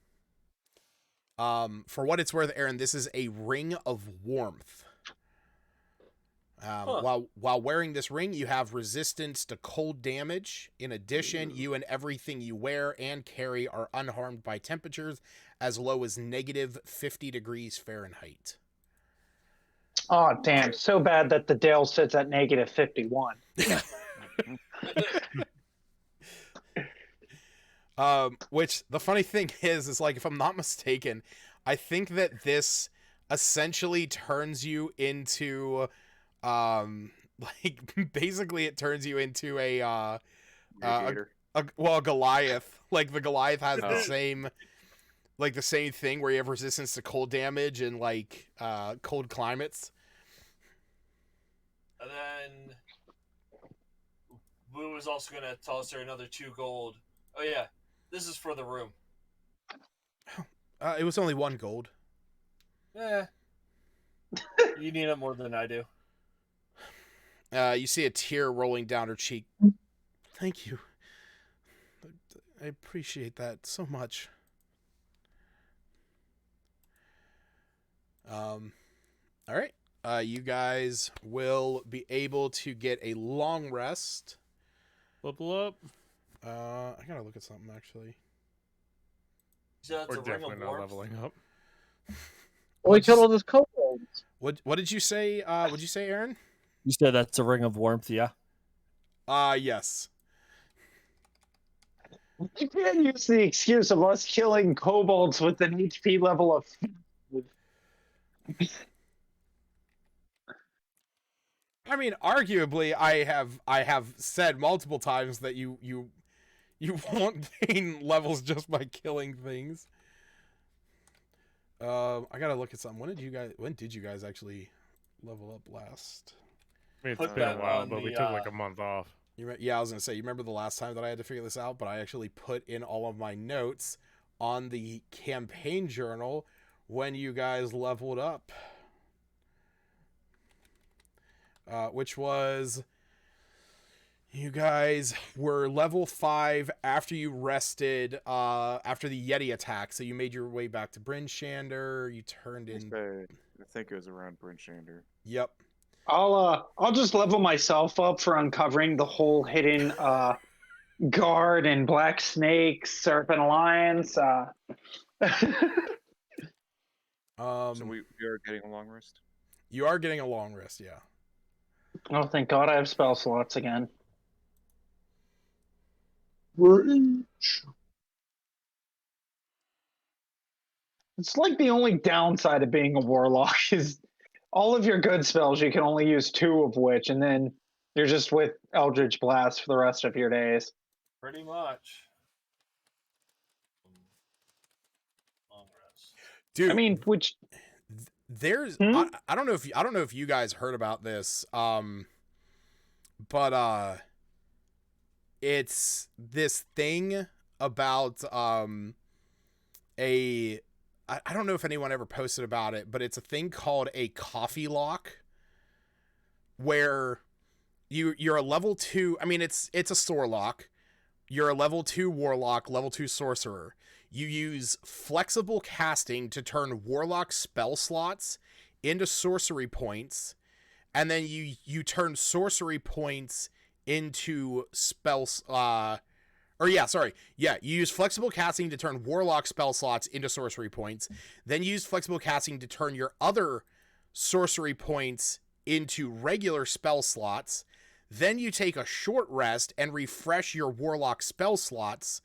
For what it's worth, Aaron, this is a ring of warmth. While wearing this ring, you have resistance to cold damage. In addition, you and everything you wear and carry are unharmed by temperatures as low as negative 50 degrees Fahrenheit. Oh, damn. So bad that the Dale sits at negative 51. Which, the funny thing is like, if I'm not mistaken, I think that this essentially turns you into... basically it turns you into a Goliath. Like, the Goliath has the same thing where you have resistance to cold damage and cold climates. And then Wu is also gonna toss her another 2 gold. Oh yeah, this is for the room. It was only 1 gold. Yeah. You need it more than I do. You see a tear rolling down her cheek. Thank you. I appreciate that so much. All right. You guys will be able to get a long rest. Level up. I gotta look at something actually. So We're definitely not leveling up. We killed all those kobolds. What did you say? What'd you say, Aaron? You said that's a ring of warmth, yeah? Yes. You can't use the excuse of us killing kobolds with an HP level of... I mean, arguably, I have said multiple times that you won't gain levels just by killing things. I gotta look at something. When did you guys actually level up last? I mean, it's been a while, but we took like a month off. Yeah, I was gonna say, you remember the last time that I had to figure this out, but I actually put in all of my notes on the campaign journal when you guys leveled up. Which was, you guys were level 5 after you rested, after the Yeti attack. So you made your way back to Bryn Shander. You turned in. I think it was around Bryn Shander. Yep. I'll just level myself up for uncovering the whole hidden guard and black snake serpent alliance. So we are getting a long rest. You are getting a long rest, yeah. Oh, thank God I have spell slots again. It's like the only downside of being a warlock is all of your good spells, you can only use 2 of which, and then you're just with Eldritch Blast for the rest of your days. Pretty much. Long rest. Dude, I mean, which there's Hmm? I don't know if you guys heard about this, but it's this thing about I don't know if anyone ever posted about it, but it's a thing called a coffee lock, where you're a level 2. I mean, it's a store lock. You're a level 2 warlock, level 2 sorcerer. You use flexible casting to turn warlock spell slots into sorcery points, and then you turn sorcery points into spells. You use flexible casting to turn warlock spell slots into sorcery points. Then use flexible casting to turn your other sorcery points into regular spell slots. Then you take a short rest and refresh your warlock spell slots.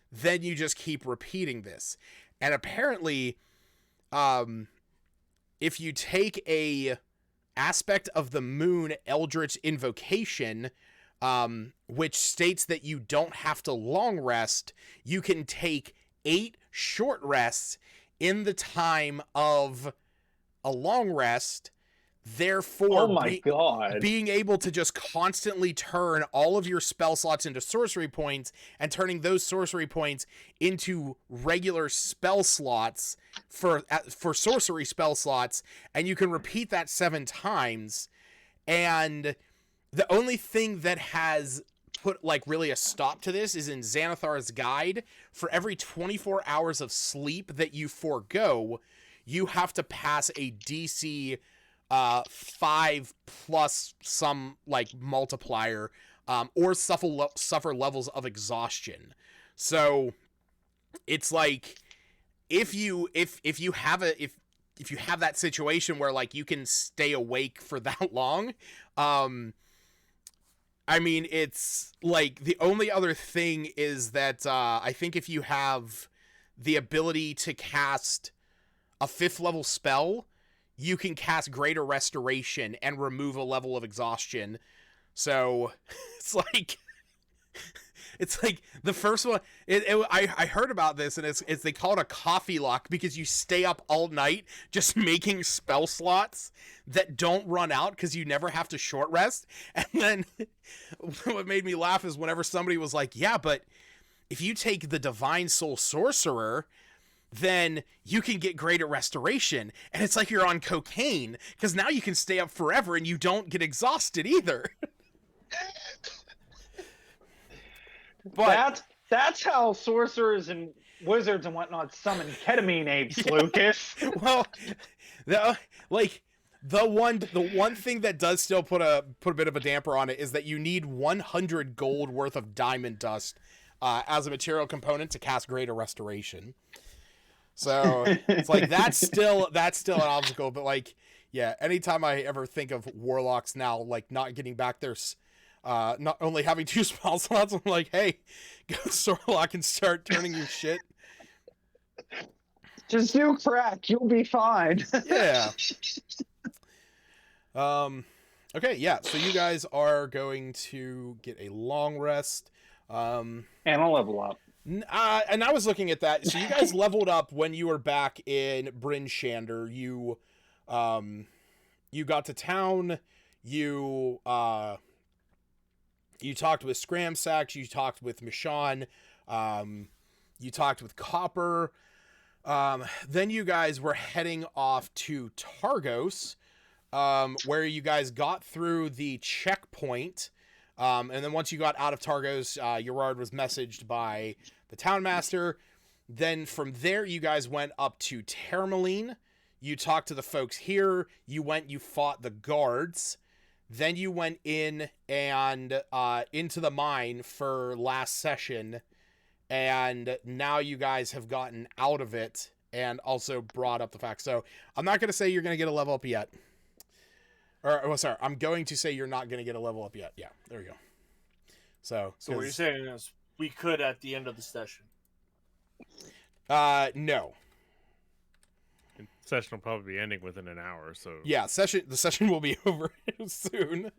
Then you just keep repeating this. And apparently, if you take a aspect of the moon Eldritch Invocation, which states that you don't have to long rest, you can take 8 short rests in the time of a long rest. Therefore, oh my god. being able to just constantly turn all of your spell slots into sorcery points and turning those sorcery points into regular spell slots for sorcery spell slots, and you can repeat that 7 times. And the only thing that has put like really a stop to this is in Xanathar's guide. For every 24 hours of sleep that you forego, you have to pass a DC 5 plus some like multiplier, or suffer levels of exhaustion. So it's like if you have that situation where like you can stay awake for that long, I mean, it's like the only other thing is that I think if you have the ability to cast a 5th level spell, you can cast Greater Restoration and remove a level of exhaustion. So it's like the first one. I heard about this, and it's they call it a coffee lock because you stay up all night just making spell slots that don't run out because you never have to short rest. And then what made me laugh is whenever somebody was like, "Yeah, but if you take the Divine Soul Sorcerer, then you can get Greater Restoration." And it's like you're on cocaine because now you can stay up forever and you don't get exhausted either. But that's how sorcerers and wizards and whatnot summon ketamine apes, Lucas. Well, the one thing that does still put a bit of a damper on it is that you need 100 gold worth of diamond dust as a material component to cast Greater Restoration. So it's like that's still an obstacle. But like, yeah, anytime I ever think of warlocks now, like not getting back their not only having 2 spell slots, I'm like, hey, go Sorlock and start turning your shit. Just do crack, you'll be fine. Yeah. Okay, yeah. So you guys are going to get a long rest. And a level up. And I was looking at that. So you guys leveled up when you were back in Bryn Shander. You got to town. You talked with Scramsax. You talked with Michonne. You talked with Copper. Then you guys were heading off to Targos, where you guys got through the checkpoint. And then once you got out of Targos, Gerard was messaged by the townmaster. Then from there, you guys went up to Termaline. You talked to the folks here. You fought the guards. Then you went in and into the mine for last session. And now you guys have gotten out of it and also brought up the fact. So I'm not going to say you're going to get a level up yet. Sorry, I'm going to say you're not going to get a level up yet. Yeah, there you go. So what you're saying is we could at the end of the session. No. session will probably be ending within an hour. So Yeah, the session will be over soon.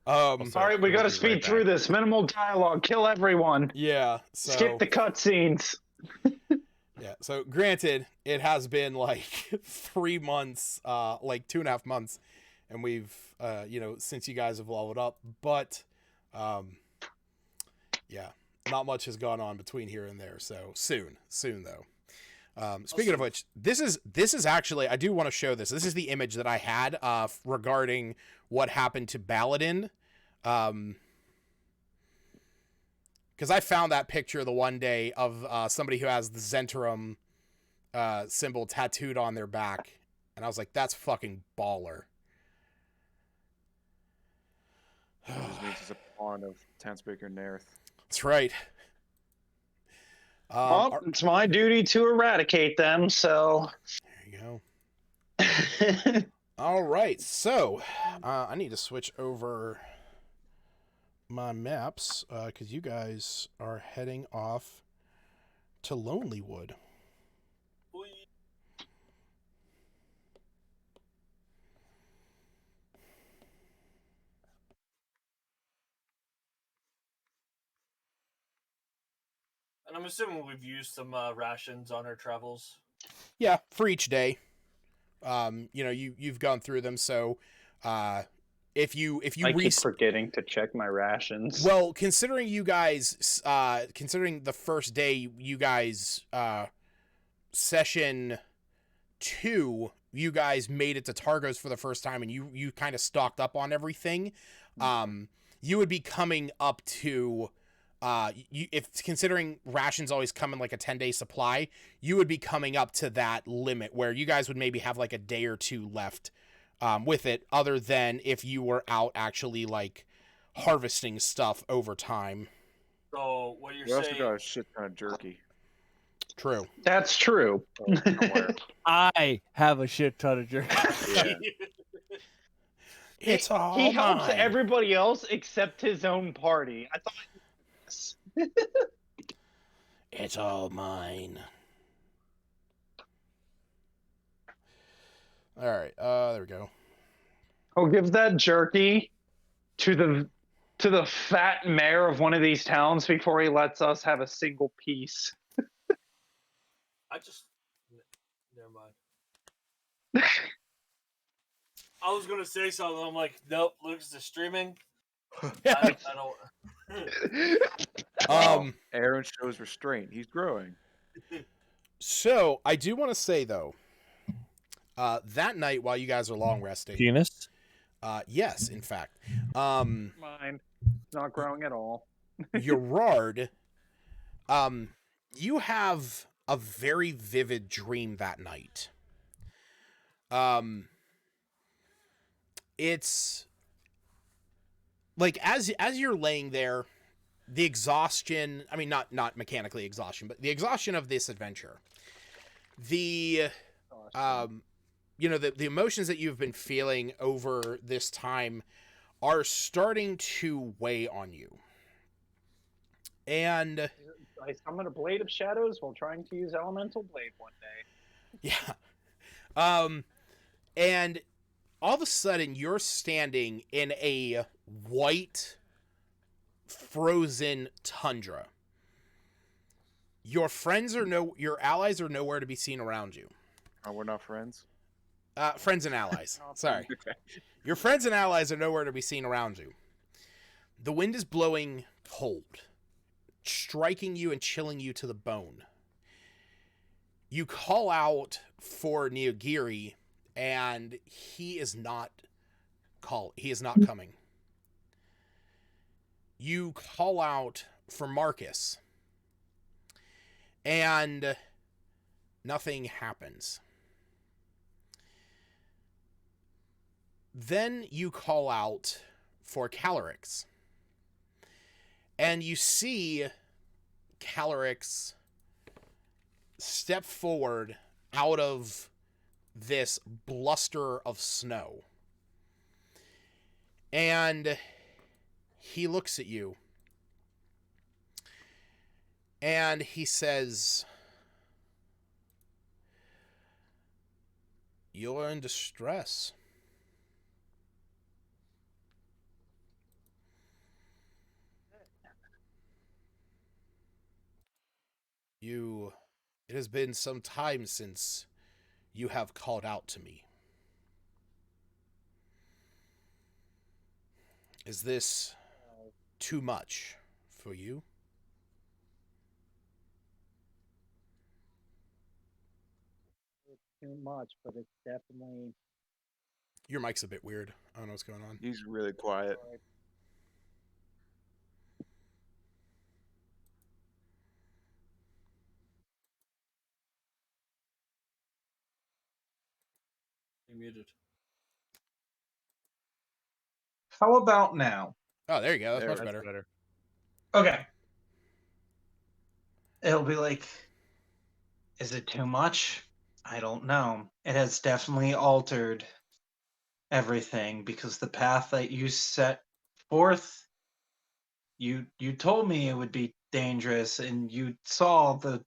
Also, All right, we we'll got to be speed right through back. this. Minimal dialogue. Kill everyone. Yeah, so Skip the cutscenes. yeah, so granted, it has been like 3 months, like 2.5 months, and we've, since you guys have leveled up, but, yeah, not much has gone on between here and there, so soon though. Speaking of which, this is actually, I do want to show this. This is the image that I had, regarding what happened to Baladin, because I found that picture the one day of somebody who has the Zentrum symbol tattooed on their back, and I was like, "That's fucking baller." This means it's a pawn of Townsbreaker Nerth. That's right. Well, it's my duty to eradicate them. So there you go. All right, so I need to switch over my maps because you guys are heading off to Lonelywood. And I'm assuming we've used some rations on our travels. Yeah, for each day. You've gone through them, so if you I keep forgetting to check my rations. well, considering you guys, considering the first day, you guys, session 2, you guys made it to Targos for the first time, and you kind of stocked up on everything. You would be coming up to, if considering rations always come in like a 10-day supply, you would be coming up to that limit where you guys would maybe have like a day or two left with it, other than if you were out actually like harvesting stuff over time. So what you're We also saying? got a shit ton of jerky. True. that's true. I have a shit ton of jerky. Yeah. It's all He helps mine. everybody else except his own party. I thought. It's all mine. All right. There we go. I'll give that jerky to the fat mayor of one of these towns before he lets us have a single piece. Never mind. I was gonna say something. I'm like, nope. Lucas is streaming. I don't. Aaron shows restraint. He's growing. So I do want to say though, that night while you guys are long resting, Penis? yes, in fact, Mine, not growing at all. Gerard, you have a very vivid dream that night. It's like as you're laying there, the exhaustion, I mean not mechanically exhaustion, but the exhaustion of this adventure, the the emotions that you've been feeling over this time are starting to weigh on you. And I summoned a blade of shadows while trying to use elemental blade one day. yeah. And all of a sudden you're standing in a white frozen tundra. Your allies are nowhere to be seen around you. Oh, we're not friends? Friends and allies. Sorry. Your friends and allies are nowhere to be seen around you. The wind is blowing cold, striking you and chilling you to the bone. You call out for Neogiri, and he is not coming. You call out for Marcus, and nothing happens. Then you call out for Calyrex, and you see Calyrex step forward out of this bluster of snow. And he looks at you, and he says, You're in distress. It has been some time since you have called out to me. Is this too much for you? Too much, but it's definitely. Your mic's a bit weird. I don't know what's going on. He's really quiet. You muted. How about now? Oh, there you go. That's There, much That's better. better. Okay. It'll be like, is it too much? I don't know. It has definitely altered everything because the path that you set forth, you told me it would be dangerous and you saw the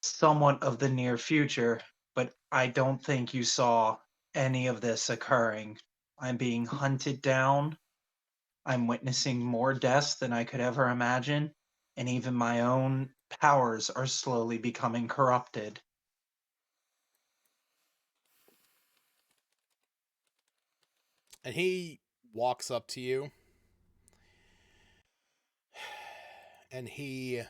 somewhat of the near future, but I don't think you saw any of this occurring. I'm being hunted down. I'm witnessing more deaths than I could ever imagine, and even my own powers are slowly becoming corrupted. And he walks up to you. And he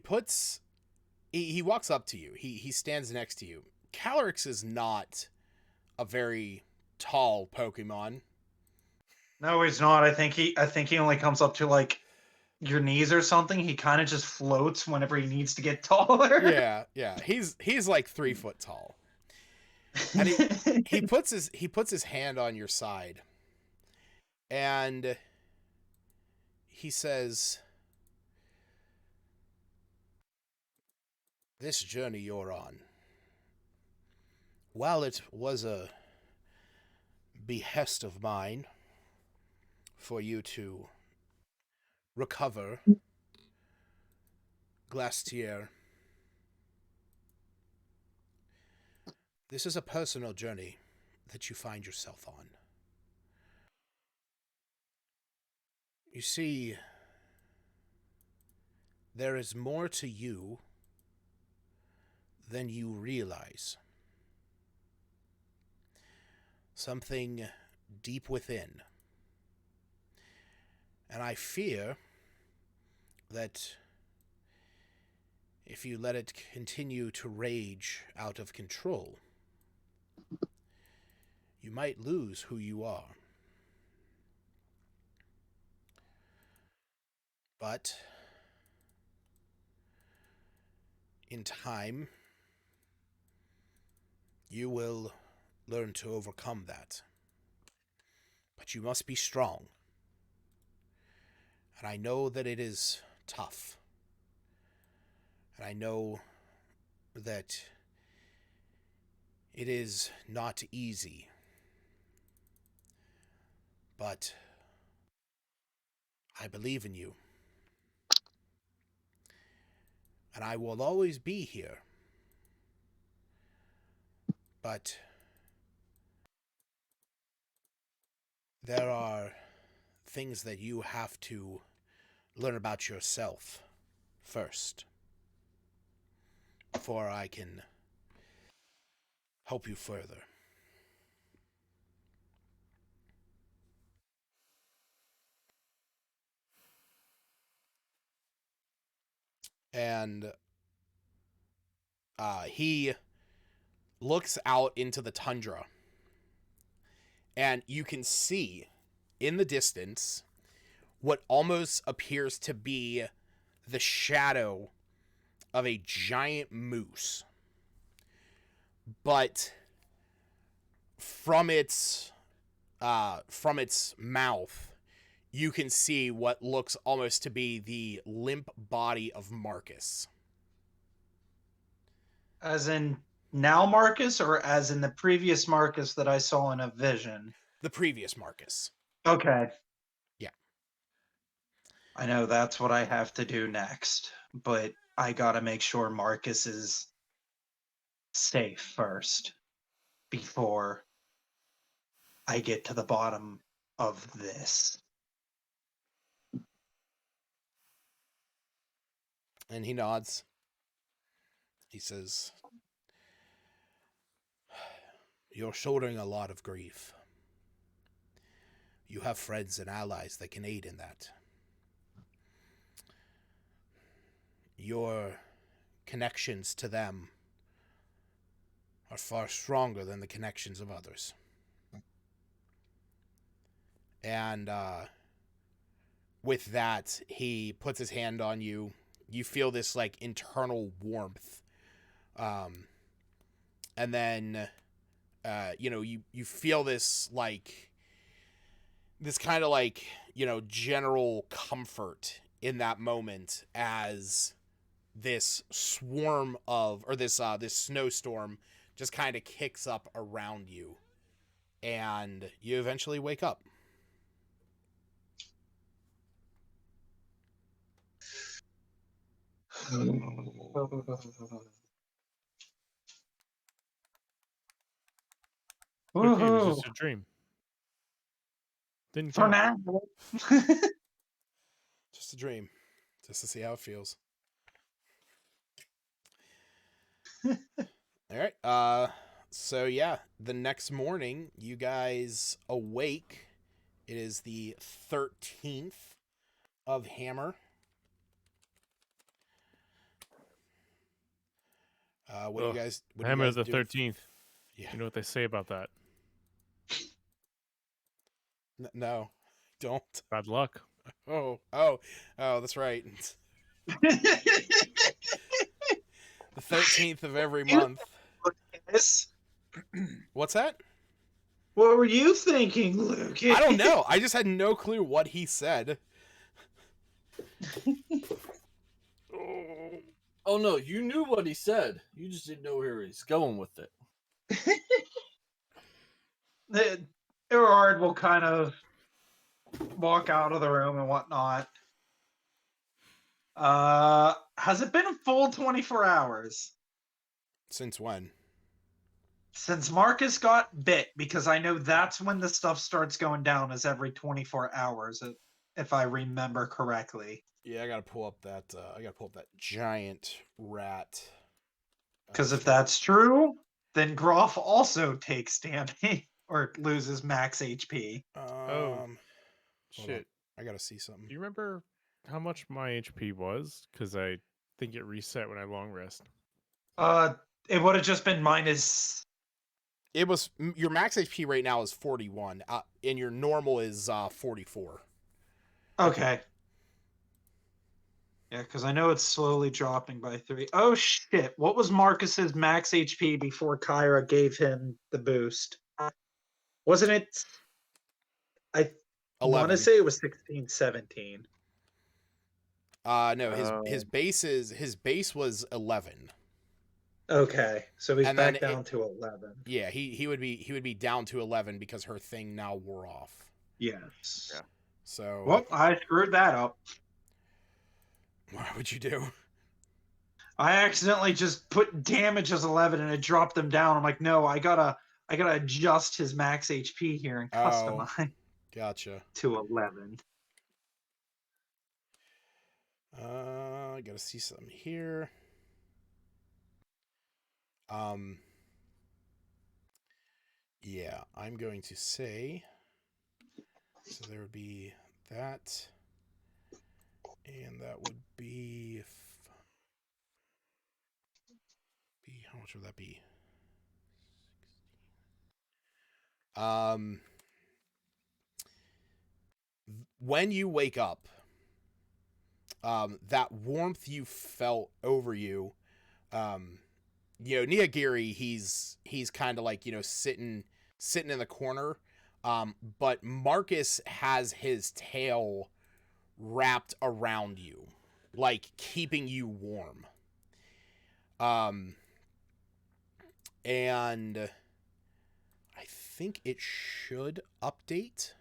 walks up to you. He stands next to you. Calyrex is not a very tall Pokemon. No, he's not. I think he only comes up to like your knees or something. He kind of just floats whenever he needs to get taller. Yeah. He's like 3 foot tall. And he puts his hand on your side. And he says, "This journey you're on, while it was a behest of mine for you to recover Glastier, this is a personal journey that you find yourself on. You see, there is more to you than you realize. Something deep within. And I fear that if you let it continue to rage out of control, you might lose who you are. But in time, you will learn to overcome that. But you must be strong. And I know that it is tough. And I know that it is not easy. But I believe in you. And I will always be here. But there are things that you have to learn about yourself first before I can help you further. And he looks out into the tundra, and you can see in the distance what almost appears to be the shadow of a giant moose. But from its mouth, you can see what looks almost to be the limp body of Marcus. As in now Marcus, or as in the previous Marcus that I saw in a vision? The previous Marcus. Okay. Yeah. I know that's what I have to do next, but I gotta make sure Marcus is safe first before I get to the bottom of this. And he nods. He says, "You're shouldering a lot of grief. You have friends and allies that can aid in that. Your connections to them are far stronger than the connections of others. And with that, he puts his hand on you. You feel this like internal warmth. And then, you feel this like, this kind of like, general comfort in that moment as this swarm of, or this snowstorm just kind of kicks up around you. And you eventually wake up. Okay, it was just a dream. Didn't For count. now. Just a dream. Just to see how it feels. All right. So yeah, the next morning, you guys awake. It is the 13th of Hammer. What do you guys? Hammer the 13th. Yeah. You know what they say about that? No, don't. Bad luck. Oh, that's right. The 13th of every month. Yes. What's that? What were you thinking, Luke? I don't know. I just had no clue what he said. Oh no, you knew what he said. You just didn't know where he's going with it. Erard will kind of walk out of the room and whatnot. Has it been a full 24 hours? Since when? Since Marcus got bit, because I know that's when the stuff starts going down, is every 24 hours, if I remember correctly. Yeah, I gotta pull up that giant rat. Because if that's true, then Groff also takes damage or loses max HP. Shit. I gotta see something. Do you remember how much my HP was? Because I think it reset when I long rest. It would have just been minus. It was your max HP right now is 41, and your normal is 44. Okay. Yeah, because I know it's slowly dropping by 3. Oh shit! What was Marcus's max HP before Kyra gave him the boost? Wasn't it? I want to say it was 16, 17. No, his base was 11. Okay, so he's And back down to 11. Yeah, he would be down to 11 because her thing now wore off. Yes. Yeah. So. Well, I screwed that up. What would you do? I accidentally just put damage as 11 and it dropped them down. I'm like, no, I gotta adjust his max HP here and customize. Gotcha. To 11. I gotta see something here. Yeah, I'm going to say. So there would be that, and that would be. How much would that be? When you wake up, that warmth you felt over you, Niyagiri, he's kind of like, sitting in the corner, but Marcus has his tail wrapped around you, like keeping you warm. And I think it should update.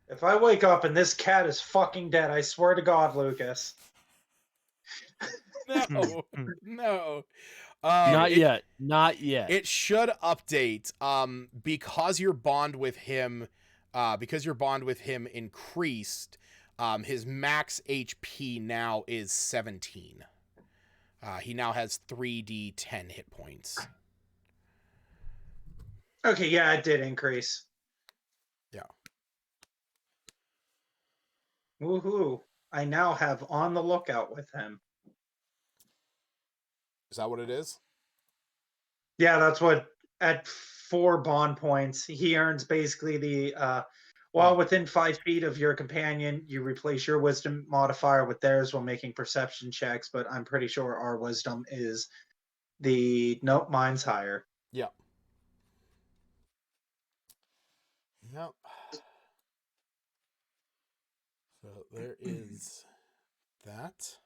If I wake up and this cat is fucking dead, I swear to God, Lucas. No. Not yet. Not yet. It should update. Because your bond with him increased, his max HP now is 17. He now has 3d10 hit points. Okay, yeah, it did increase. Yeah. Woohoo. I now have on the lookout with him. Is that what it is? Yeah, that's what, at 4 bond points, he earns basically the, while within 5 feet of your companion, you replace your wisdom modifier with theirs while making perception checks, but I'm pretty sure our wisdom is nope, mine's higher. Yeah. Yep. So there is that.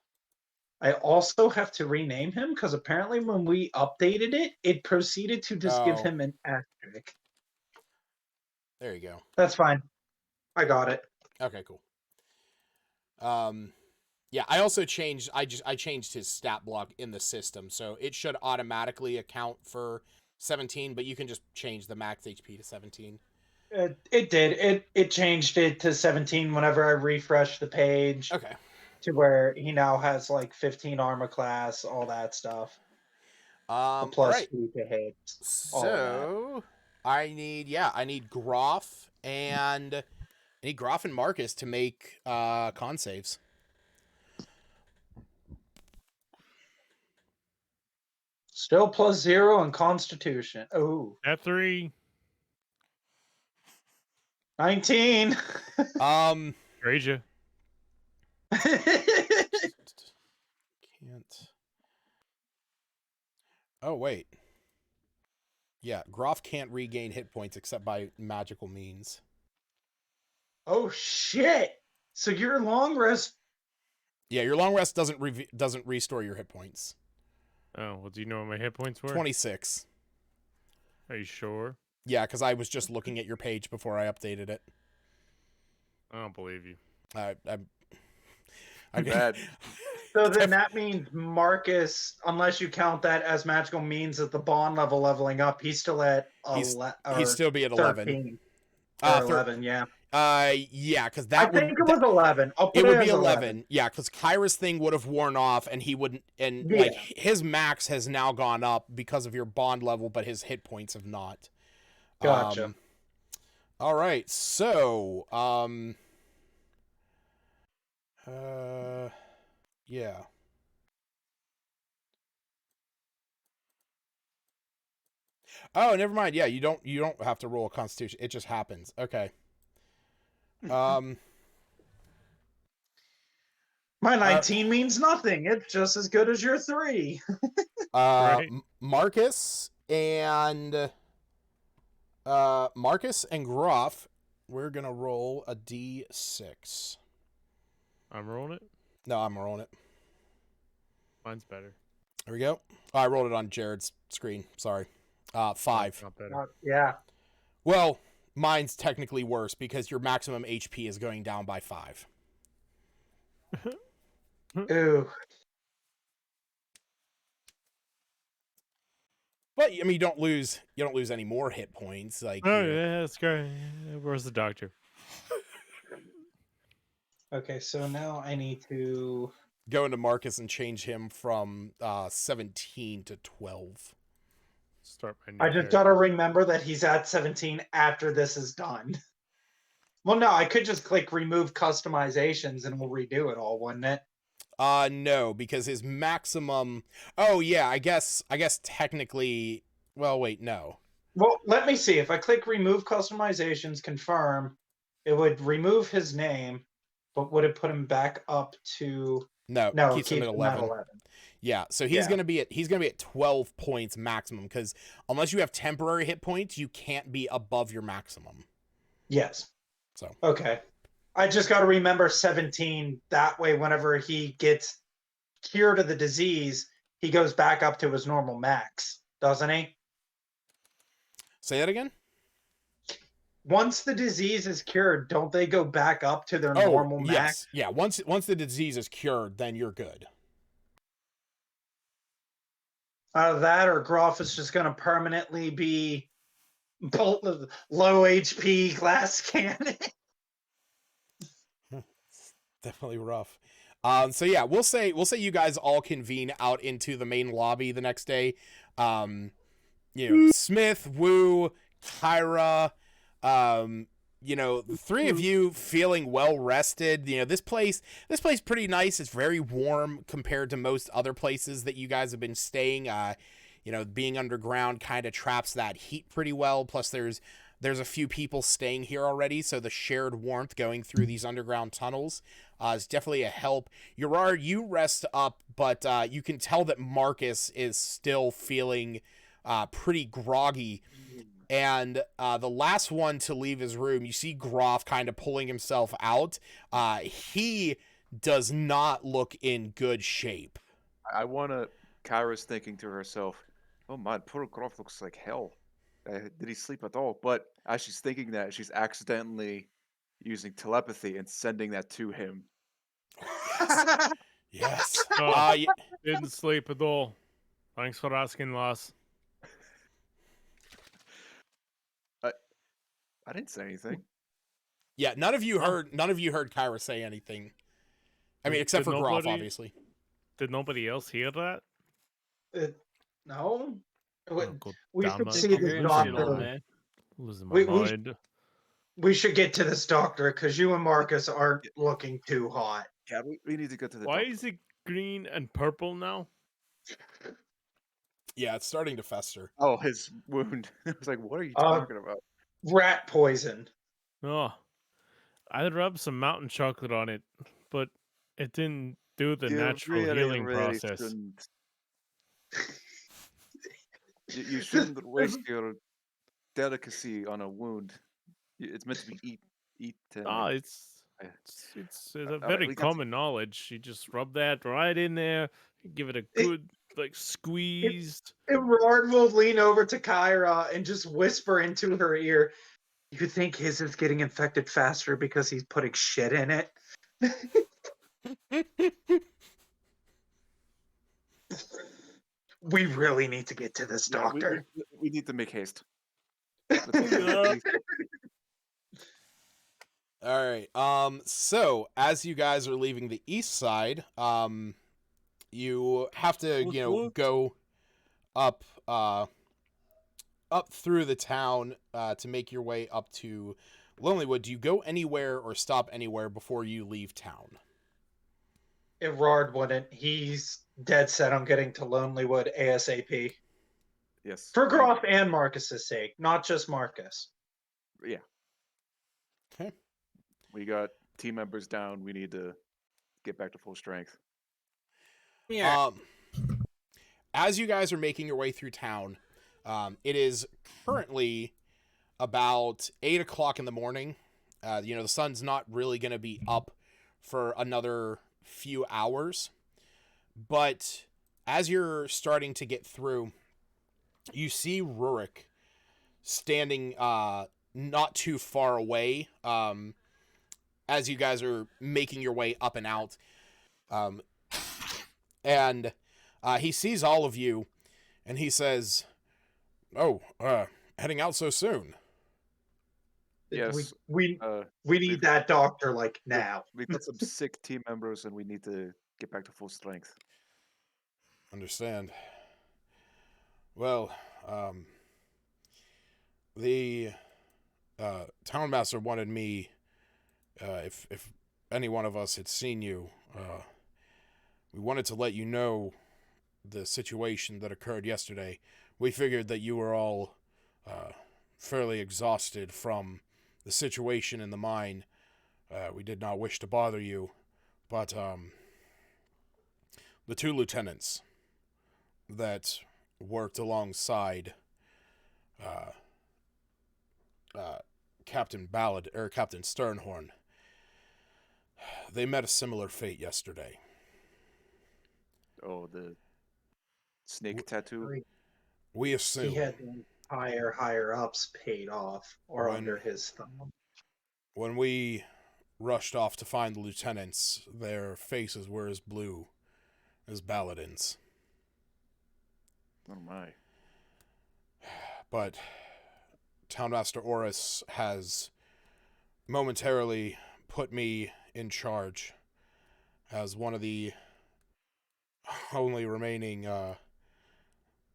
I also have to rename him because apparently when we updated it, it proceeded to just give him an asterisk. There you go. That's fine. I got it. Okay, cool. Yeah, I also changed I changed his stat block in the system, so it should automatically account for 17, but you can just change the max HP to 17. It did. It changed it to 17 whenever I refreshed the page. Okay. To where he now has like 15 armor class, all that stuff. A plus all right. 2 to hit. So I need Groff and Marcus to make con saves. Still plus 0 in Constitution. Oh. At 3. 19. Raise you. Can't. Oh, wait. Yeah, Groff can't regain hit points except by magical means. Oh, shit. So your long rest... Yeah, your long rest doesn't restore your hit points. Oh, well, do you know what my hit points were? 26. Are you sure? Yeah, because I was just looking at your page before I updated it. I don't believe you. I'm bad. So then that means Marcus, unless you count that as magical means at the bond level leveling up, he's still at he'd still be at 11. 13. Or 11, yeah. Yeah, because that I think it was 11. It would be 11. Yeah, because Kyra's thing would have worn off, and he wouldn't. And like his max has now gone up because of your bond level, but his hit points have not. Gotcha. All right, so yeah. Oh, never mind. Yeah, you don't have to roll a Constitution. It just happens. Okay. My 19 means nothing. It's just as good as your 3. Right. Marcus and Groff, we're gonna roll a D6. I'm rolling it? No, I'm rolling it. Mine's better. There we go. Oh, I rolled it on Jared's screen. Sorry. 5. Not better. Yeah. Well, mine's technically worse because your maximum HP is going down by 5. Ooh. But I mean, you don't lose any more hit points. Like, oh yeah, that's great. Where's the doctor? Okay, so now I need to go into Marcus and change him from 17 to 12. Start my new I just gotta remember that he's at 17 after this is done. Well, no, I could just click remove customizations and we'll redo it all, wouldn't it? No, because his maximum. Oh yeah, I guess technically. Well, wait, no. Well, let me see. If I click remove customizations, confirm, it would remove his name, but would it put him back up to? No, keeps him at 11. Yeah, so he's gonna be at 12 points maximum because unless you have temporary hit points, you can't be above your maximum. Yes. So okay, I just got to remember 17. That way, whenever he gets cured of the disease, he goes back up to his normal max, doesn't he? Say that again. Once the disease is cured, don't they go back up to their normal max? Yeah, once the disease is cured, then you're good. That or Groff is just going to permanently be low HP glass cannon. Definitely rough. So yeah, we'll say you guys all convene out into the main lobby the next day. Smith, Wu, Kyra, the three of you feeling well rested. This place pretty nice. It's very warm compared to most other places that you guys have been staying. Being underground kind of traps that heat pretty well. Plus there's a few people staying here already, so the shared warmth going through these underground tunnels is definitely a help. Gerard, you rest up, but you can tell that Marcus is still feeling pretty groggy. And the last one to leave his room, you see Groff kind of pulling himself out. He does not look in good shape. I want to... Kyra's thinking to herself, oh my, poor Groff looks like hell. Did he sleep at all? But as she's thinking that, she's accidentally using telepathy and sending that to him. Yes. Didn't sleep at all. Thanks for asking, Lass. I didn't say anything. Yeah, none of you heard Kyra say anything. I mean, except for Groff, obviously. Did nobody else hear that? No. Oh, We should see this doctor. Losing my mind. We should get to this doctor because you and Marcus aren't looking too hot. Yeah, we need to go to the Why doctor. is it green and purple now? Yeah, it's starting to fester. Oh, his wound. I was like, what are you talking about? Rat poison. Oh, I rubbed some mountain chocolate on it, but it didn't do the natural healing process. You shouldn't waste your delicacy on a wound. It's meant to be eaten. It's a very common knowledge. You just rub that right in there, give it a good squeeze. Gerard will lean over to Kyra and just whisper into her ear, "You think his is getting infected faster because he's putting shit in it?" We really need to get to this doctor. We need to make haste. All right. So as you guys are leaving the east side, you have to, go up through the town to make your way up to Lonelywood. Do you go anywhere or stop anywhere before you leave town? Gerard wouldn't. He's dead set on getting to Lonelywood ASAP. Yes. For Groff and Marcus's sake, not just Marcus. Yeah. Okay. We got team members down. We need to get back to full strength. Yeah. As you guys are making your way through town, it is currently about 8 o'clock in the morning. The sun's not really going to be up for another few hours. But as you're starting to get through, you see Rurik standing not too far away as you guys are making your way up and out. And he sees all of you, and he says, "Oh, heading out so soon?" Yes. We need that doctor now. We've got some sick team members, and we need to get back to full strength. Understand. Well, the town master wanted me, if any one of us had seen you, we wanted to let you know the situation that occurred yesterday. We figured that you were all fairly exhausted from the situation in the mine. We did not wish to bother you, but the two lieutenants that worked alongside Captain Sternhorn, they met a similar fate yesterday. Oh, the snake tattoo? We assume he had the higher ups paid off or under his thumb. When we rushed off to find the lieutenants, their faces were as blue as Baladin's. Oh my. But Townmaster Oris has momentarily put me in charge as one of the only remaining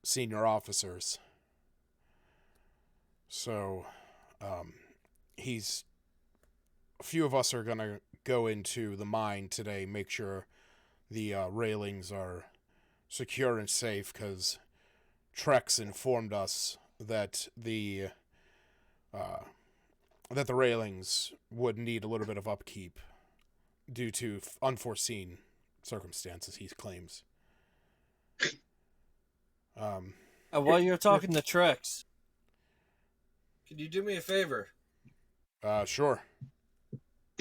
senior officers. So, a few of us are gonna go into the mine today, make sure the railings are secure and safe, because Trex informed us that the railings would need a little bit of upkeep due to unforeseen circumstances, he claims. And while you're talking to Trex, can you do me a favor? Sure.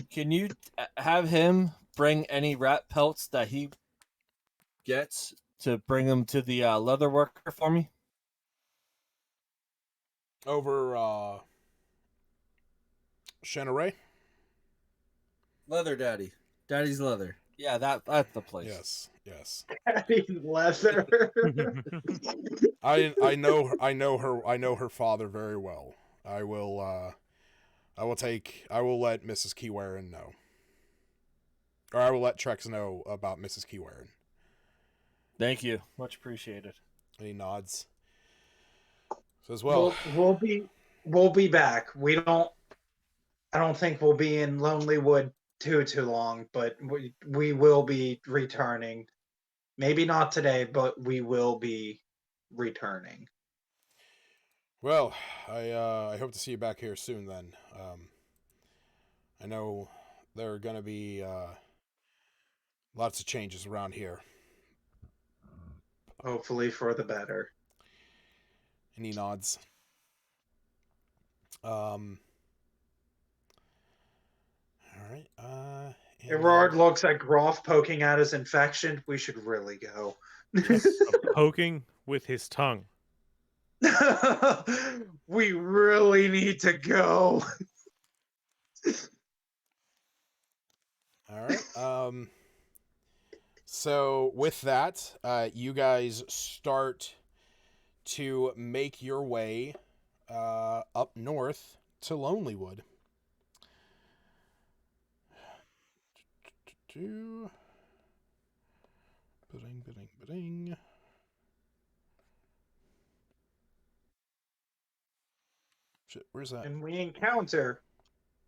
Can you have him bring any rat pelts that he gets to bring them to the leather worker for me? Over, Cheneray? Leather Daddy. Daddy's Leather. Yeah, that's the place. Yes. Leather. I know her father very well. I will let Mrs. Keywaren know. Or I will let Trex know about Mrs. Keywaren. Thank you. Much appreciated. And he nods. Says, well, we'll be back. I don't think we'll be in Lonelywood too long, but we will be returning. Maybe not today, but we will be returning. Well, I hope to see you back here soon then. I know there are going to be lots of changes around here. Hopefully for the better. And he nods. All right. Gerard looks at Groff poking at his infection. We should really go. Poking with his tongue. We really need to go. All right. So with that, you guys start to make your way up north to Lonelywood. Ba-ding. Shit, where's that? And we encounter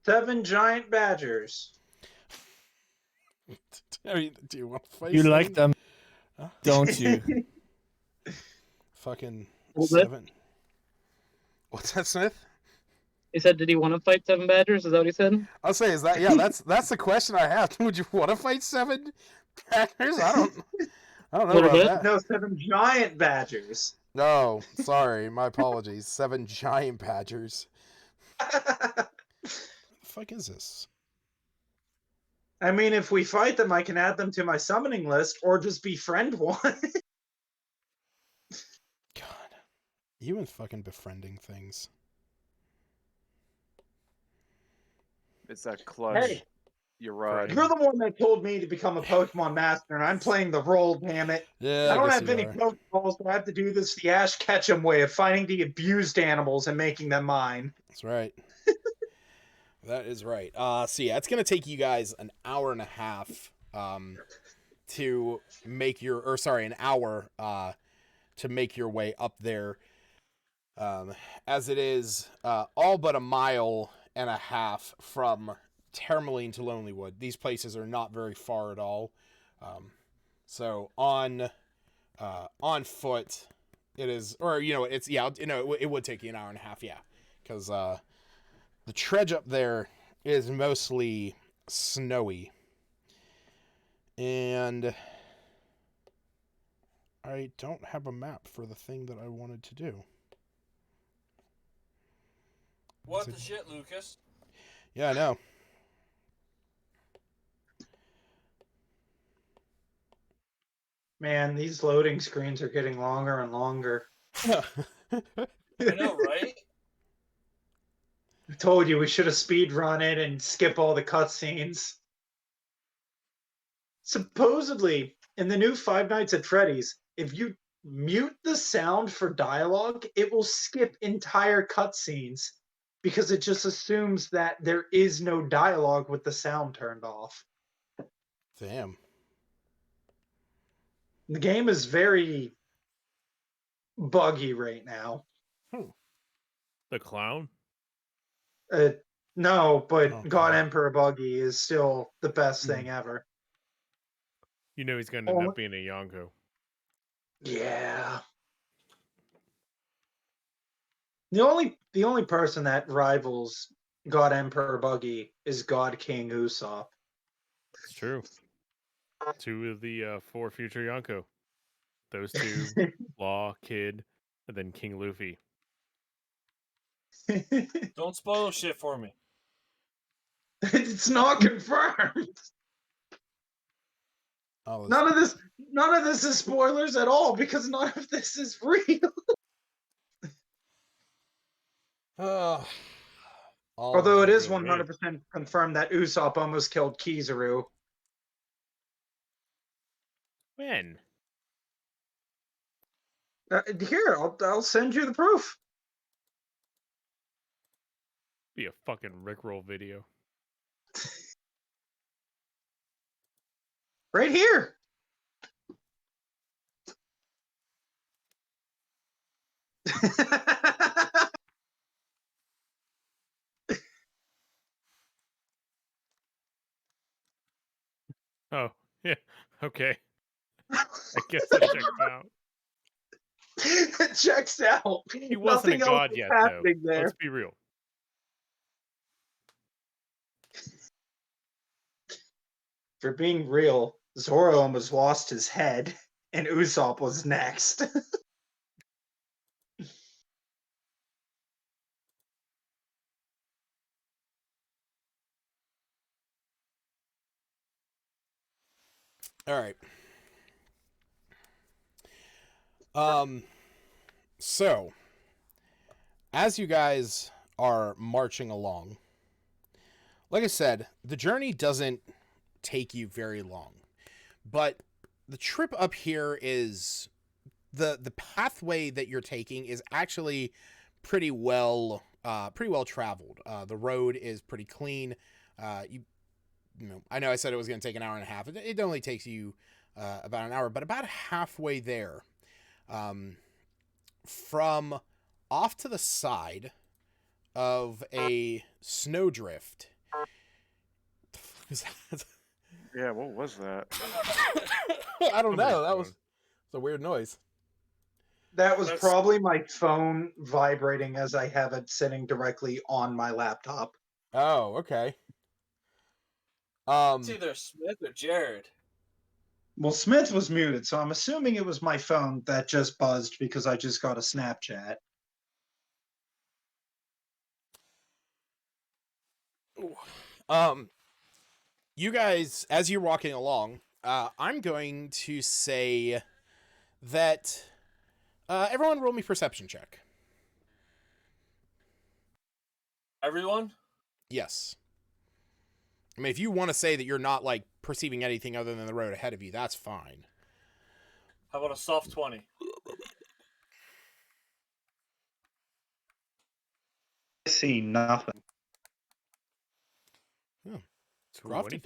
7 giant badgers. Do you want to fight? You like them, don't you? Fucking Well, 7. What's that, Smith? He said, did he want to fight 7 badgers? Is that what he said? I'll say, that's the question I have. Would you want to fight 7 badgers? I don't know What about is it? that. No, 7 giant badgers. No, sorry, my apologies. 7 giant badgers. What the fuck is this? I mean, if we fight them, I can add them to my summoning list or just befriend one. God, you and fucking befriending things. It's that clutch. Hey, You're right. you're the one that told me to become a Pokemon master, and I'm playing the role, damn it. Yeah, I don't guess have you any are. Pokeballs, so I have to do this the Ash Ketchum way of finding the abused animals and making them mine. That's right. That is right. So yeah, it's gonna take you guys an hour and a half to make an hour to make your way up there. As it is all but a mile and a half from Termaline to Lonelywood. These places are not very far at all. So on foot, it is, or it would take you an hour and a half, yeah, because the trudge up there is mostly snowy, and I don't have a map for the thing that I wanted to do. What the shit, Lucas? Yeah, I know. Man, these loading screens are getting longer and longer. I know, right? I told you we should have speed run it and skip all the cutscenes. Supposedly, in the new Five Nights at Freddy's, if you mute the sound for dialogue, it will skip entire cutscenes because it just assumes that there is no dialogue with the sound turned off. Damn. The game is very buggy right now. The clown? No, but Oh, God God. Emperor Buggy is still the best Hmm. thing ever. You know he's going to end up being a Yonko. Yeah. The only person that rivals God Emperor Buggy is God King Usopp. It's true. 2 of the 4 future Yonko. Those 2, Law, Kid, and then King Luffy. Don't spoil shit for me. It's not confirmed. Oh, None of this is spoilers at all because none of this is real. Although it is 100% confirmed that Usopp almost killed Kizaru. When? Here, I'll send you the proof. Be a fucking Rickroll video. Right here. Oh, yeah. Okay. I guess it checks out. It checks out. He wasn't Nothing a else god is yet, happening though. there. Let's be real. For being real, Zoro almost lost his head, and Usopp was next. all right. So, as you guys are marching along, like I said, the journey doesn't take you very long, but the trip up here is the pathway that you're taking is actually pretty well traveled. The road is pretty clean. You know, I know I said it was going to take an hour and a half. It only takes you about an hour, but about halfway there, from off to the side of a snowdrift. Yeah, what was that? I don't know. That was a weird noise. That was probably my phone vibrating as I have it sitting directly on my laptop. Oh, okay. It's either Smith or Jared. Well, Smith was muted, so I'm assuming it was my phone that just buzzed because I just got a Snapchat. You guys, as you're walking along, I'm going to say that everyone roll me perception check. Everyone? Yes. I mean, if you want to say that you're not, like, perceiving anything other than the road ahead of you, that's fine. How about a soft 20? I see nothing. Yeah. Grafted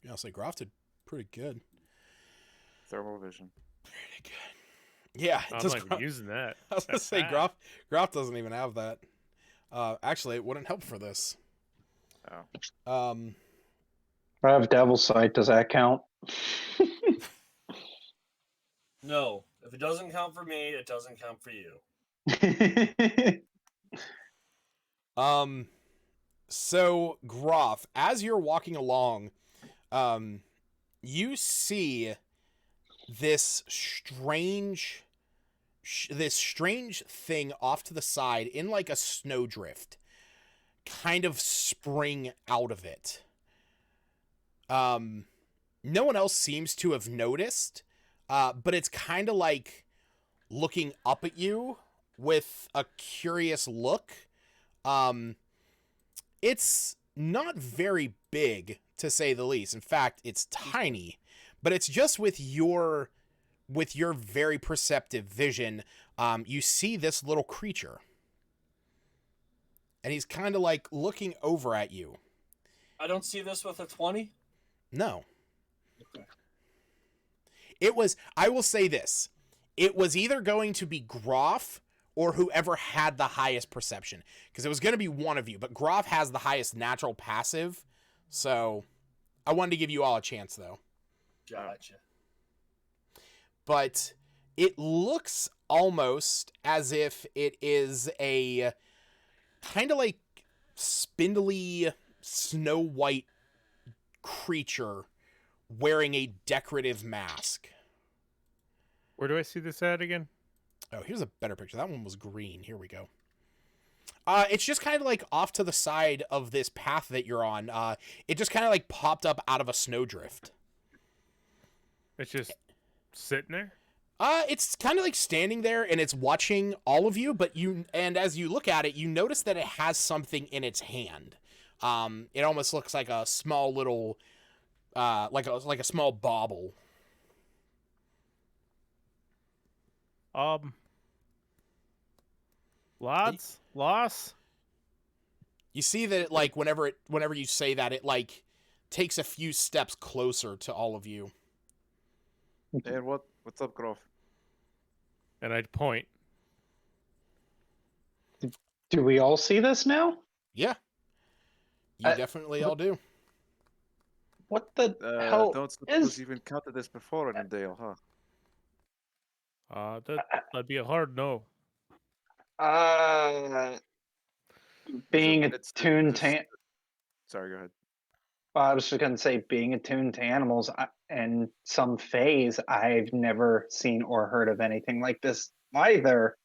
Yeah, I'll say grafted pretty good. Thermal vision. Pretty good. Yeah, I'm not using that. I was going to say, Graf doesn't even have that. Actually, it wouldn't help for this. Oh. I have Devil's Sight. Does that count? No. If it doesn't count for me, it doesn't count for you. So, Groff, as you're walking along, you see this strange thing off to the side in like a snowdrift kind of spring out of it. No one else seems to have noticed, but it's kind of like looking up at you with a curious look. It's not very big, to say the least. In fact, it's tiny, but it's just with your with your very perceptive vision, you see this little creature. And he's kind of like looking over at you. I don't see this with a 20? No. Okay. It was, I will say this, it was either going to be Groff or whoever had the highest perception. Because it was going to be one of you, but Groff has the highest natural passive. So I wanted to give you all a chance, though. Gotcha. But it looks almost as if it is a kind of like spindly snow white creature wearing a decorative mask. Where do I see this at again? Oh, here's a better picture. That one was green. Here we go. It's just kind of like off to the side of this path that you're on. It just kind of like popped up out of a snowdrift. It's just sitting there? It's kind of like standing there and it's watching all of you, but as you look at it, you notice that it has something in its hand. It almost looks like a small little, like a small bauble. Loss? You see that it, like, whenever you say that, it like takes a few steps closer to all of you. And what's up, Groff? And I'd point. Do we all see this now? Yeah. You definitely all do. What the hell Don't suppose is... you've encountered this before in Dale, huh? That'd be a hard no. Being It's- attuned to... Sorry, go ahead. I was just going to say, being attuned to animals and some phase, I've never seen or heard of anything like this either.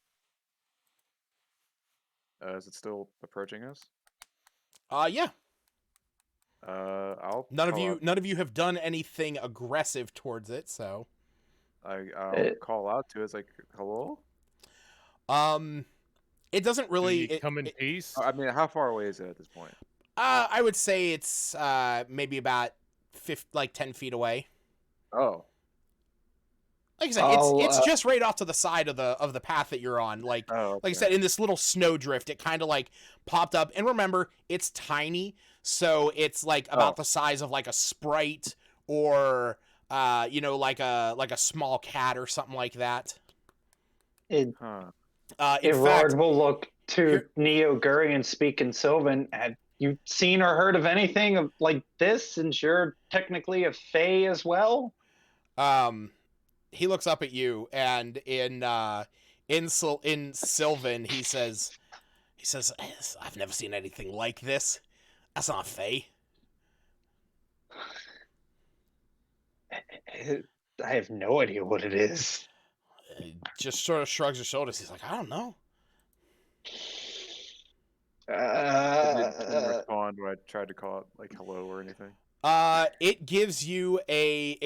Is it still approaching us? Yeah. I'll None call out, of you have done anything aggressive towards it, so. I'll call out to it. It's like, hello? It doesn't really come in peace. I mean, how far away is it at this point? I would say it's maybe about 10 feet away. Oh, Like I said, it's just right off to the side of the path that you're on. Like okay. like I said, in this little snowdrift, it kind of like popped up. And remember, it's tiny, so it's like about the size of like a Sprite or like a small cat or something like that. In Huh. fact, Irard will look to Neo-Gurian speaking Sylvan. Have you seen or heard of anything of like this, since you're technically a Fae as well? He looks up at you, and in Sylvan, he says, "I've never seen anything like this. That's not Fae." I have no idea what it is. He just sort of shrugs his shoulders. He's like, "I don't know." Didn't respond when I tried to call it like hello or anything. It gives you a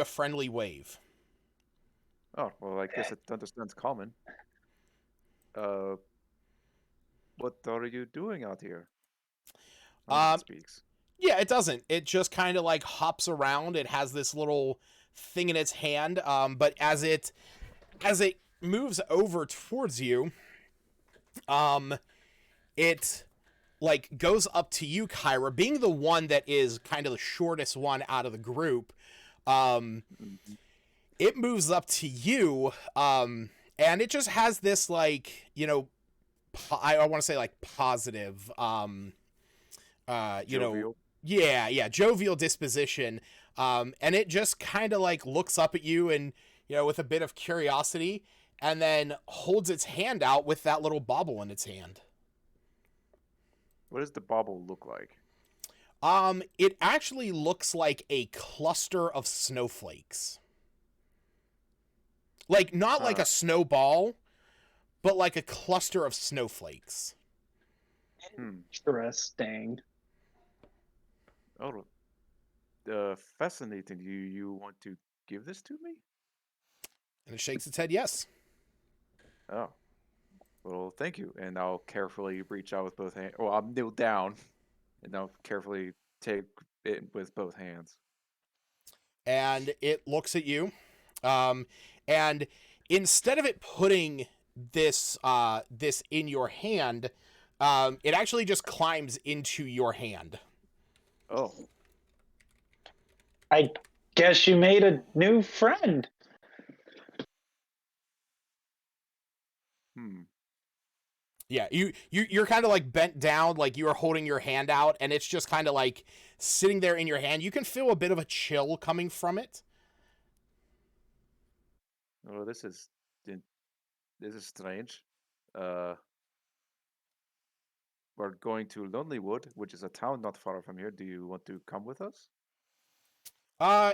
friendly wave. Oh well, I guess it understands common. What are you doing out here? It speaks. Yeah, it doesn't. It just kind of like hops around. It has this little thing in its hand. But as it moves over towards you, it like goes up to you, Kyra, being the one that is kind of the shortest one out of the group. It moves up to you, and it just has this like, I want to say like positive, Jovial. jovial disposition. And it just kind of like looks up at you and, with a bit of curiosity, and then holds its hand out with that little bauble in its hand. What does the bauble look like? It actually looks like a cluster of snowflakes. Like, not like a snowball, but like a cluster of snowflakes. Interesting. Oh, fascinating. You want to give this to me? And it shakes its head yes. Oh. Well, thank you. And I'll carefully reach out with both hands. Well, I'll kneel down, and I'll carefully take it with both hands. And it looks at you. and instead of it putting this this in your hand, it actually just climbs into your hand. Oh. I guess you made a new friend. Yeah, you're kind of like bent down, like you are holding your hand out, and it's just kind of like sitting there in your hand. You can feel a bit of a chill coming from it. Oh, this is strange. We're going to Lonelywood, which is a town not far from here. Do you want to come with us?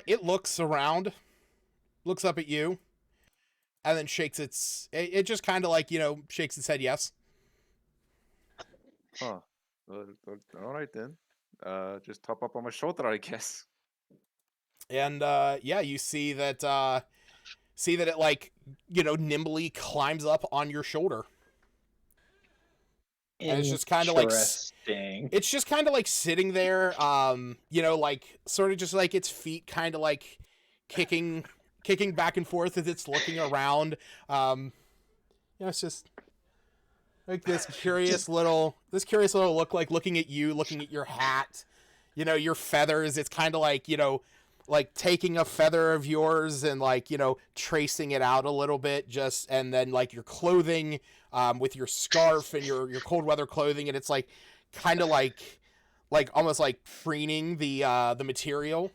It looks around, looks up at you, and then shakes it just kind of like, shakes its head yes. Huh. All right then. Just hop up on my shoulder, I guess. And yeah, you see that it like, nimbly climbs up on your shoulder. And it's just kind of like it's just kind of like sitting there, like sort of just like its feet kind of like kicking back and forth as it's looking around. It's just like this curious little look, like looking at you, looking at your hat, your feathers. It's kind of like, like taking a feather of yours and like, tracing it out a little bit, and then like your clothing, with your scarf and your cold weather clothing. And it's like, kind of like almost like preening the material.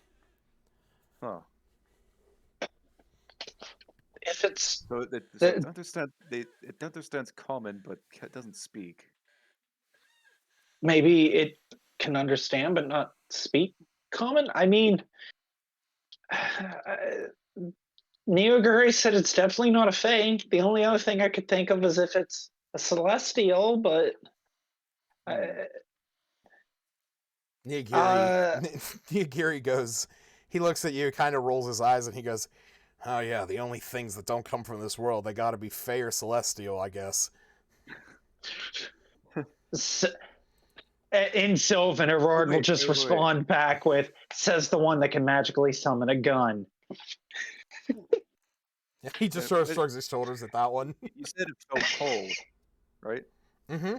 Huh. If it's So it understands common, but it doesn't speak. maybe it can understand but not speak common. I mean, Neoguri said it's definitely not a Fae. The only other thing I could think of is if it's a Celestial, but Neogiri goes, he looks at you, kind of rolls his eyes, and he goes, "Oh yeah, the only things that don't come from this world, they gotta be Fae or Celestial, I guess." In Sylvan, Aurora will just respond back with, "Says the one that can magically summon a gun." He just sort of shrugs his shoulders at that one. You said it felt cold, right? Mm-hmm.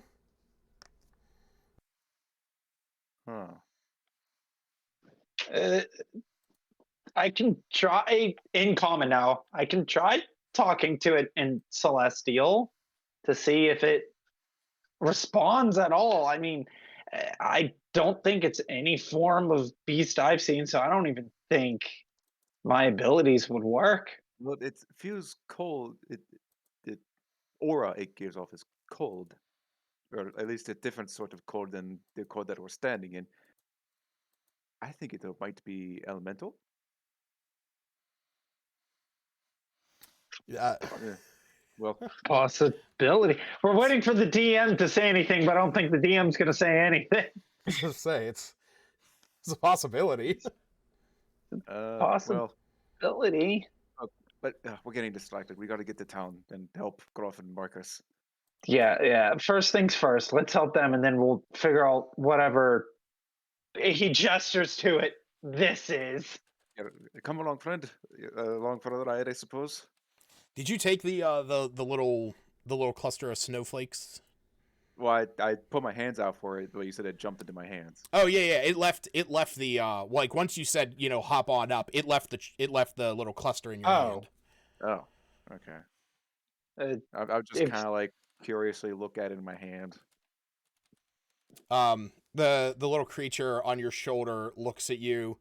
Huh. I can try in common now. I can try talking to it in Celestial to see if it responds at all. I mean, I don't think it's any form of beast I've seen, so I don't even think my abilities would work. Well, it feels cold. It aura it gives off is cold, or at least a different sort of cold than the cold that we're standing in. I think it might be elemental. Yeah. Well, possibility. We're waiting for the DM to say anything, but I don't think the DM's going to say anything. I was gonna say it's a possibility. Possibility. Well, but we're getting distracted. We got to get to town and help Groff and Marcus. Yeah. First things first. Let's help them, and then we'll figure out whatever he gestures to it. This is. Yeah, come along, friend. Along for the ride, I suppose. Did you take the little cluster of snowflakes? Well, I put my hands out for it, but you said it jumped into my hands. Oh yeah. It left the like once you said, hop on up, it left the little cluster in your hand. Oh, okay. I'll just kind of like curiously look at it in my hand. The little creature on your shoulder looks at you,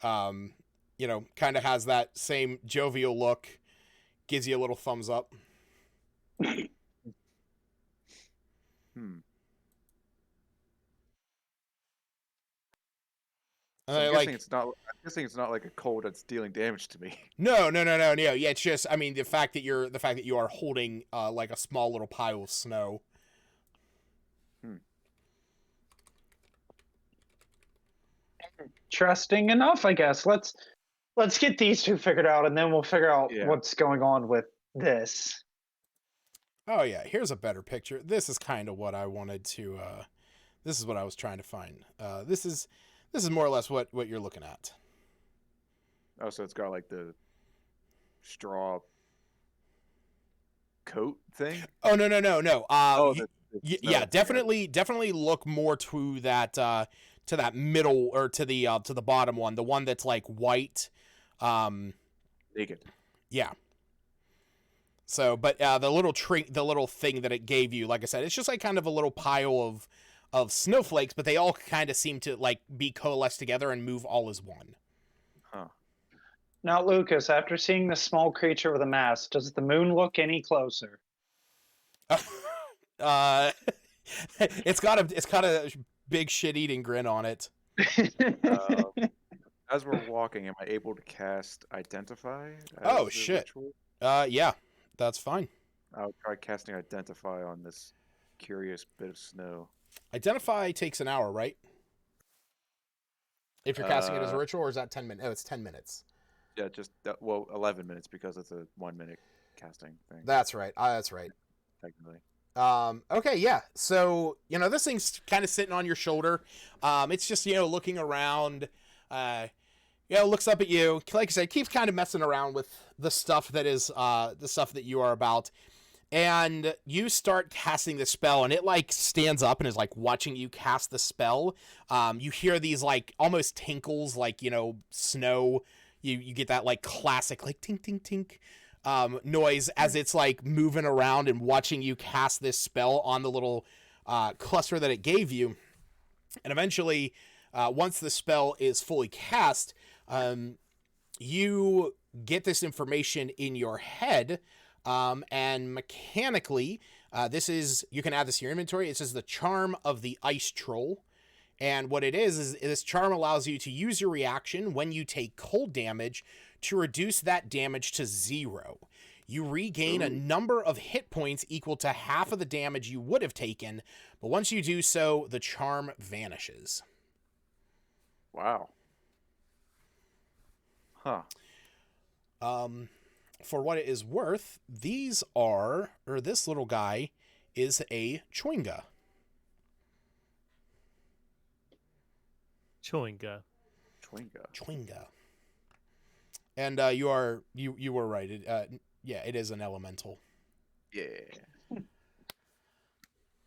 kind of has that same jovial look, gives you a little thumbs up. I'm guessing it's not like a cold that's dealing damage to me. No. Yeah, it's just, I mean, the fact that you are holding like a small little pile of snow. Interesting enough, I guess. Let's get these two figured out, and then we'll figure out what's going on with this. Oh yeah, here's a better picture. This is kind of what I wanted to. This is what I was trying to find. This is more or less what you're looking at. Oh, so it's got like the straw coat thing? Oh no. No, Definitely look more to that middle or to the bottom one, the one that's like white. Naked. Yeah. So, but the little thing that it gave you, like I said, it's just like kind of a little pile of snowflakes, but they all kind of seem to like be coalesced together and move all as one. Huh. Now, Lucas, after seeing this small creature with a mask, does the moon look any closer? It's got a big shit-eating grin on it. As we're walking, am I able to cast Identify? Oh shit! Ritual? Yeah, that's fine. I'll try casting Identify on this curious bit of snow. Identify takes an hour, right? If you're casting it as a ritual, or is that 10 minutes? Oh, it's 10 minutes. Yeah, just 11 minutes because it's a 1 minute casting thing. That's right. That's right. Technically. Okay, yeah. So, this thing's kind of sitting on your shoulder. It's just, looking around, looks up at you. Like I said, keeps kind of messing around with the stuff that is, the stuff that you are about. And you start casting the spell, and it, like, stands up and is, like, watching you cast the spell. You hear these, like, almost tinkles, like, snow. You get that, like, classic, like, tink, tink, tink. Noise as it's like moving around and watching you cast this spell on the little cluster that it gave you. And eventually, once the spell is fully cast, you get this information in your head, and mechanically, you can add this to your inventory. It says the Charm of the Ice Troll. And what it is this charm allows you to use your reaction when you take cold damage to reduce that damage to 0. You regain a number of hit points equal to half of the damage you would have taken, but once you do so, the charm vanishes. Wow. Huh. For what it is worth, this little guy is a Chewinga. Chewinga. And you were right. It is an elemental. Yeah.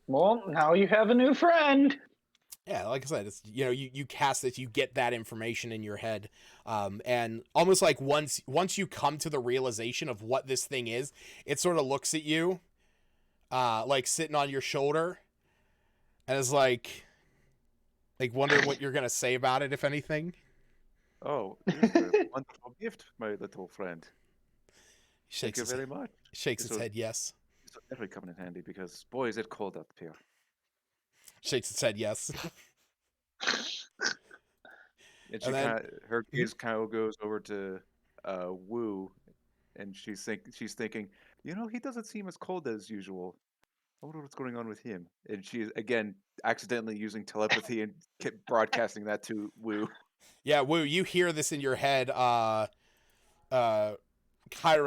Well, now you have a new friend. Yeah, like I said, it's you cast this, you get that information in your head, and almost like once you come to the realization of what this thing is, it sort of looks at you, like sitting on your shoulder, and is like wondering what you're gonna say about it, if anything. Oh, this is a wonderful gift, my little friend. Thank you very much. Shakes its head, yes. This will definitely come in handy because, boy, is it cold up here. Shakes its head, yes. And her gaze kind of goes over to Wu, and she's thinking, he doesn't seem as cold as usual. I wonder what's going on with him. And she's again accidentally using telepathy and broadcasting that to Wu. Yeah, Wu, you hear this in your head. Kyra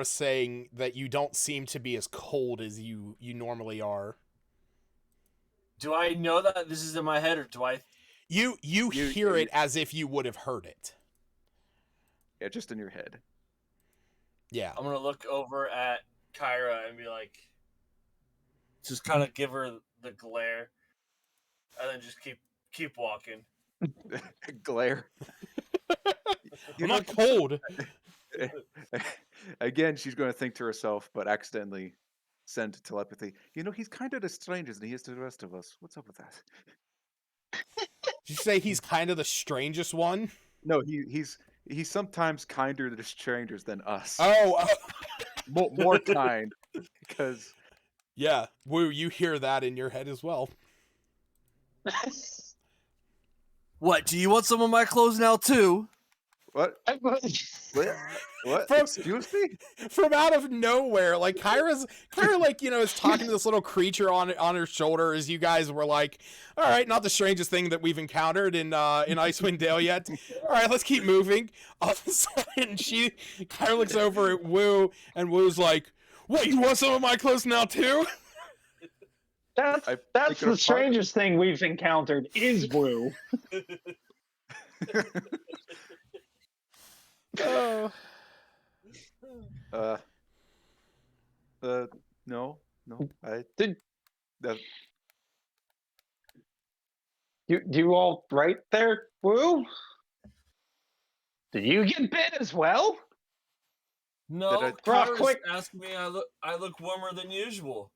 saying that you don't seem to be as cold as you normally are. Do I know that this is in my head, or do I? You hear it as if you would have heard it. Yeah, just in your head. Yeah. I'm gonna look over at Kyra and be like, just kind of give her the glare, and then just keep walking. Glare. I'm not cold. Again, she's going to think to herself, but accidentally send telepathy. He's kind of the strangest than he is to the rest of us. What's up with that? Did you say he's kind of the strangest one? No, he's sometimes kinder to strangers than us. Oh, more kind, because yeah, Wu, you hear that in your head as well. What? Do you want some of my clothes now too? What? What? Excuse me? From out of nowhere, like Kyra, like is talking to this little creature on her shoulder as you guys were like, all right, not the strangest thing that we've encountered in Icewind Dale yet. All right, let's keep moving. All of a sudden, Kyra looks over at Wu, and Wu's like, "What? You want some of my clothes now too?" That's the strangest thing we've encountered is Wu. No. Did That you all right there, Woo? Did you get bit as well? No, Groff, Kyra's quick. asked me. I look warmer than usual.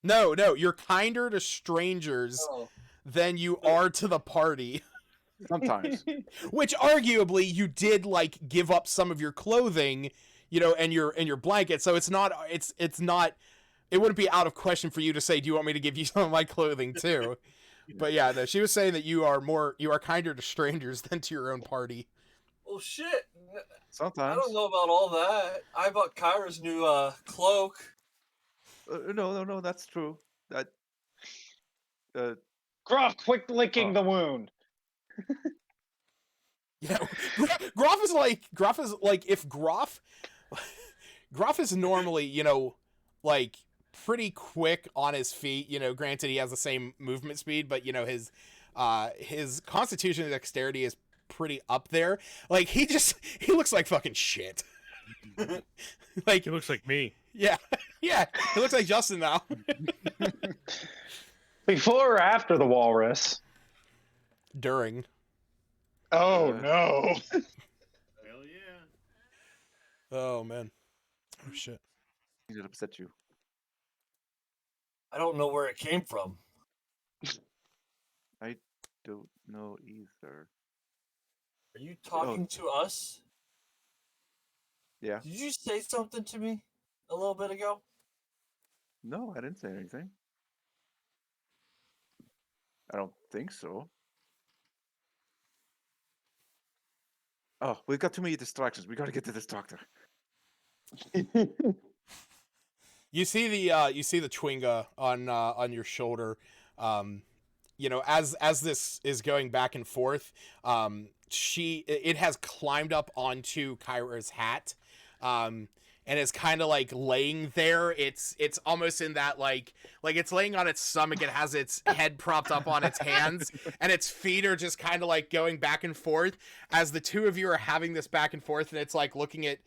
No, you're kinder to strangers Oh, than you are to the party. sometimes. Which arguably you did like give up some of your clothing, and your blanket. So it's not it wouldn't be out of question for you to say, "Do you want me to give you some of my clothing too?" But yeah, no, she was saying that you are kinder to strangers than to your own party. well, shit. Sometimes. I don't know about all that. I bought Kyra's new cloak. No, that's true. That Groff, quick licking the wound. Groff is like if Groff is normally, like pretty quick on his feet, granted he has the same movement speed, but his constitution and dexterity is pretty up there. Like he looks like fucking shit. Like He looks like me. yeah, he looks like Justin now. Before or after the walrus? During. Oh no. Hell yeah. Oh man. Oh shit. He did upset you. I don't know where it came from. I don't know either. Are you talking to us? Yeah. Did you say something to me a little bit ago? No, I didn't say anything. I don't think so. Oh, we've got too many distractions. We got to get to this doctor. You see the Chwinga on your shoulder. As this is going back and forth, it has climbed up onto Kyra's hat, and is kind of like laying there. It's almost in that like it's laying on its stomach. It has its head propped up on its hands, and its feet are just kind of like going back and forth as the two of you are having this back and forth. And it's like looking at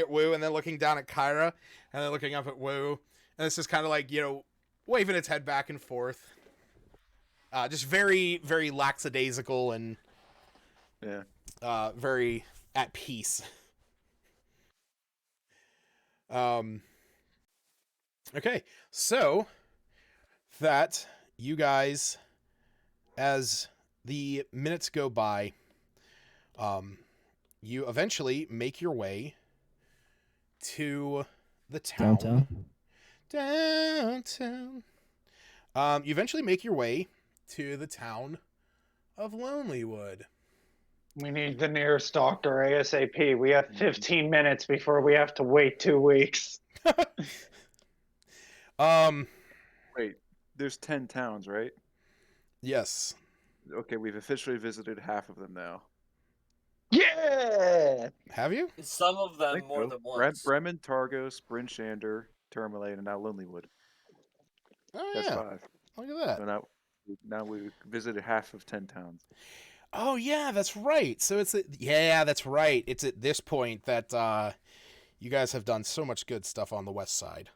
Woo, and then looking down at Kyra, and then looking up at Woo, and it's just kind of like waving its head back and forth. Just very, very lackadaisical and very at peace. Okay, so that you guys, as the minutes go by, you eventually make your way to the town. Downtown. You eventually make your way to the town of Lonelywood. We need the nearest doctor ASAP. We have 15 minutes before we have to wait 2 weeks. Wait, there's 10 towns, right? Yes. Okay, we've officially visited half of them now. Yeah! Have you? Some of them more than once. Bremen, Targos, Bryn Shander, Termalaine, and now Lonelywood. Oh, That's yeah. 5. Look at that. So now we've visited half of 10 towns. Oh, yeah, that's right. So that's right. It's at this point that you guys have done so much good stuff on the west side.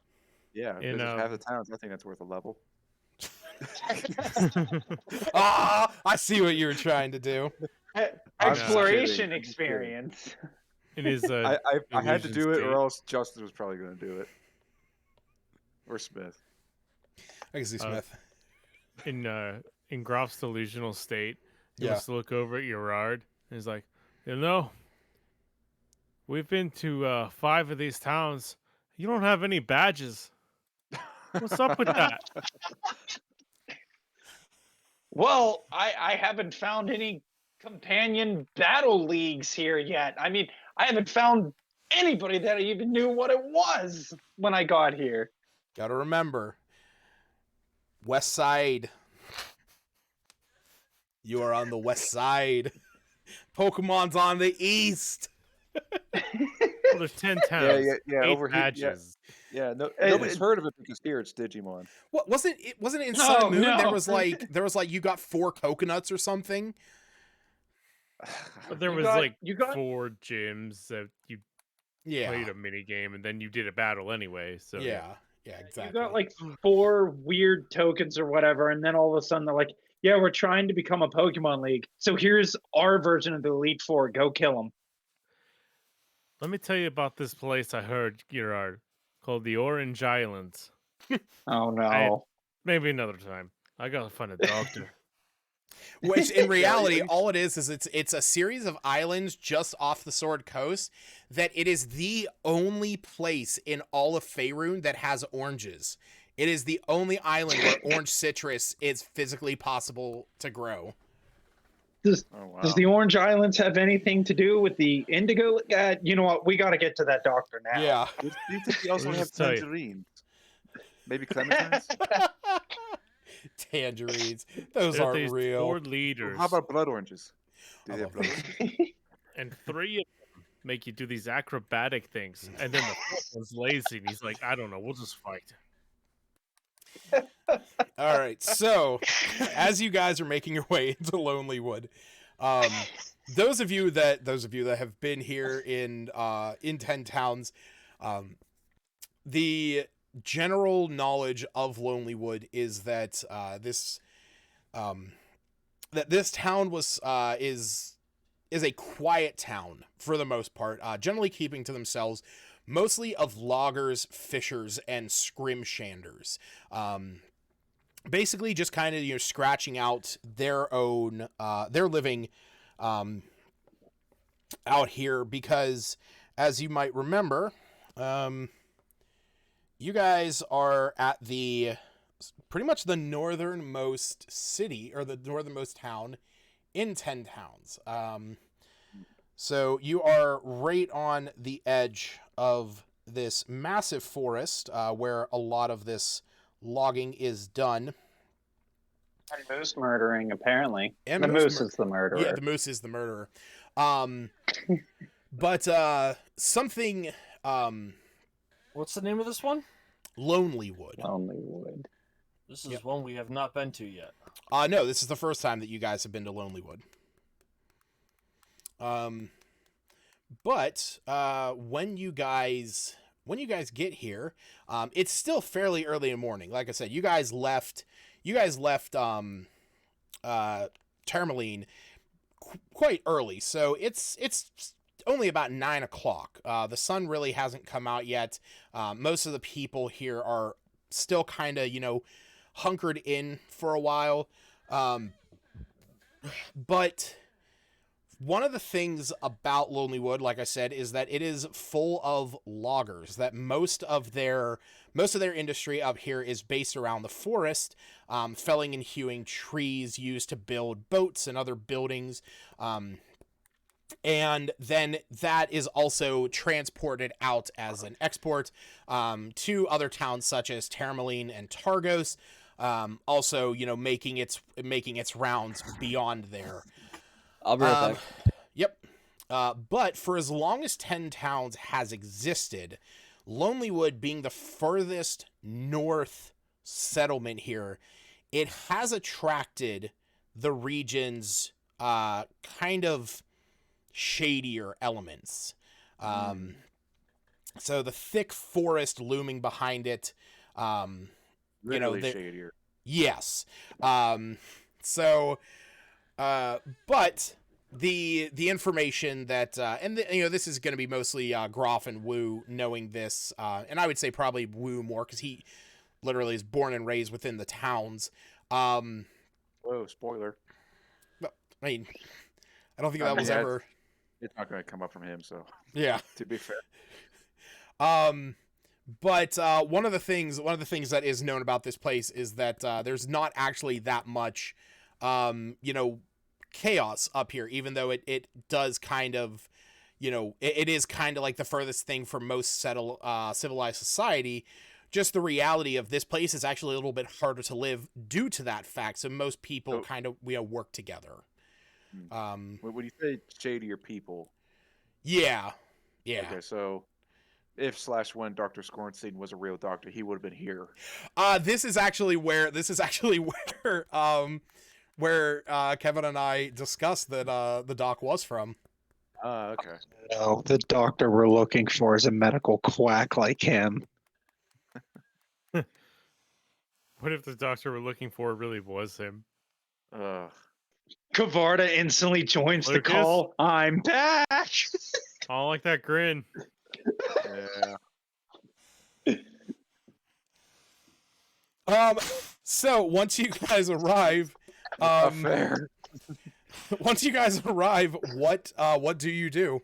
Yeah, visit half the towns. I think that's worth a level. I see what you were trying to do. Exploration experience. It is. I had to do it, state. or else Justin was probably going to do it, or Smith. I can see Smith. In Groff's delusional state, he Yeah. wants to look over at Gerard, and he's like, we've been to 5 of these towns. You don't have any badges. What's up with that? Well, I haven't found any companion battle leagues here yet. I mean, I haven't found anybody that even knew what it was when I got here. Gotta remember, west side. You are on the west side. Pokemon's on the east. Well, there's 10 towns. Yeah. 8 Over here, badges. yeah. Nobody's heard of it because here it's Digimon. What wasn't it in Sun and Moon? No. There was like you got 4 coconuts or something. But there was got- like you got- 4 gyms that you played a mini game, and then you did a battle anyway. So Yeah. Yeah, exactly. You got like 4 weird tokens or whatever, and then all of a sudden they're like, yeah, we're trying to become a Pokemon League. So here's our version of the Elite Four. Go kill them. Let me tell you about this place I heard, Gerard, called the Orange Islands. Oh no. Maybe another time. I gotta find a doctor. Which in reality, all it is it's a series of islands just off the Sword Coast that it is the only place in all of Faerun that has oranges. It is the only island where orange citrus is physically possible to grow. Does the Orange Islands have anything to do with the Indigo? You know what? We got to get to that doctor now. Yeah. Do you think we also We'll have just tell you. tangerines? Maybe clementines? Tangerines. Those There- aren't there's real. 4 leaders, How about blood oranges? Do I they have love blood that. oranges? and 3 of them make you do these acrobatic things, and then the 4th one's lazy, and he's like, I don't know, we'll just fight. All right. So, as you guys are making your way into Lonelywood, those of you that have been here in 10 Towns, the general knowledge of Lonelywood is that this town was is a quiet town for the most part, generally keeping to themselves, mostly of loggers, fishers, and scrimshanders. Basically just kind of, scratching out their own, their living out here because, as you might remember, you guys are at pretty much the northernmost city, or the northernmost town in 10 Towns. So you are right on the edge of this massive forest where a lot of this logging is done. And moose murdering, apparently. And the moose mur- is the murderer. Yeah, the moose is the murderer. But something What's the name of this one? Lonelywood. Lonelywood. This is Yep. one we have not been to yet. No, this is the first time that you guys have been to Lonelywood. But when you guys get here, it's still fairly early in the morning. Like I said, you guys left Tourmaline quite early, so it's only about 9 o'clock. The sun really hasn't come out yet. Most of the people here are still kind of, hunkered in for a while. But one of the things about Lonelywood, like I said, is that it is full of loggers. That most of their industry up here is based around the forest, felling and hewing trees used to build boats and other buildings. And then that is also transported out as an export to other towns such as Tourmaline and Targos. Also, making its rounds beyond there. I'll be right back. Yep. But for as long as 10 Towns has existed, Lonelywood being the furthest north settlement here, it has attracted the region's kind of shadier elements. So the thick forest looming behind it, Really shadier. yes. But the information that this is going to be mostly Groff and Wu knowing this, and I would say probably Wu more because he literally is born and raised within the towns. Whoa, spoiler. I mean, I don't think that was ever. It's not going to come up from him, so Yeah. to be fair. But one of the things that is known about this place is that there's not actually that much, chaos up here, even though it does kind of, it is kind of like the furthest thing from most civilized society. Just the reality of this place is actually a little bit harder to live due to that fact. So most people kind of, work together. When you say shadier people. Yeah. Yeah. Okay, so if/when Dr. Scornstein was a real doctor, he would have been here. This is actually where Kevin and I discussed that the doc was from. Okay. No, the doctor we're looking for is a medical quack like him. What if the doctor we're looking for really was him? Kavarda instantly joins the Lucas? call. I'm back. I don't like that grin. Yeah. So once you guys arrive, Fair. once you guys arrive, what do you do?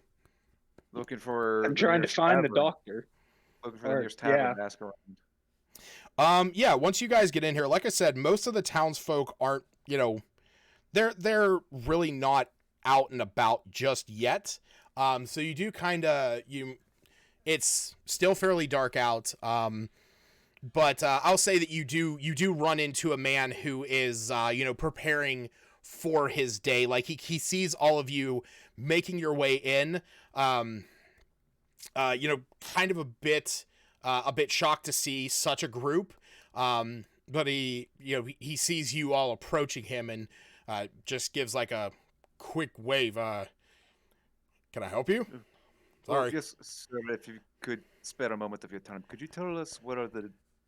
Looking for. I'm trying to find the doctor. Looking for the nearest tavern. Ask around. Yeah, once you guys get in here, like I said, most of the townsfolk aren't, they're really not out and about just yet. So you do it's still fairly dark out. But I'll say that you do run into a man who is, preparing for his day. Like he sees all of you making your way in, kind of a bit shocked to see such a group. But he sees you all approaching him and just gives like a quick wave. Can I help you? Well, Sorry. yes, sir, if you could spare a moment of your time, could you tell us where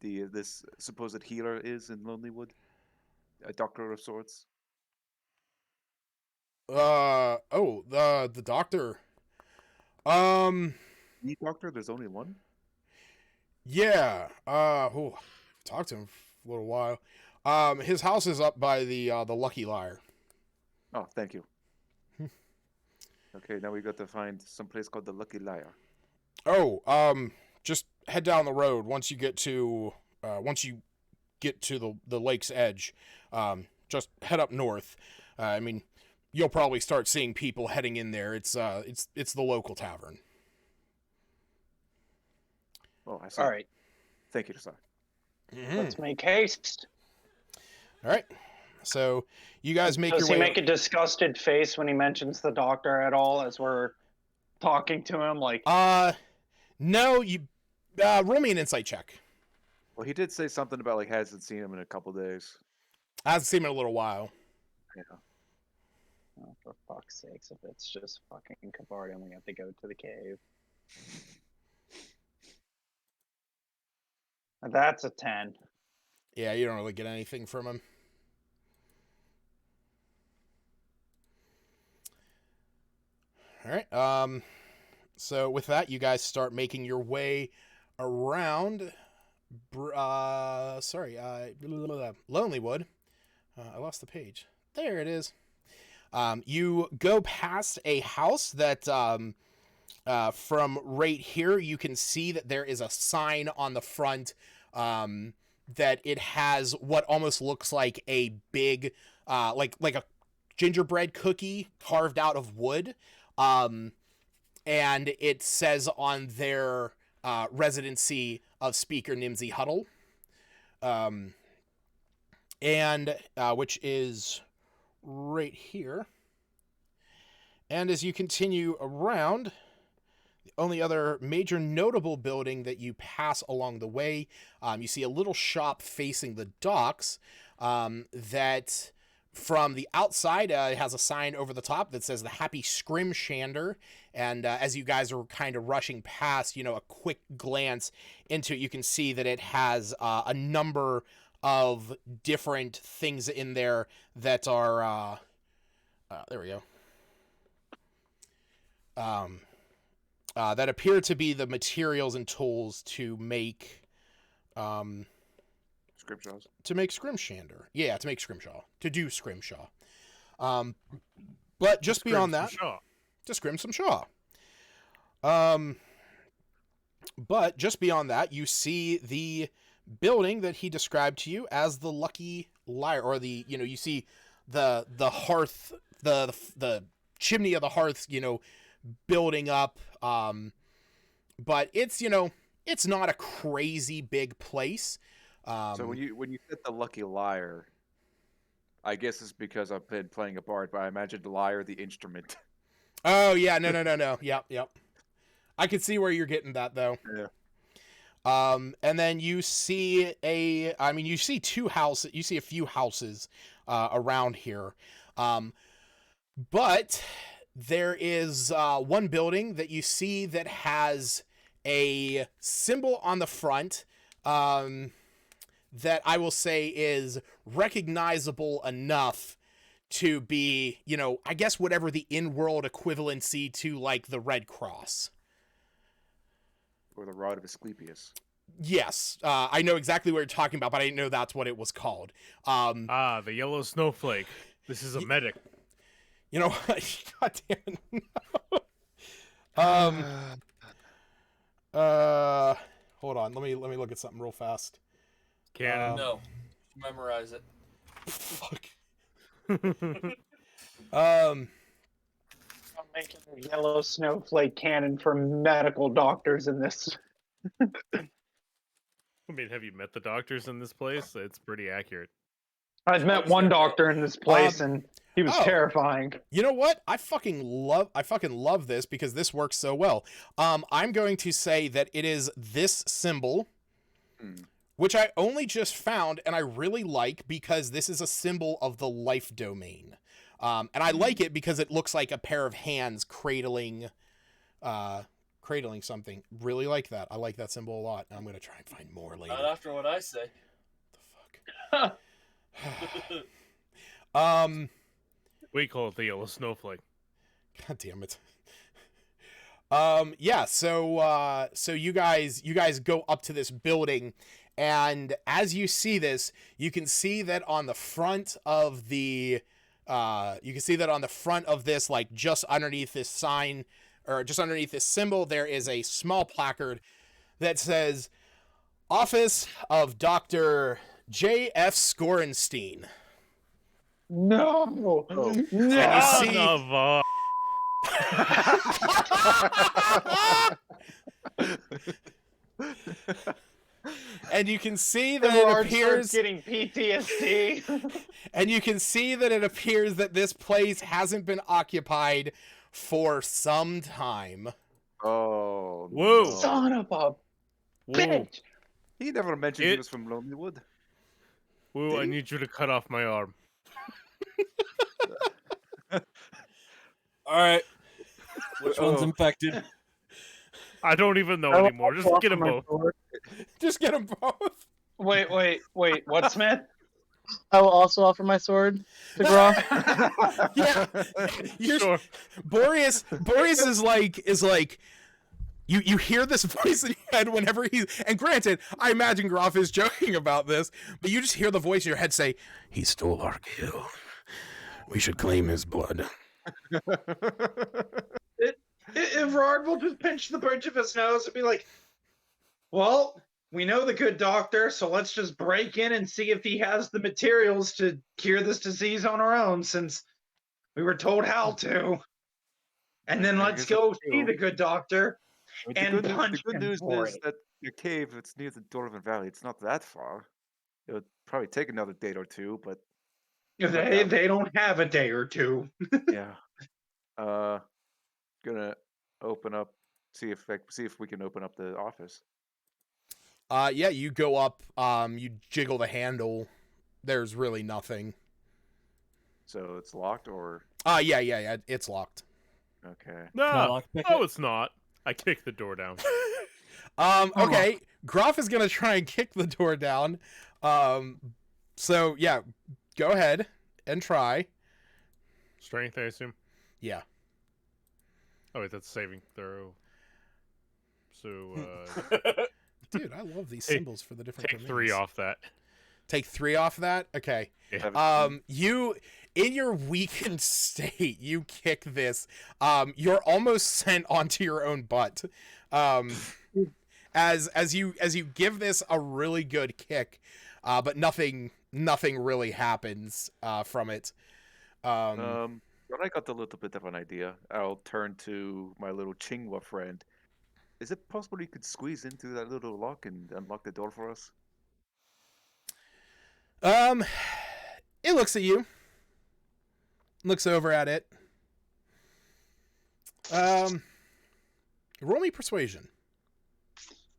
this supposed healer is in Lonelywood? A doctor of sorts? The doctor. The doctor? There's only one? Yeah. Talked to him for a little while. His house is up by the Lucky Liar. Oh, thank you. Okay, now we got to find some place called the Lucky Liar. Just head down the road once you get to the lake's edge. Just head up north. You'll probably start seeing people heading in there. It's the local tavern. Oh, I see. All right. Thank you, sir. Mm-hmm. Let's make haste. All right. So you guys make Does your he way. make a disgusted face when he mentions the doctor at all as we're talking to him? Like, No, you roll me an insight check. Well, he did say something about hasn't seen him in a couple days. I haven't seen him in a little while. Yeah. oh, for fuck's sakes, if it's just fucking Kavarda and we have to go to the cave. That's a 10. Yeah, you don't really get anything from him. All right. So with that, you guys start making your way around. Lonelywood. I lost the page. There it is. You go past a house that, from right here, you can see that there is a sign on the front, that it has what almost looks like a big, like a gingerbread cookie carved out of wood. And it says on their residency of Speaker Nimsy Huddle, and which is right here. And as you continue around, the only other major notable building that you pass along the way, you see a little shop facing the docks that from the outside it has a sign over the top that says the Happy Scrimshander. And as you guys are kind of rushing past, a quick glance into it, you can see that it has a number of different things in there that are, there we go. That appear to be the materials and tools to make, Scrimshaws. To make Scrimshander. Yeah, to make Scrimshaw. To do Scrimshaw. But just beyond that, to scrim some Shaw. But just beyond that, you see the building that he described to you as the Lucky Liar, or you see the hearth, the chimney of the hearth, building up. But it's, it's not a crazy big place. So when you said the Lucky Liar, I guess it's because I've been playing a bard, but I imagined lyre the instrument. Oh yeah, no. Yep. I can see where you're getting that though. Yeah. And then you see you see a few houses around here. But there is one building that you see that has a symbol on the front that I will say is recognizable enough to be, you know, I guess whatever the in-world equivalency to, like, the Red Cross. Or the Rod of Asclepius. Yes, I know exactly what you're talking about, but I didn't know that's what it was called. The yellow snowflake. This is a medic. You know what? God damn it. No. Hold on. Let me look at something real fast. Cannon. No. Memorize it. Fuck. I'm making a yellow snowflake cannon for medical doctors in this. I mean, have you met the doctors in this place? It's pretty accurate. I've met one doctor in this place, and he was terrifying. You know what? I fucking love this because this works so well. I'm going to say that it is this symbol, which I only just found and I really like because this is a symbol of the life domain. And I like it because it looks like a pair of hands cradling something. Really like that. I like that symbol a lot. I'm going to try and find more later. Not after what I say. The fuck? We call it the yellow snowflake. God damn it. Yeah, so you guys go up to this building, and as you see this, you can see that on the front of this, like, just underneath this sign, or just underneath this symbol, there is a small placard that says, Office of Dr. J.F. Scorenstein. No. No. No. And you and you can see that it appears getting PTSD. and you can see that it appears that this place hasn't been occupied for some time. Oh, whoa! No. Son of a bitch! He never mentioned he was from Lonelywood. Woo! I need you to cut off my arm. All right. Which one's infected? I don't even know anymore. Just get them both. Just get them both. Wait. What, Smith? I will also offer my sword to Groff. Yeah. Sure. Boreas is like you hear this voice in your head whenever and granted, I imagine Groff is joking about this, but you just hear the voice in your head say, he stole our kill. We should claim his blood. Everard will just pinch the bridge of his nose and be like, well, we know the good doctor, so let's just break in and see if he has the materials to cure this disease on our own, since we were told how to. And then let's go see the good doctor and punch the good him news for is it. that the cave, it's near the Dwarven Valley. It's not that far. It would probably take another day or two, but They don't have a day or two. yeah. Gonna open up, see if we can open up the office. Yeah, you go up, you jiggle the handle. There's really nothing. So it's locked, or? Yeah, it's locked. Okay. No, it's not. I kick the door down. Okay, Groff is gonna try and kick the door down. So yeah, go ahead and try. Strength, I assume. Yeah. Oh wait, that's saving throw. So, dude, I love these symbols for the different. Take 3 off that. Take 3 off that. Okay. Yeah. You, in your weakened state, you kick this. You're almost sent onto your own butt. As you give this a really good kick, but nothing really happens from it. When I got a little bit of an idea, I'll turn to my little Chingwa friend. Is it possible you could squeeze into that little lock and unlock the door for us? It looks at you. Looks over at it. Roll me persuasion.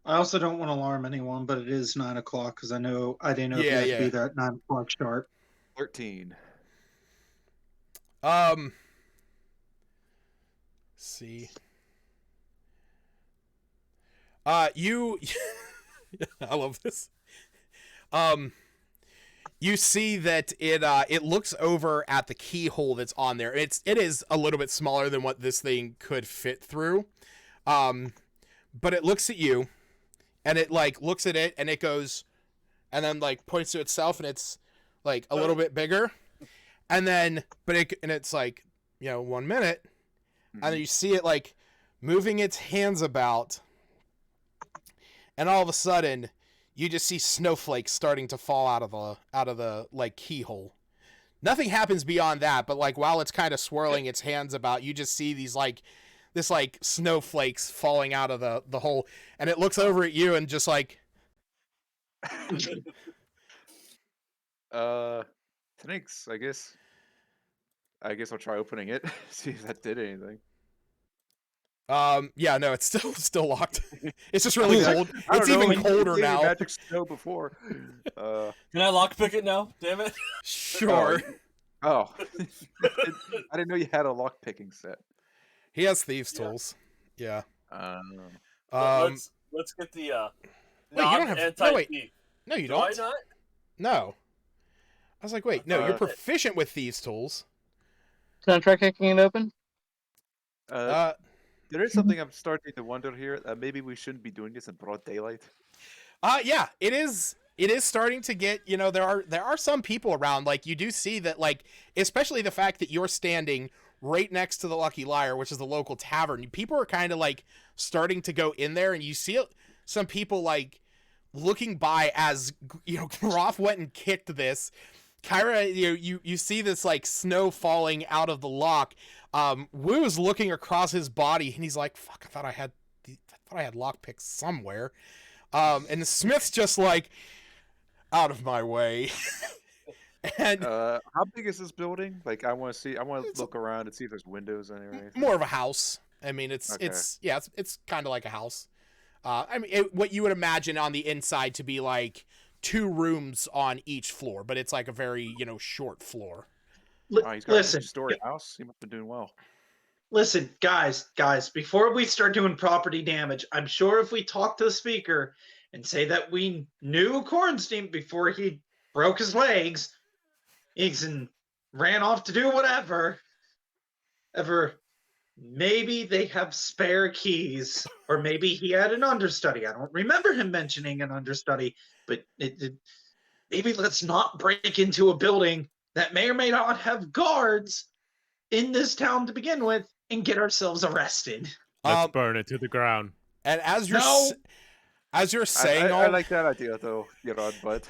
I also don't want to alarm anyone, but it is 9 o'clock because I didn't know if you had to be there at 9 o'clock sharp. 13. See. You I love this. You see that it looks over at the keyhole that's on there. It is a little bit smaller than what this thing could fit through. But it looks at you, and it like looks at it, and it goes, and then like points to itself, and it's like a little bit bigger, and then it's like 1 minute, and then you see it like moving its hands about, and all of a sudden you just see snowflakes starting to fall out of the like keyhole. Nothing happens beyond that, but like while it's kind of swirling its hands about, you just see these like snowflakes falling out of the hole, and it looks over at you and just like thanks, I guess I'll try opening it, see if that did anything. Yeah, no, it's still locked. It's just really cold. It's even colder now. Magic snow before. Can I lockpick it now? Damn it. Sure. Oh. I didn't know you had a lock picking set. He has thieves' tools. Yeah. Let's get the wait, you don't have No, you don't. Do I not? No. I was like, wait, no, you're proficient with thieves' tools. Can I try kicking it open? There is something I'm starting to wonder here. Maybe we shouldn't be doing this in broad daylight. Yeah, it is. It is starting to get, there are some people around. Like, you do see that, like, especially the fact that you're standing right next to the Lucky Liar, which is the local tavern. People are kind of, like, starting to go in there, and you see some people, like, looking by as, Groff went and kicked this. Kyra, you see this, like, snow falling out of the lock. Woo's looking across his body, and he's like, fuck, I thought I had lockpicks somewhere. And Smith's just like, out of my way. And how big is this building? Like, I want to look around and see if there's windows in there. More of a house. I mean, it's kind of like a house. What you would imagine on the inside to be like 2 rooms on each floor, but it's like a very, short floor. He's got Listen, a story house. He must have been doing well. Listen, guys, before we start doing property damage, I'm sure if we talk to the speaker and say that we knew Cornstein before he broke his legs, and ran off to do whatever, maybe they have spare keys, or maybe he had an understudy. I don't remember him mentioning an understudy, but maybe let's not break into a building that may or may not have guards in this town to begin with and get ourselves arrested. Let's burn it to the ground. And as you're saying I like that idea though, but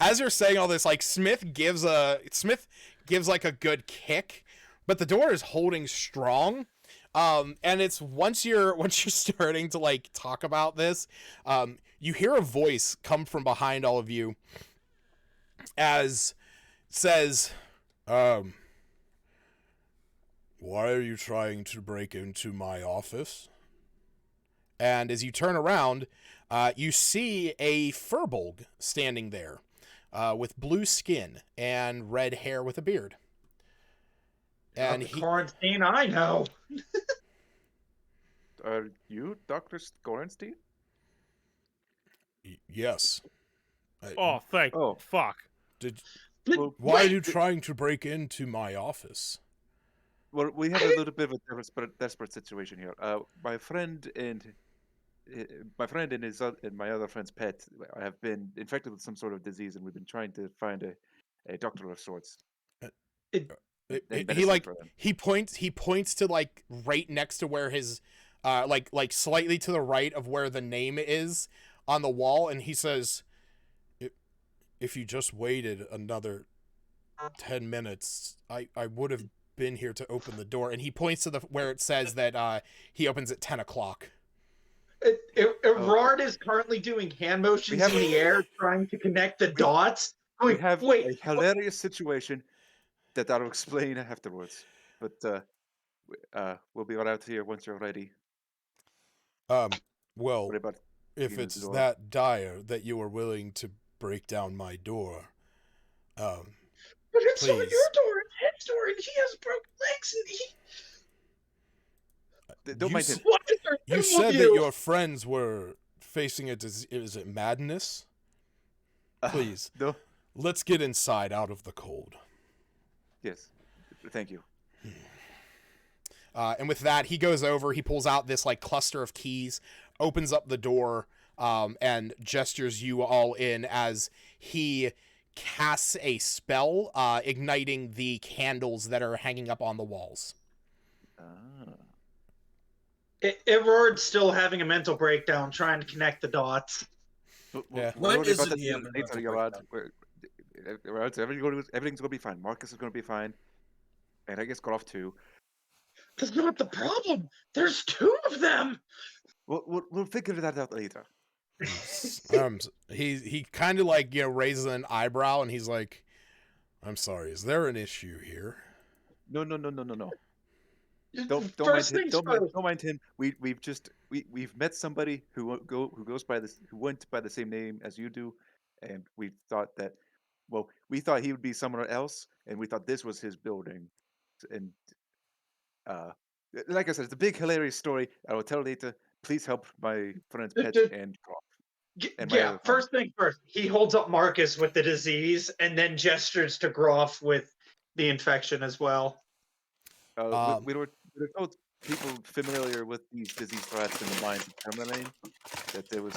as you're saying all this, like Smith gives like a good kick, but the door is holding strong. And it's once you're starting to like talk about this, you hear a voice come from behind all of you as says, why are you trying to break into my office? And as you turn around, you see a furbolg standing there with blue skin and red hair with a beard. And Quarantine, I know. Are you Dr. Gorenstein? Yes. Fuck. Why are you trying to break into my office? Well, we have a little bit of a desperate situation here. My friend and my other friend's pet have been infected with some sort of disease, and we've been trying to find a doctor of sorts. He points to like right next to where his like slightly to the right of where the name is on the wall, and he says, if you just waited another 10 minutes, I would have been here to open the door. And he points to where it says that he opens at 10 o'clock. Erard is currently doing hand motions in the air, trying to connect the dots. We have a hilarious situation that I'll explain afterwards. But we'll be right out here once you're ready. Well, if it's that dire that you are willing to break down my door, but it's not your door, it's his door, and he has broken legs, and don't mind him. You said that your friends were facing a disease. Is it madness? Please. No. Let's get inside out of the cold. Yes. Thank you. And with that, he goes over, he pulls out this like cluster of keys, opens up the door, and gestures you all in as he casts a spell, igniting the candles that are hanging up on the walls. Everard's still having a mental breakdown trying to connect the dots. Yeah. What isn't he having a mental everything's going to be fine. Marcus is going to be fine. And I guess Groff too. That's not the problem. There's two of them. We'll figure that out later. He kind of like, raises an eyebrow and he's like, I'm sorry, is there an issue here? No. Don't mind him. We've met somebody who went by the same name as you do, and we thought he would be somewhere else, and we thought this was his building, and like I said, it's a big hilarious story. I will tell later. Please help my friends Pet and Groff. First thing first. He holds up Marcus with the disease and then gestures to Groff with the infection as well. We were told people familiar with these disease threats in the mines of Terminain that there was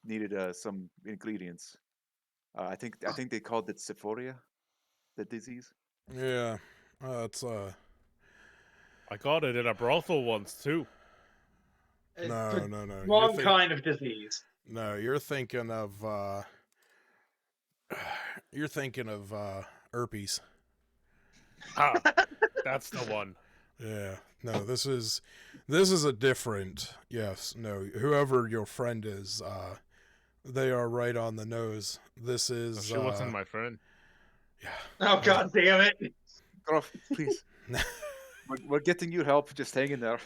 needed some ingredients. I think they called it Syphoria, the disease. Yeah, it's I got it in a brothel once too. No. Wrong kind of disease. No, you're thinking of herpes. Ah, that's the one. Yeah. No, this is a different. Yes. No. Whoever your friend is, they are right on the nose. This is. She wasn't my friend. Yeah. Oh God damn it! Groff, please. we're getting you help. Just hang in there.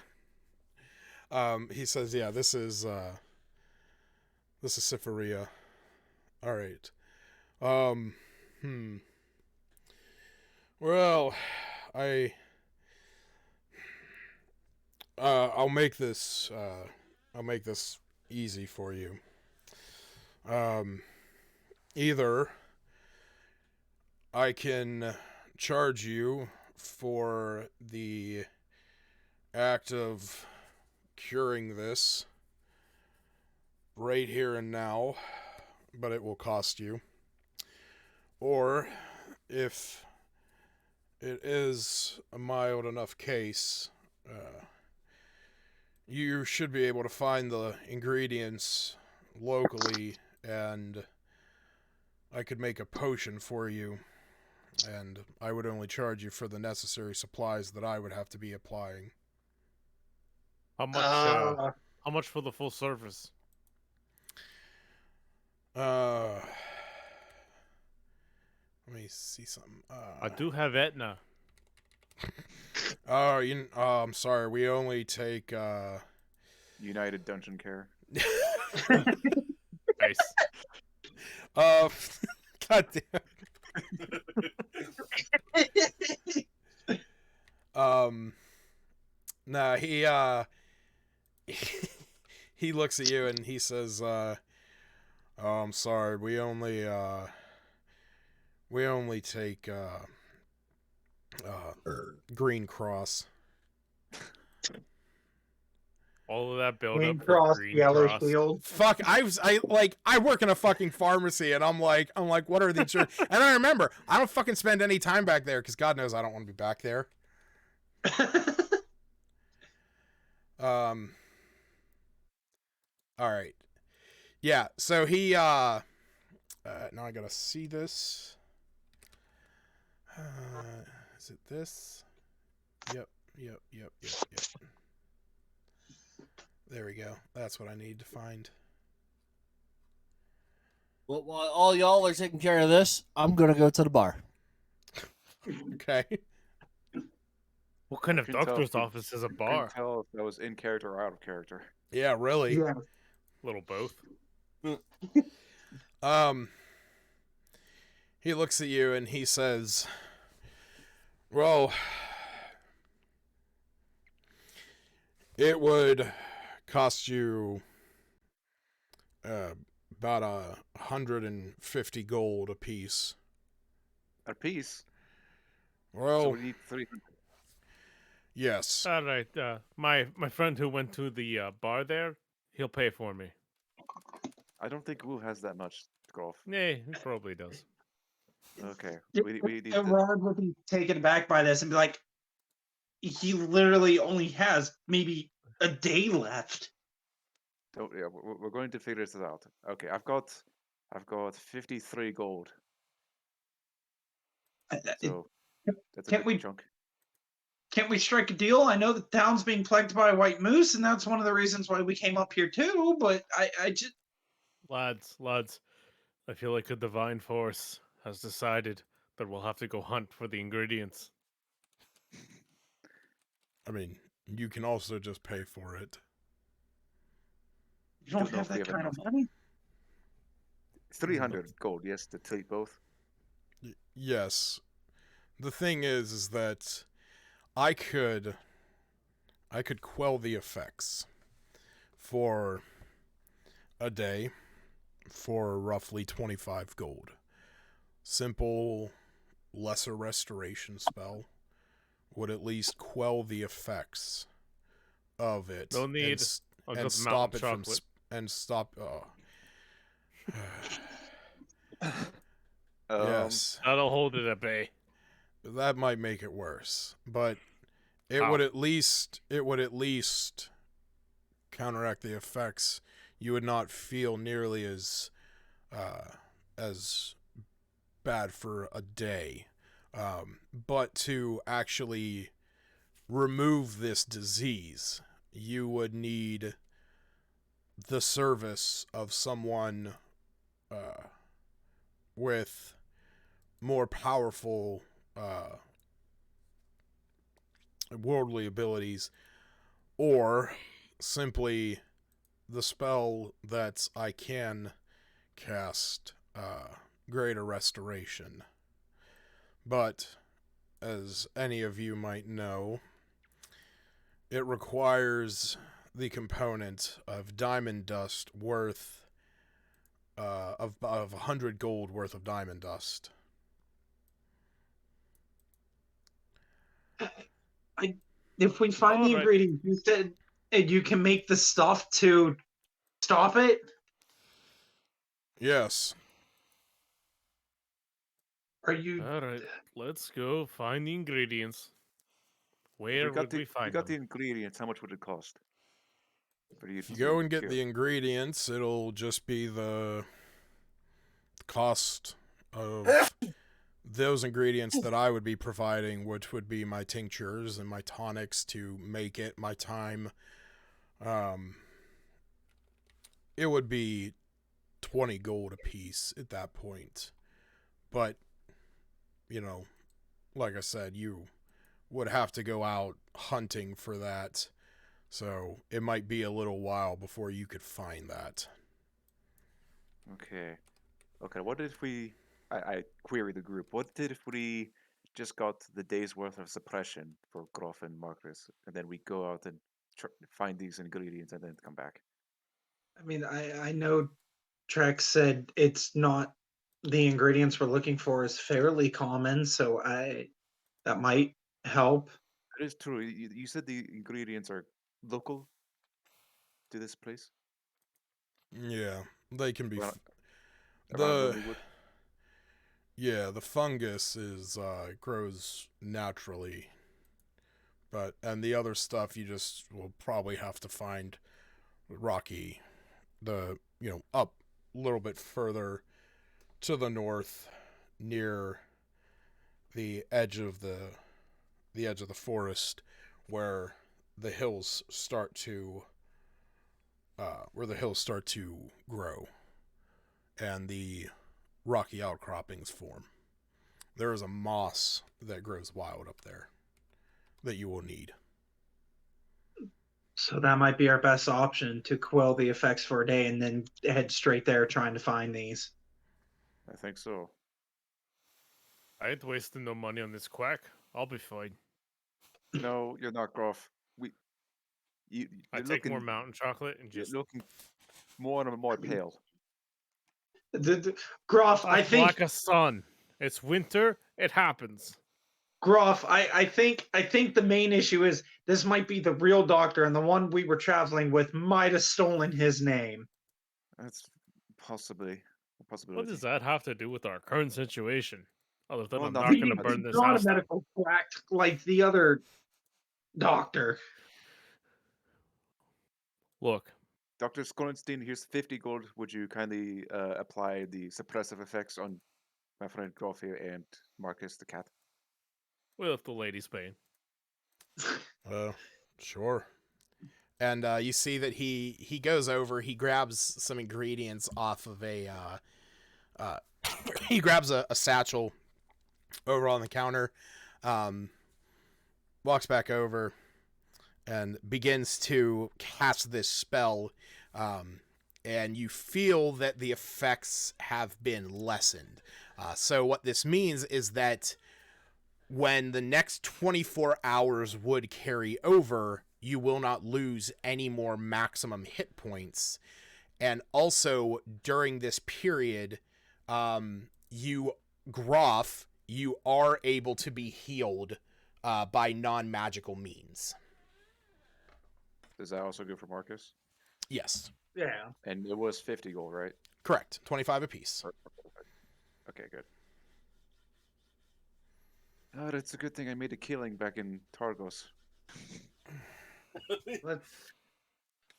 He says, yeah, this is Syphoria. All right. Well, I'll make this easy for you. Either I can charge you for the act of curing this right here and now, but it will cost you. Or if it is a mild enough case, you should be able to find the ingredients locally, and I could make a potion for you, and I would only charge you for the necessary supplies that I would have to be applying. How much for the full service? Let me see something. I do have Etna. I'm sorry. We only take United Dungeon Care. Nice. God damn. Nah, he looks at you and he says, "Oh, I'm sorry. We only take Green Cross." All of that build Green up Cross, for Green Yellow Cross. Shield. Fuck, I work in a fucking pharmacy, and I'm like, what are the insurance? And I remember, I don't fucking spend any time back there, because God knows I don't want to be back there. All right. Yeah, so he, now I gotta see this. Is it this? Yep. There we go. That's what I need to find. Well, while all y'all are taking care of this, I'm gonna go to the bar. Okay. What kind of doctor's office is a I bar? couldn't tell if that was in character or out of character. Yeah, really. Yeah. Little both. He looks at you and he says, well, it would cost you About 150 gold apiece. A piece. Well, So we need 300. yes. All right. My friend who went to the bar there, he'll pay for me. I don't think Wu has that much, Groff. Yeah, he probably does. Okay. We need to... Rod would be taken aback by this and be like, he literally only has maybe a day left. Yeah, we're going to figure this out. Okay, I've got 53 gold. So that's a Can't good we chunk. can't we strike a deal? I know the town's being plagued by a white moose, and that's one of the reasons why we came up here too. But I just Lads, I feel like a divine force has decided that we'll have to go hunt for the ingredients. I mean, you can also just pay for it. you don't have that kind of money. 300 gold, yes, to take both. Yes. The thing is that I could quell the effects for a day for roughly 25 gold. Simple lesser restoration spell would at least quell the effects of it. No need. And stop it from and stop. Yes, that'll hold it at bay. That might make it worse, but it How? would at least counteract the effects. You would not feel nearly as bad for a day. But to actually remove this disease, you would need the service of someone with more powerful worldly abilities, or simply the spell that I can cast, Greater Restoration. But, as any of you might know, it requires the component of diamond dust worth of 100 gold worth of diamond dust. If we find the ingredients, you said you can make the stuff to stop it. Yes. Are you? All right, let's go find the ingredients. Where would we find them? We got the them? ingredients. How much would it cost? If you go and get the ingredients, it'll just be the cost of those ingredients that I would be providing, which would be my tinctures and my tonics to make it, my time. It would be 20 gold a piece at that point. But, like I said, you would have to go out hunting for that. So it might be a little while before you could find that. Okay. What if we... I query the group. What if we just got the day's worth of suppression for Groff and Marcus, and then we go out and find these ingredients and then come back? I mean, I know Trex said it's not the ingredients we're looking for is fairly common, so that might help. It is true. You said the ingredients are local to this place? Yeah, they can be... Around the fungus grows naturally, and the other stuff you just will probably have to find rocky, up a little bit further to the north, near the edge of the forest, where the hills start to grow, and the rocky outcroppings form. There is a moss that grows wild up there that you will need. So that might be our best option to quell the effects for a day and then head straight there trying to find these. I think so. I ain't wasting no money on this quack. I'll be fine. No, you're not, Groff. I take more mountain chocolate and just more and more pale. Groff, I think like a sun. It's winter. It happens. Groff, I think the main issue is this might be the real doctor, and the one we were traveling with might have stolen his name. That's possibly a possibility. What does that have to do with our current situation? Other than Well, I'm nothing. not going to burn He's this not house a down. medical quack like the other doctor. Look, Dr. Skorenstein, here's 50 gold. Would you kindly apply the suppressive effects on my friend Groff here and Marcus the cat? well, if the lady's paying. Sure. And you see that he goes over, he grabs some ingredients off of he grabs a satchel over on the counter, walks back over, and begins to cast this spell, and you feel that the effects have been lessened. So what this means is that when the next 24 hours would carry over, you will not lose any more maximum hit points. And also, during this period, Groff, you are able to be healed by non-magical means. Does that also go for Marcus? Yes. Yeah. And it was 50 gold, right? Correct. 25 apiece. Okay, good. Oh, it's a good thing I made a killing back in Targos.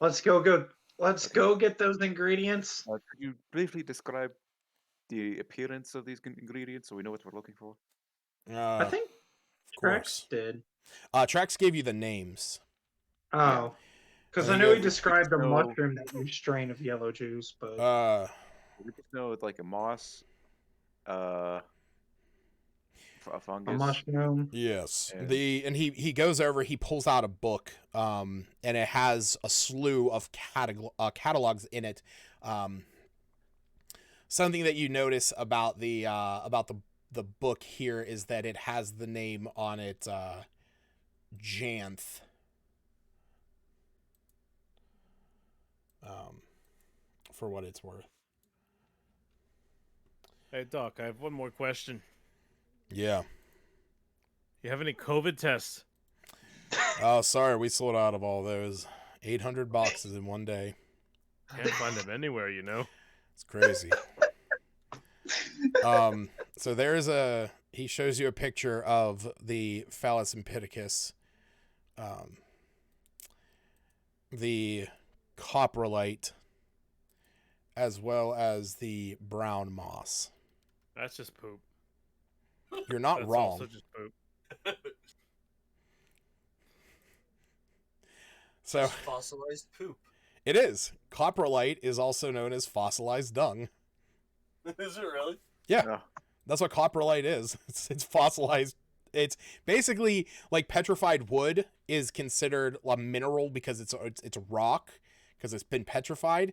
Let's go get those ingredients. Could you briefly describe the appearance of these ingredients so we know what we're looking for? I think of course. Trex did. Trex gave you the names. Oh. Because I know he described a mushroom that you strain of yellow juice, but we just know it's like a moss, a fungus. a mushroom. Yes. And he goes over, he pulls out a book, and it has a slew of catalogs in it. Something that you notice about the book here is that it has the name on it, Janth. For what it's worth. Hey, Doc, I have one more question. Yeah. You have any COVID tests? Oh, sorry, we sold out of all those. 800 boxes in one day. Can't find them anywhere, you know. It's crazy. So there's he shows you a picture of the Phallus Empedicus, the coprolite, as well as the brown moss. That's just poop. You're not That's wrong. Also just poop. So fossilized poop. It is. Coprolite is also known as fossilized dung. Is it really? Yeah. That's what coprolite is. It's fossilized. It's basically like petrified wood is considered a mineral because it's rock because it's been petrified.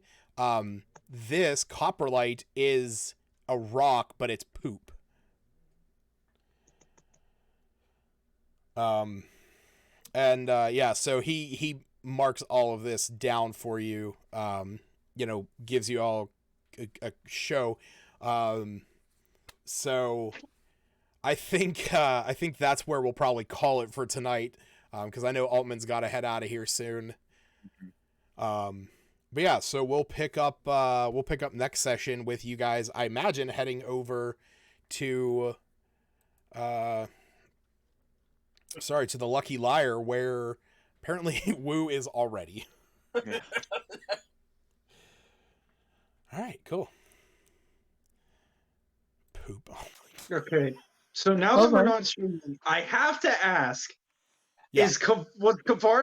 This coprolite is a rock, but it's poop. So he marks all of this down for you. Gives you all a show. So I think that's where we'll probably call it for tonight. Because I know Altman's got to head out of here soon. But yeah, so we'll pick up next session with you guys. I imagine heading over to the Lucky Liar, where apparently Wu is already. Yeah. All right, cool. Poop. Okay, so now that we're not streaming, I have to ask: was Kavar